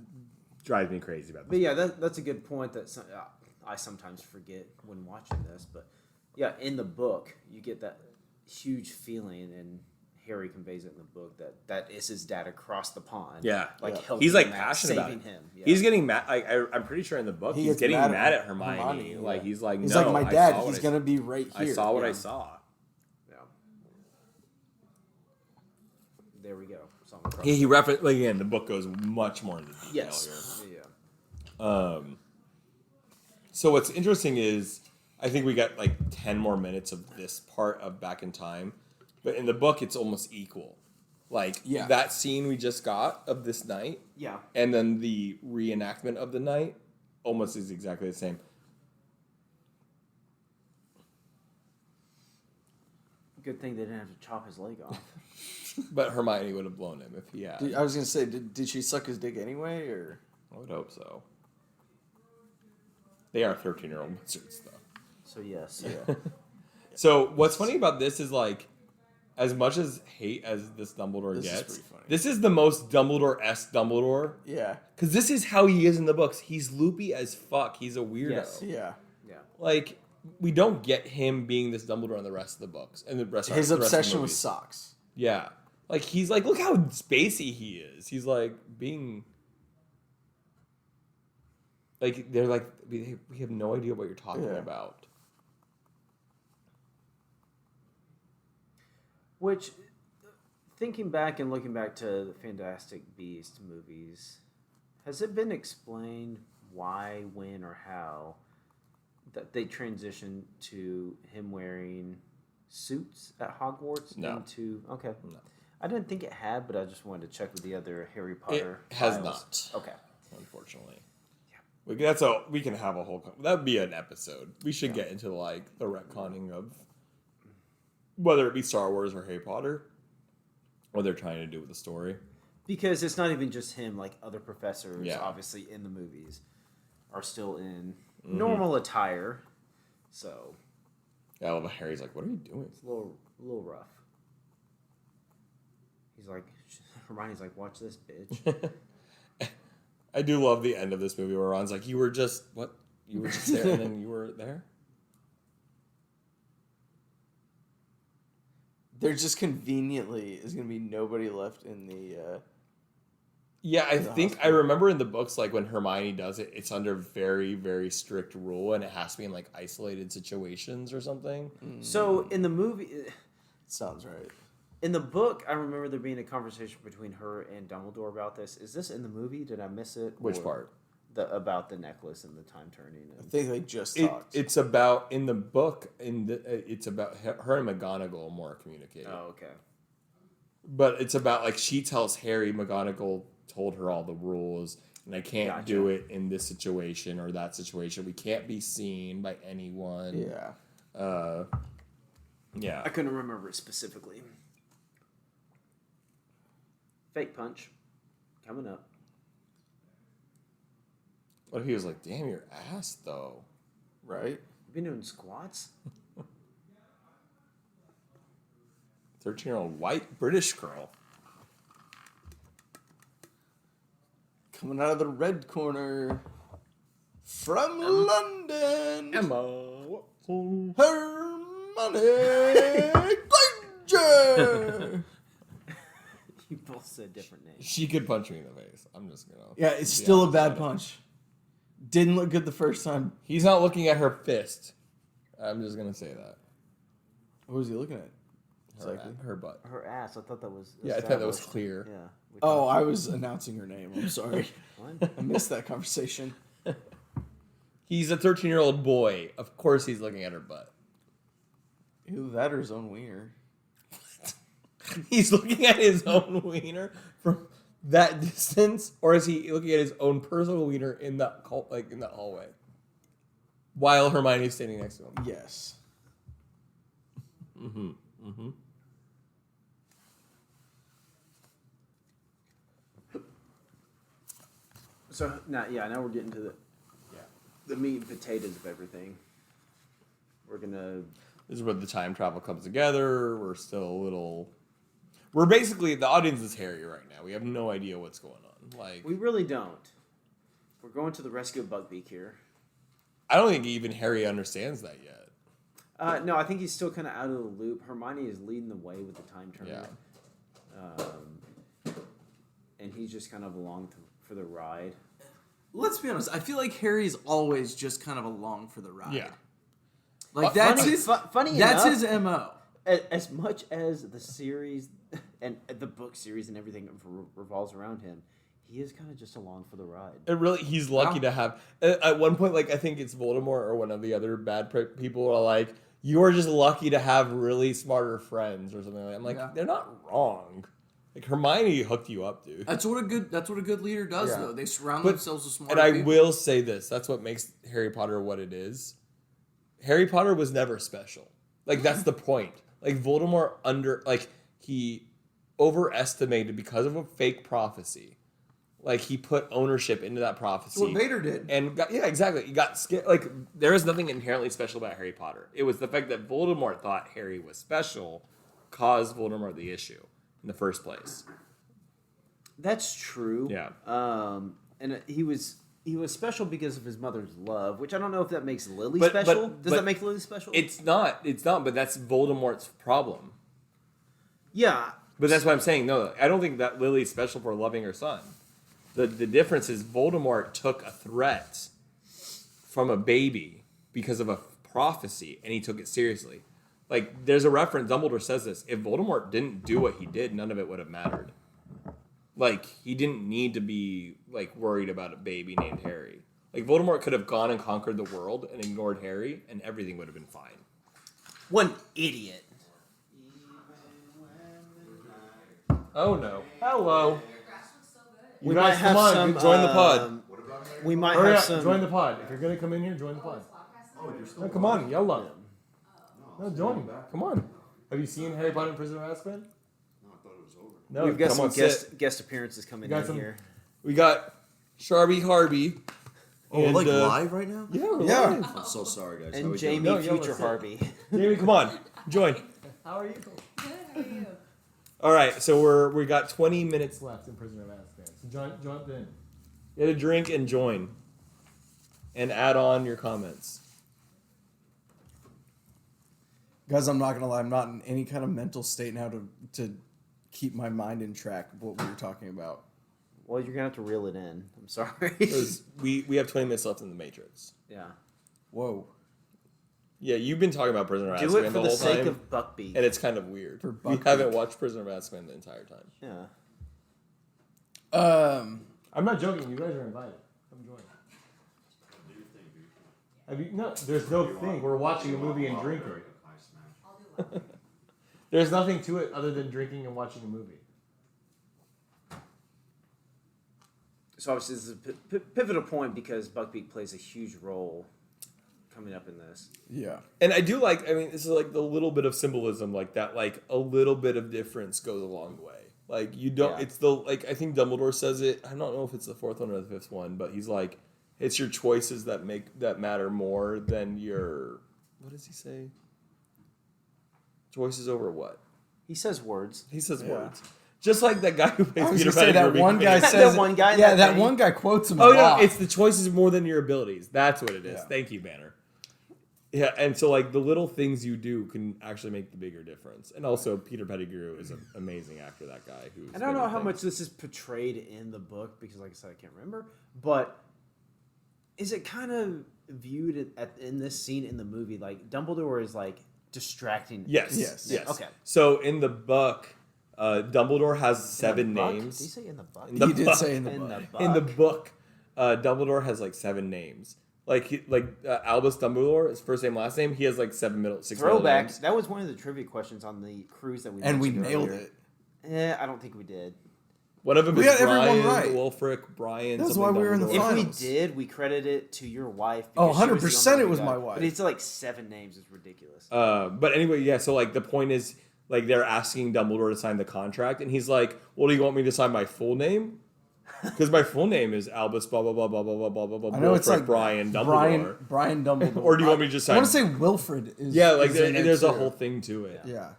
drives me crazy about But this. yeah, that's a good point that I sometimes forget when watching this. But yeah, in the book, you get that huge feeling, and Harry conveys it in the book that is his dad across the pond. Yeah. like Yeah. helping He's like him out, passionate about saving it. him. Yeah. He's getting mad. Like I'm pretty sure in the book He he's gets getting mad mad at at Hermione. Hermione, Like yeah. he's like, He's no, like, my I dad, saw what he's I- going to be right here. I saw what I Yeah. saw. Yeah. There we go. Song across. He referenced like again. The book goes much more into detail Yes. here. Yeah. So what's interesting is I think we got like 10 more minutes of this part of Back in Time. But in the book, it's almost equal. Like, Yeah. that scene we just got of this night, Yeah. and then the reenactment of the night almost is exactly the same. Good thing they didn't have to chop his leg off. But Hermione would have blown him if he had. I was going to say, did she suck his dick anyway? Or I would hope so. They are 13-year-old wizards, though. So yes. Yeah. So what's funny about this is, like, as much as hate as this Dumbledore This is gets, pretty funny. this is the most Dumbledore-esque Dumbledore. Yeah. Because this is how he is in the books. He's loopy as fuck. He's a weirdo. Yes. Yeah. Yeah. Like, we don't get him being this Dumbledore in the rest of the books. And the rest His the rest of the obsession with movies. socks. Yeah. Like, he's like, look how spacey he is. He's like, being... Like, they're like, we have no idea what you're talking Yeah. about. Which, thinking back and looking back to the Fantastic Beast movies, has it been explained why, when, or how that they transitioned to him wearing suits at Hogwarts? No. Okay. No. I didn't think it had, but I just wanted to check with the other Harry Potter. It has files. not. Okay. Unfortunately. We can have a whole... That would be an episode. We should get into, like, the retconning of... Whether it be Star Wars or Harry Potter. What they're trying to do with the story. Because it's not even just him. Like other professors, Yeah. obviously in the movies, are still in normal attire. So Yeah, I love how Harry's like, what are you doing? it's a little rough. He's like, Hermione's like, watch this, bitch. I do love the end of this movie where Ron's like, you were just there and then you were there? There's just conveniently is going to be nobody left in the. Yeah, I the think I hospital. remember in the books, like when Hermione does it, it's under very, very strict rule and it has to be in like isolated situations or something. So in the movie, Sounds right. in the book, I remember there being a conversation between her and Dumbledore about this. Is this in the movie? Did I miss it? Which Or part? about the necklace and the time turning. I And... think they just talked. It's about in the book. It's about her and McGonagall more communicate. Oh, okay. But it's about like she tells Harry McGonagall told her all the rules, and I can't do it in this situation or that situation. We can't be seen by anyone. Yeah. Yeah. I couldn't remember it specifically. Fake punch coming up. What if he was like, "Damn your ass, though." Right? You been doing squats? 13-year-old white British girl. Coming out of the red corner from London. Emma. Hermione Granger. You both said different names. She could punch me in the face. I'm just gonna. Yeah, it's be still a honest bad about it. punch. Didn't look good the first time. He's not looking at her fist. I'm just gonna say that. What was he looking at? Her butt. Her ass. I thought that was. Yeah, I thought that was established. clear. Yeah. We Oh, talked- I was announcing her name. I'm sorry. What? I missed that conversation. He's a 13-year-old boy. Of course, he's looking at her butt. Either that or his own wiener. He's looking at his own wiener from that distance, or is he looking at his own personal wiener in that in that hallway, while Hermione's standing next to him? Yes. Mm-hmm. Mm-hmm. So now we're getting to the meat and potatoes of everything. We're gonna. This is where the time travel comes together. We're still a little. We're basically the audience is Harry right now. We have no idea what's going on. Like We really don't. We're going to the rescue of Buckbeak here. I don't think even Harry understands that yet. No, I think he's still kind of out of the loop. Hermione is leading the way with the time turner. Yeah. And he's just kind of along for the ride. Let's be honest. I feel like Harry's always just kind of along for the ride. Yeah. Like that's funny, his. funny That's enough, his MO. As much as the series and the book series and everything revolves around him, he is kind of just along for the ride. It really, he's lucky to have. At one point, like I think it's Voldemort or one of the other bad people are like, "You are just lucky to have really smarter friends" or something like that. I'm like, Yeah. they're not wrong. Like Hermione hooked you up, dude. That's what a good leader does, Yeah. though. They surround But- themselves with smart And I people. will say this: that's what makes Harry Potter what it is. Harry Potter was never special. Like that's the point. Like Voldemort he overestimated because of a fake prophecy. Like he put ownership into that prophecy. That's what Vader did. And exactly. He got scared. Like there is nothing inherently special about Harry Potter. It was the fact that Voldemort thought Harry was special caused Voldemort the issue in the first place. That's true. Yeah. And he was special because of his mother's love, which I don't know if that makes Lily But- special. but- Does but that make Lily special? It's not. But that's Voldemort's problem. Yeah. But that's what I'm saying. No, I don't think that Lily's special for loving her son. The difference is Voldemort took a threat from a baby because of a prophecy, and he took it seriously. Like, there's a reference, Dumbledore says this, if Voldemort didn't do what he did, none of it would have mattered. Like, he didn't need to be, like, worried about a baby named Harry. Like, Voldemort could have gone and conquered the world and ignored Harry, and everything would have been fine. One idiot. Oh, no. Hello. We might have some. Join the pod. We might Hurry have up, some. join the pod. If you're going to come in here, join the pod. Oh, you're still. No, come on, yell up. No, join. Come on. Have you seen Harry Potter and Prisoner of Azkaban? No, I thought it it was over. No, We've got come some on, sit. guest appearances coming Got in some- here. We got Sharby Harvey. Oh, we're and, like live right now? Yeah, we're Yeah. live. I'm so sorry, guys. How And we Jamie, doing? No, yo, future let's sit. Harvey. Jamie, come on, join. How are you? Good, how are you? All right, so we got 20 minutes left in Prisoner of Azkaban. So jump in. Get a drink and join, and add on your comments. Guys, I'm not gonna lie, I'm not in any kind of mental state now to keep my mind in track of what we were talking about. Well, you're gonna have to reel it in. I'm sorry. Because we have 20 minutes left in the Matrix. Yeah. Whoa. Yeah, you've been talking about Prisoner of Do Azkaban it for the the whole sake time, of Buckbeak. and it's kind of weird. For We Buckbeak. haven't watched Prisoner of Azkaban the entire time. Yeah. I'm not joking. You guys are invited. Come join. Have you? No, there's no thing. We're watching a movie and drinking. I'll do one. There's nothing to it other than drinking and watching a movie. So obviously this is a pivotal point because Buckbeak plays a huge role coming up in this. Yeah. And I do like. I mean, this is like the little bit of symbolism, like that. Like a little bit of difference goes a long way. Like you don't. Yeah. It's the like. I think Dumbledore says it. I don't know if it's the fourth one or the fifth one, but he's like, it's your choices that matter more than your. What does he say? Choices over what? He says words. He says Yeah. words. Just like that guy who plays I was Peter gonna say that Pettigrew one being guy famous. says That one guy in Yeah, that that thing? one guy quotes him Oh a no, lot. it's the choices more than your abilities. That's what it is. Yeah. Thank you, Banner. Yeah, and so like the little things you do can actually make the bigger difference. And also, Peter Pettigrew is an amazing actor. That guy who. I don't know how much this is portrayed in the book because, like I said, I can't remember. But is it kind of viewed in this scene in the movie like Dumbledore is like distracting? Yes. Yes. Yes. Okay. So in the book, Dumbledore has seven Buck? names. Did you say in the book? In the He did book. say in the In book. the book. In the book, Dumbledore has like 7 names. Albus Dumbledore, his first name, last name. He has like 6 middle Throwback. names. That was one of the trivia questions on the cruise that we And we mentioned nailed earlier. it. I don't think we did. One of them We is got everyone Brian right. Wulfric, Brian. That's something why we were in the Dumbledore. If finals. we did, we credit it to your wife. Oh, because she was the 100% only it one was who my got it. wife. But it's like 7 names. It's ridiculous. But anyway, yeah. So like the point is, like they're asking Dumbledore to sign the contract, and he's like, "Well, do you want me to sign my full name? Because my full name is Albus blah blah blah blah blah blah blah blah." I know it's Wulfric like Brian Dumbledore. Brian Dumbledore. Or do you want me to just I want to sign- say Wilfred is. Yeah, like is in there there's a too. whole thing to it. Yeah.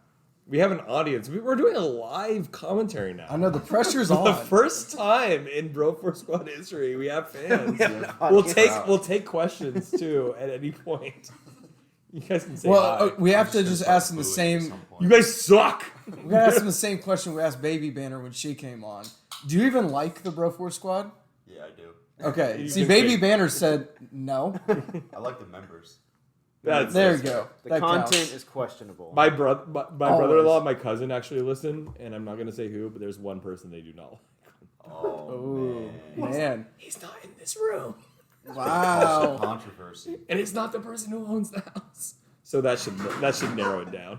We have an audience. We're doing a live commentary now. I know the pressure's For the on. first time in Broforce Squad history, we have fans. We have an We'll audience. we'll take questions too at any point. You guys can say Well, hi. we have to Just just start ask them the booing at same. some point. You guys suck. We gotta ask them the same question we asked Baby Banner when she came on. Do you even like the Broforce Squad? Yeah, I do. Okay. You See, can Baby say- Banner said no. I like the members. That's There you go. The That content counts. is questionable. My brother-in-law, Always. and my cousin actually listen, and I'm not gonna say who, but there's one person they do not like. Oh, Ooh, man. man. He's not in this room, Wow. Controversy. and it's not the person who owns the house. So that should narrow it down.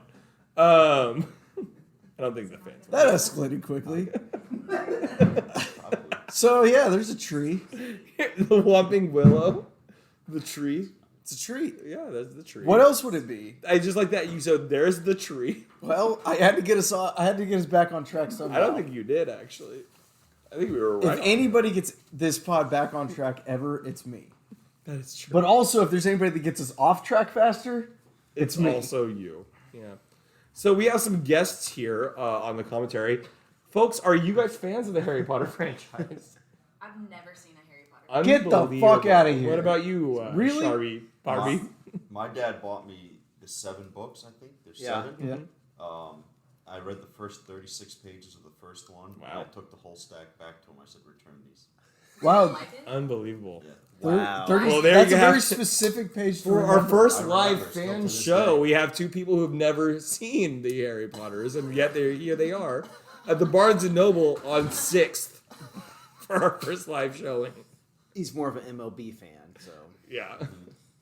I don't think the fans. That escalated quickly. Probably. So yeah, there's a tree. The Whomping Willow, the tree. It's a tree. Yeah, that's the tree. What else would it be? I just like that. So there's the tree. Well, I had to get us. I had to get us back on track somehow. I don't think you did actually. I think we were right. If on anybody gets this pod back on track ever, it's me. that is true. But also, if there's anybody that gets us off track faster, it's me. also you. Yeah. So we have some guests here on the commentary. Folks, are you guys fans of the Harry Potter franchise? I've never seen a Harry Potter. Get the fuck Unbelievable. outta here. What about you, Really? Sharby? Barbie? My dad bought me the 7 books, I think. There's Yeah. 7. yeah. I read the first 36 pages of the first one. And Wow. I took the whole stack back to him. I said, return these. Wow. Like it? Unbelievable. Yeah. Wow. 30, Well, there that's you a have very to- specific page to For our remember. first I live remember, still to fan this show, day. we have 2 people who've never seen the Harry Potters, and yet here they are at the Barnes and Noble on 6th for our first live showing. He's more of an MLB fan, so. Yeah.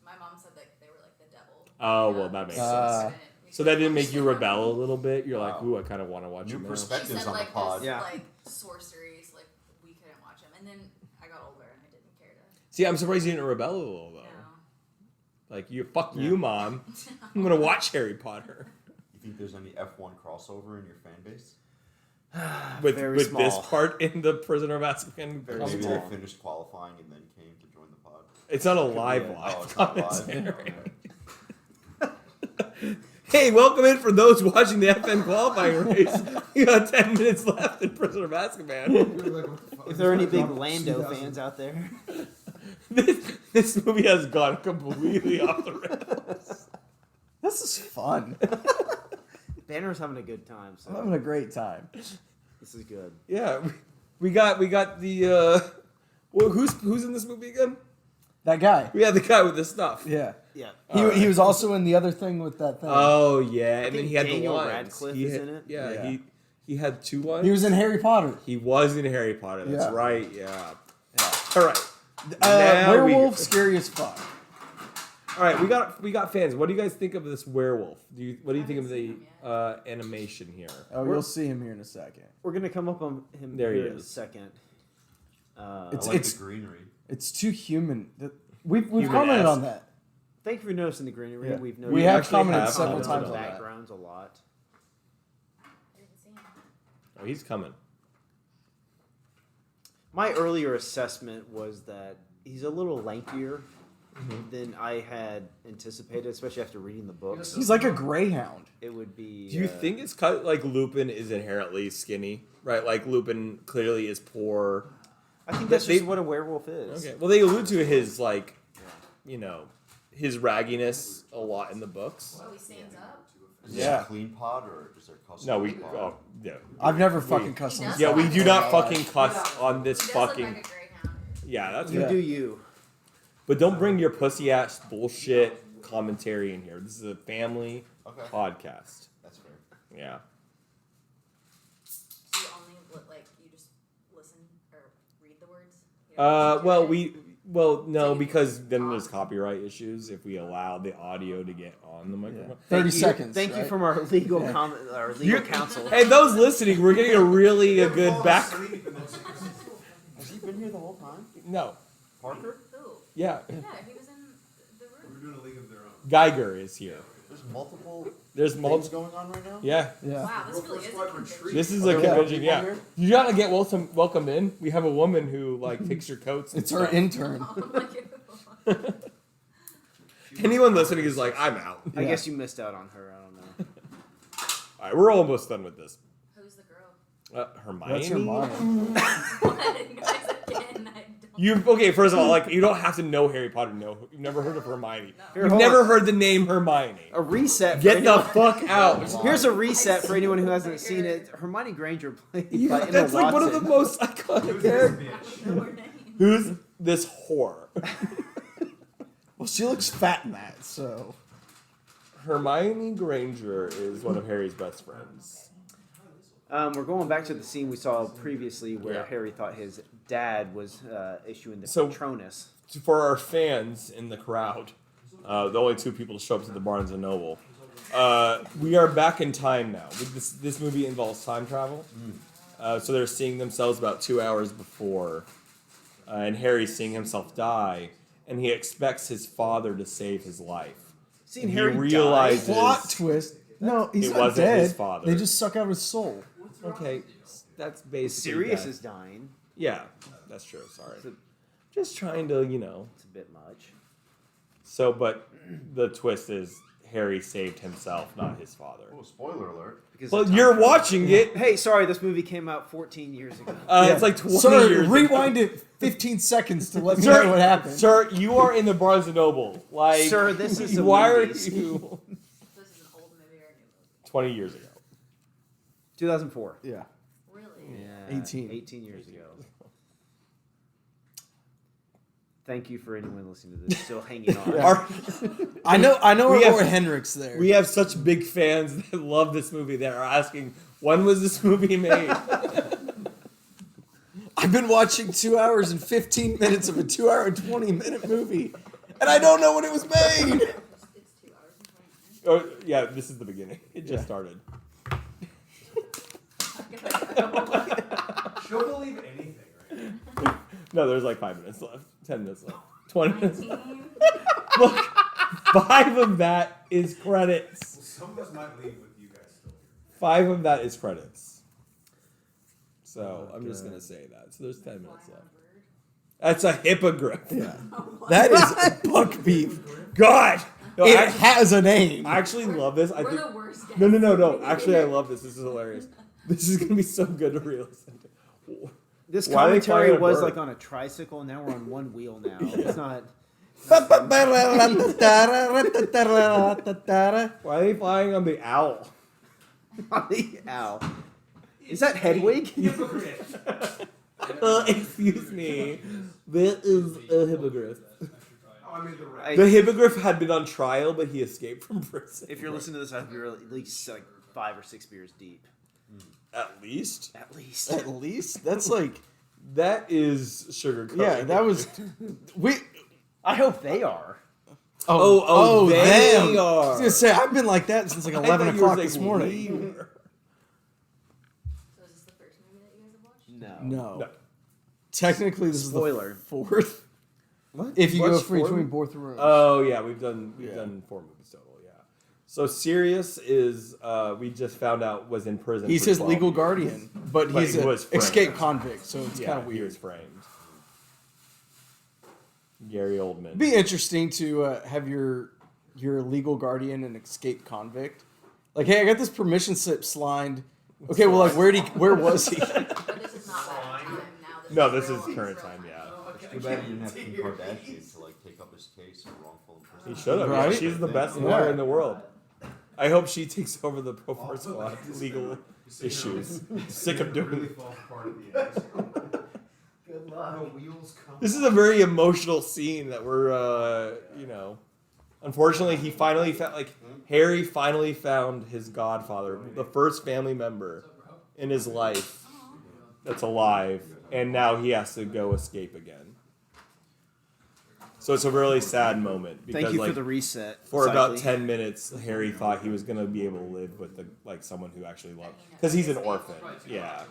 My mom said that they were like the devil. Oh, well, that makes sense. So that didn't make you rebel a little bit? You're like, Wow. ooh, I kind of want to watch New it now. She perspectives said on the like pod. this, Yeah. like sorceries, like we couldn't watch them. And then I got older and I didn't care to. See, I'm surprised you didn't rebel a little, though. No. Like, fuck you, Mom. I'm going to watch Harry Potter. You think there's any F1 crossover in your fan base? with Very this small. part in the Prisoner of Azkaban. Very Maybe small. they finished qualifying and then came to join the pod. It's not a live it. Oh, it's live not commentary. Hey, welcome in for those watching the FN qualifying race. You got 10 minutes left in Prisoner of Azkaban. If there are any big Lando fans out there, This movie has gone completely off the rails. This is fun. Banner's having a good time. I'm So having a great time. this is good. Yeah, we got the well, who's in this movie again? That guy. We had the guy with the stuff. Yeah. Yeah. He was also in the other thing with that thing. Oh yeah, and then think he had Daniel the lines. Radcliffe He is had- in it? Yeah, Yeah. he had 2 lines. He was in Harry Potter. He was in Harry Potter. That's Yeah. right. Yeah. Yeah. All right. Now Werewolf, scary as fuck. All right. We got fans. What do you guys think of this werewolf? What do you think of the animation here? Oh, you'll see him here in a second. We're gonna come up on him There he here in a is. second. I It's- like the greenery. It's too human. We've Human-esque. commented on that. Thank you for noticing the greenery. Yeah. We've We noticed have actually commented have several commented times the on that. backgrounds a lot. I didn't see him. Oh, he's coming. My earlier assessment was that he's a little lankier than I had anticipated, especially after reading the books. He's like a greyhound. It would be. Do you think it's cut like Lupin is inherently skinny, right? Like Lupin clearly is poor. I think that's they- just what a werewolf is. Okay. Well, they allude to his like, you know, his ragginess a lot in the books. Oh, he stands up. Is this Yeah. a clean pod or is there custom No, we. pod? Oh, yeah. I've never fucking cussed him. does Yeah, we look do like not a- fucking cuss on this He does look fucking. like a greyhound. Yeah, that's You Yeah. do you. But don't bring your pussy ass bullshit commentary in here. This is a family Okay. podcast. That's fair. Yeah. So you only you just listen or read the words. You don't listen to it? No, because then there's copyright issues if we allow the audio to get on the microphone. 30 Thank you- seconds. Thank you right? from our legal our legal counsel. Hey, those listening, we're getting a good back. Has he been here the whole time? No. Parker? Who? Yeah. Yeah, he was in the room. We're doing a league of their own. Geiger is here. There's multiple There's things multiple. going on right now? Yeah. Yeah. Wow, this really is a convention. This is a Okay. convention. People Yeah. here? You gotta get welcome in. We have a woman who like takes your coats. and It's our stuff. intern. I'm like, Anyone listening is like, I'm out. I Yeah. guess you missed out on her. I don't know. All right, we're almost done with this. who's the girl? Hermione. That's her mom. What? Guys, again, I don't. You okay? First of all, like you don't have to know Harry Potter. No, you've never heard of Hermione. Here, You've hold never on. heard the name Hermione. A reset. For Get the anyone- fuck out. Here's a reset for anyone who hasn't seen it. Hermione Granger played by Emma That's like one of the Watson. most iconic characters. know her name. Who's this whore? Well, she looks fat in that, so. Hermione Granger is one of Harry's best friends. We're going back to the scene we saw previously where Yeah. Harry thought his dad was issuing the So- Patronus. For our fans in the crowd, the only 2 people to show up to the Barnes and Noble, we are back in time now. This movie involves time travel, so they're seeing themselves about 2 hours before, and Harry's seeing himself die, and he expects his father to save his life. Seeing And he Harry realizes- die. Plot twist. No, he's It not wasn't dead. his father. They just suck out his soul. Okay, that's basically Sirius that. is dying. Yeah, that's true. Sorry, It's a, just trying to it's a bit much. So, but the twist is Harry saved himself, not his father. Oh, spoiler alert. Because Well, of time you're travel. watching it. Hey, sorry, this movie came out 14 years ago. It's like 20 Sir, years. rewind it 15 seconds to let me know what happened. Sir, you are in the Barnes and Noble. Like, Sir, this is a why are movies. you This is an old movie or a new movie? 20 years ago? 2004. Yeah. Really? Yeah, 18. 18 years ago. Thank you for anyone listening to this still hanging on. Our- I know We our have- boy Henrik's there. we have such big fans that love this movie that are asking, when was this movie made? I've been watching 2 hours and 15 minutes of a 2 hour and 20-minute movie, and I don't know when it was made. It's 2 hours and 20 minutes. Oh, yeah, this is the beginning. It just started. She'll believe anything, right? No, there's like 5 minutes left. 10 minutes left. 20 minutes left. 19. Look, 5 of that is credits. Well, some of us might leave with you guys still here. 5 of that is credits. So I'm just God. gonna say that. So there's 10 minutes left. That's a hippogriff. Yeah. That is buck beef. God. No, It actually, has a name. I actually love this. I We're think. the worst guys. No. Actually, I love this. This is hilarious. This is gonna be so good to re-listen to. This Why are they flying commentary on a was bird? like on a tricycle, and now we're on one wheel now. It's not. Why are they flying on the owl? Ow. Is that Hedwig? Excuse me. That is a hippogriff. Oh, I made the right. The hippogriff had been on trial, but he escaped from prison. If you're listening to this, I hope you're at least like 5 or 6 beers deep. At least. At least. At least that's like That is sugar coating. yeah. That was we. I hope they are. Oh, they them. are. I was gonna say I've been like that since like 11 o'clock this morning. So is this the first movie that you guys have watched? No. No. Technically, this Spoiler. is the fourth. What? If you What's go for four? between both rooms. Oh yeah, we've done Yeah. 4 movies total. Yeah. So Sirius is we just found out was in prison. He's for his 12 legal years. guardian, but But he's he an was framed. escaped convict, so it's Yeah, kind of he weird. was framed. Gary Oldman. It'd be interesting to have your legal guardian an escaped convict. Like, hey, I got this permission slip signed. Okay, well, like, where was he? But this is not that time now. No, this is real- current real time. Yeah. It's too bad he didn't have Kim Kardashian to like take up his case for wrongful He imprisonment. should have. Right? Yeah, she's the best Yeah. lawyer in the world. I hope she takes over the Pro 4 Squad legal So, you know, issues. Sick of doing really it. fall apart at the end. Good The luck. wheels come. This is a very emotional scene that we're, unfortunately, Harry finally found his godfather, the first family member in his life that's alive, and now he has to go escape again. So it's a really sad moment because, Thank you like, for the reset. for about Cycling. 10 minutes, Harry thought he was gonna be able to live with someone who actually loved, because he's an orphan, yeah,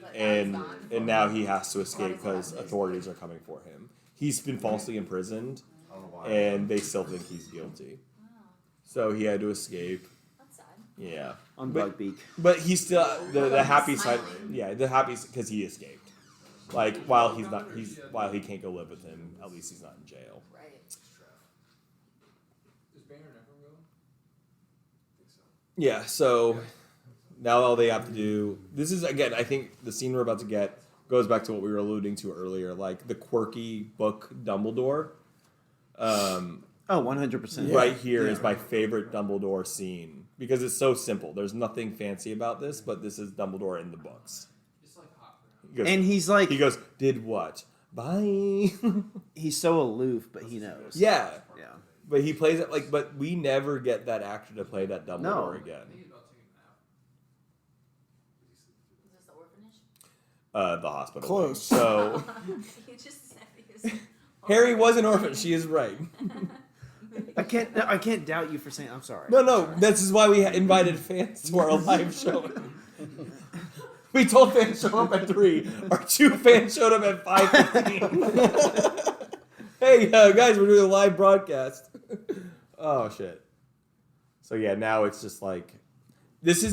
But and now he's gone. and now he has to escape because authorities are coming for him. He's been falsely imprisoned, I don't know why. and they still think he's guilty. So he had to escape. That's sad. Yeah, On but, Bugbeak. but he's still the happy side. Smiling. Yeah, the happy because he escaped. Like while while he can't go live with him, at least he's not in jail. Right. Yeah, so now all they have to do, this is again, I think the scene we're about to get goes back to what we were alluding to earlier, like the quirky book Dumbledore. Oh, 100%. Right here is my favorite Dumbledore scene because it's so simple. There's nothing fancy about this, but this is Dumbledore in the books. He goes, And he's like, he goes, did what? Bye. he's so aloof, but he knows. Yeah, Yeah. but he plays it but we never get that actor to play that Dumbledore No. again. Is this the orphanage? The hospital. Close. So You just said he was. Harry was an orphan. She is right. I can't doubt you for saying. I'm sorry. No. This is why we invited fans to our live show. We told fans show up at 3. Our 2 fans showed up at 5:15. Hey, guys, we're doing a live broadcast. Oh shit. So yeah, now it's just like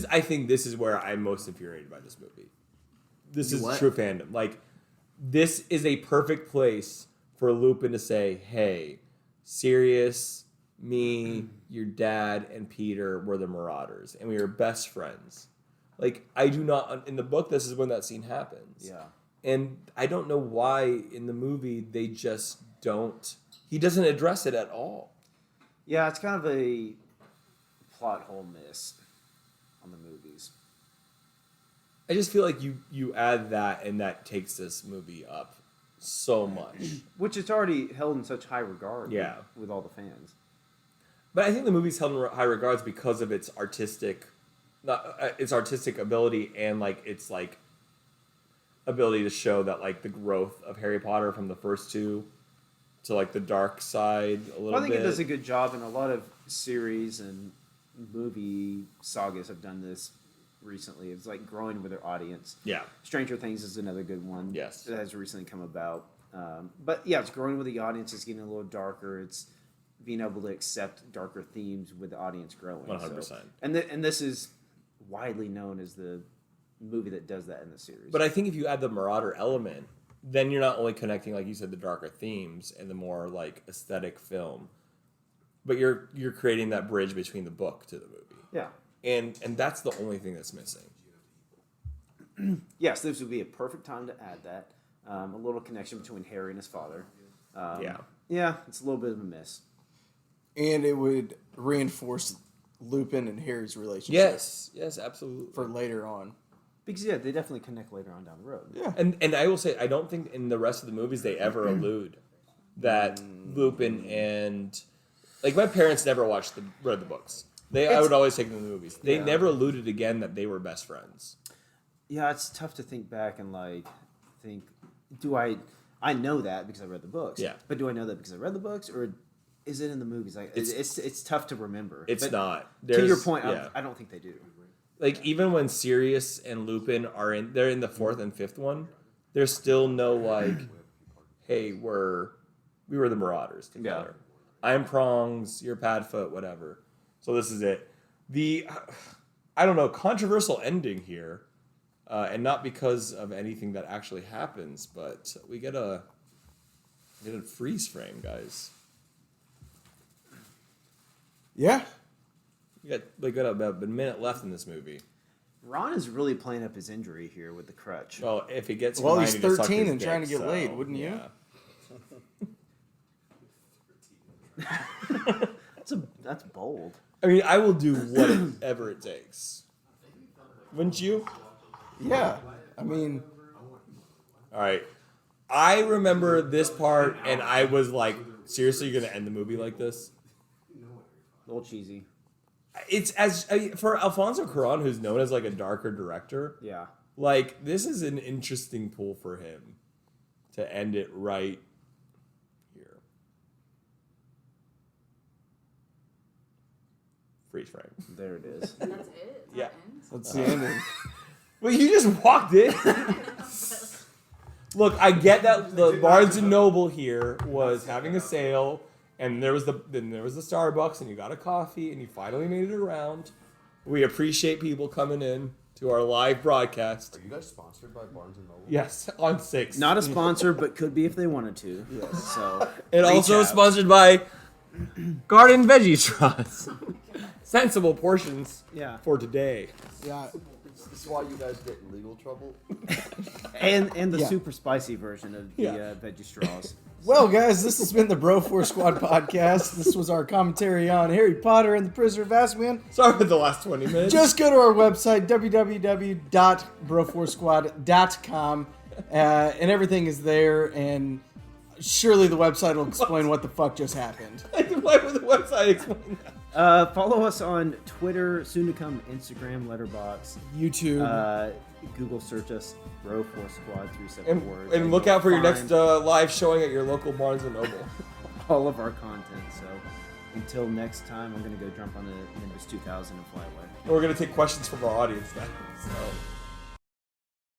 I think this is where I'm most infuriated by this movie. This is true fandom. Like, this is a perfect place for Lupin to say, hey, Sirius, me, your dad, and Peter were the Marauders, and we were best friends. Like, I do not, in the book, this is when that scene happens. Yeah. And I don't know why in the movie they just don't, he doesn't address it at all. Yeah, it's kind of a plot hole miss on the movies. I just feel like you add that and that takes this movie up so much. Which it's already held in such high regard. Yeah. With all the fans. But I think the movie's held in high regards because of its artistic ability and like its like ability to show that like the growth of Harry Potter from the first 2 to like the dark side a little bit. I think it does a good job, and a lot of series and movie sagas have done this recently. It's like growing with their audience. Yeah. Stranger Things is another good one. Yes. That has recently come about. But yeah, it's growing with the audience. It's getting a little darker. It's being able to accept darker themes with the audience growing. 100%. So, and this is widely known as the movie that does that in the series. But I think if you add the Marauder element, then you're not only connecting, like you said, the darker themes and the more like aesthetic film, but you're creating that bridge between the book to the movie. yeah. And that's the only thing that's missing. Yes, this would be a perfect time to add that. A little connection between Harry and his father. Yeah. Yeah, it's a little bit of a miss. And it would reinforce Lupin and Harry's relationship. Yes, absolutely. For later on. Because, yeah, they definitely connect later on down the road. Yeah. And I will say, I don't think in the rest of the movies they ever allude that Lupin and like my parents never read the books. I would always take them to the movies. They never alluded again that they were best friends. Yeah, it's tough to think back and like think, I know that because I read the books. Yeah. But do I know that because I read the books, or is it in the movies? Like it's tough to remember. It's not. To your point, yeah. I don't think they do. Like even when Sirius and Lupin they're in the fourth and fifth one, there's still no like, hey, we were the Marauders together. Yeah. I'm Prongs, you're Padfoot, whatever. So this is it. I don't know, controversial ending here, and not because of anything that actually happens, but we get a freeze frame, guys. Yeah. We got about a minute left in this movie. Ron is really playing up his injury here with the crutch. Well, if he gets Well, he's Hermione to suck 13 his and trying to dick, get laid, wouldn't you? That's bold. I mean, I will do whatever it takes. Wouldn't you? Yeah. I mean, All right. I remember this part, and I was like, seriously, you're going to end the movie like this? A little cheesy. It's for Alfonso Cuarón, who's known as like a darker director, Yeah. like this is an interesting pull for him to end it right here. Freeze frame. There it is. That's it? Is Yeah. that end? let's see ending. Well, you just walked in. Look, I get that the Barnes and Noble here was having a sale, and there was the Starbucks, and you got a coffee, and you finally made it around. We appreciate people coming in to our live broadcast. Are you guys sponsored by Barnes and Noble? Yes, on 6. Not a sponsor, but could be if they wanted to. Yes. So And reach also out. sponsored by Garden Veggie Straws. Sensible portions Yeah. for today. Yeah. This is why you guys get in legal trouble? And the Yeah. super spicy version of the veggie straws. Well, guys, this has been the Bro Force Squad podcast. This was our commentary on Harry Potter and the Prisoner of Azkaban. Sorry for the last 20 minutes. Just go to our website, www.broforcesquad.com, and everything is there, and surely the website will explain what the fuck just happened. Why would the website explain that? Follow us on Twitter, soon to come Instagram, Letterboxd, YouTube. Google search us, Bro Force Squad, 3 separate words. And look out for your next Find live showing at your local Barnes and Noble. all of our content. So until next time, I'm gonna go jump on the Nimbus 2000 and fly away. And we're going to take questions from our audience now. So.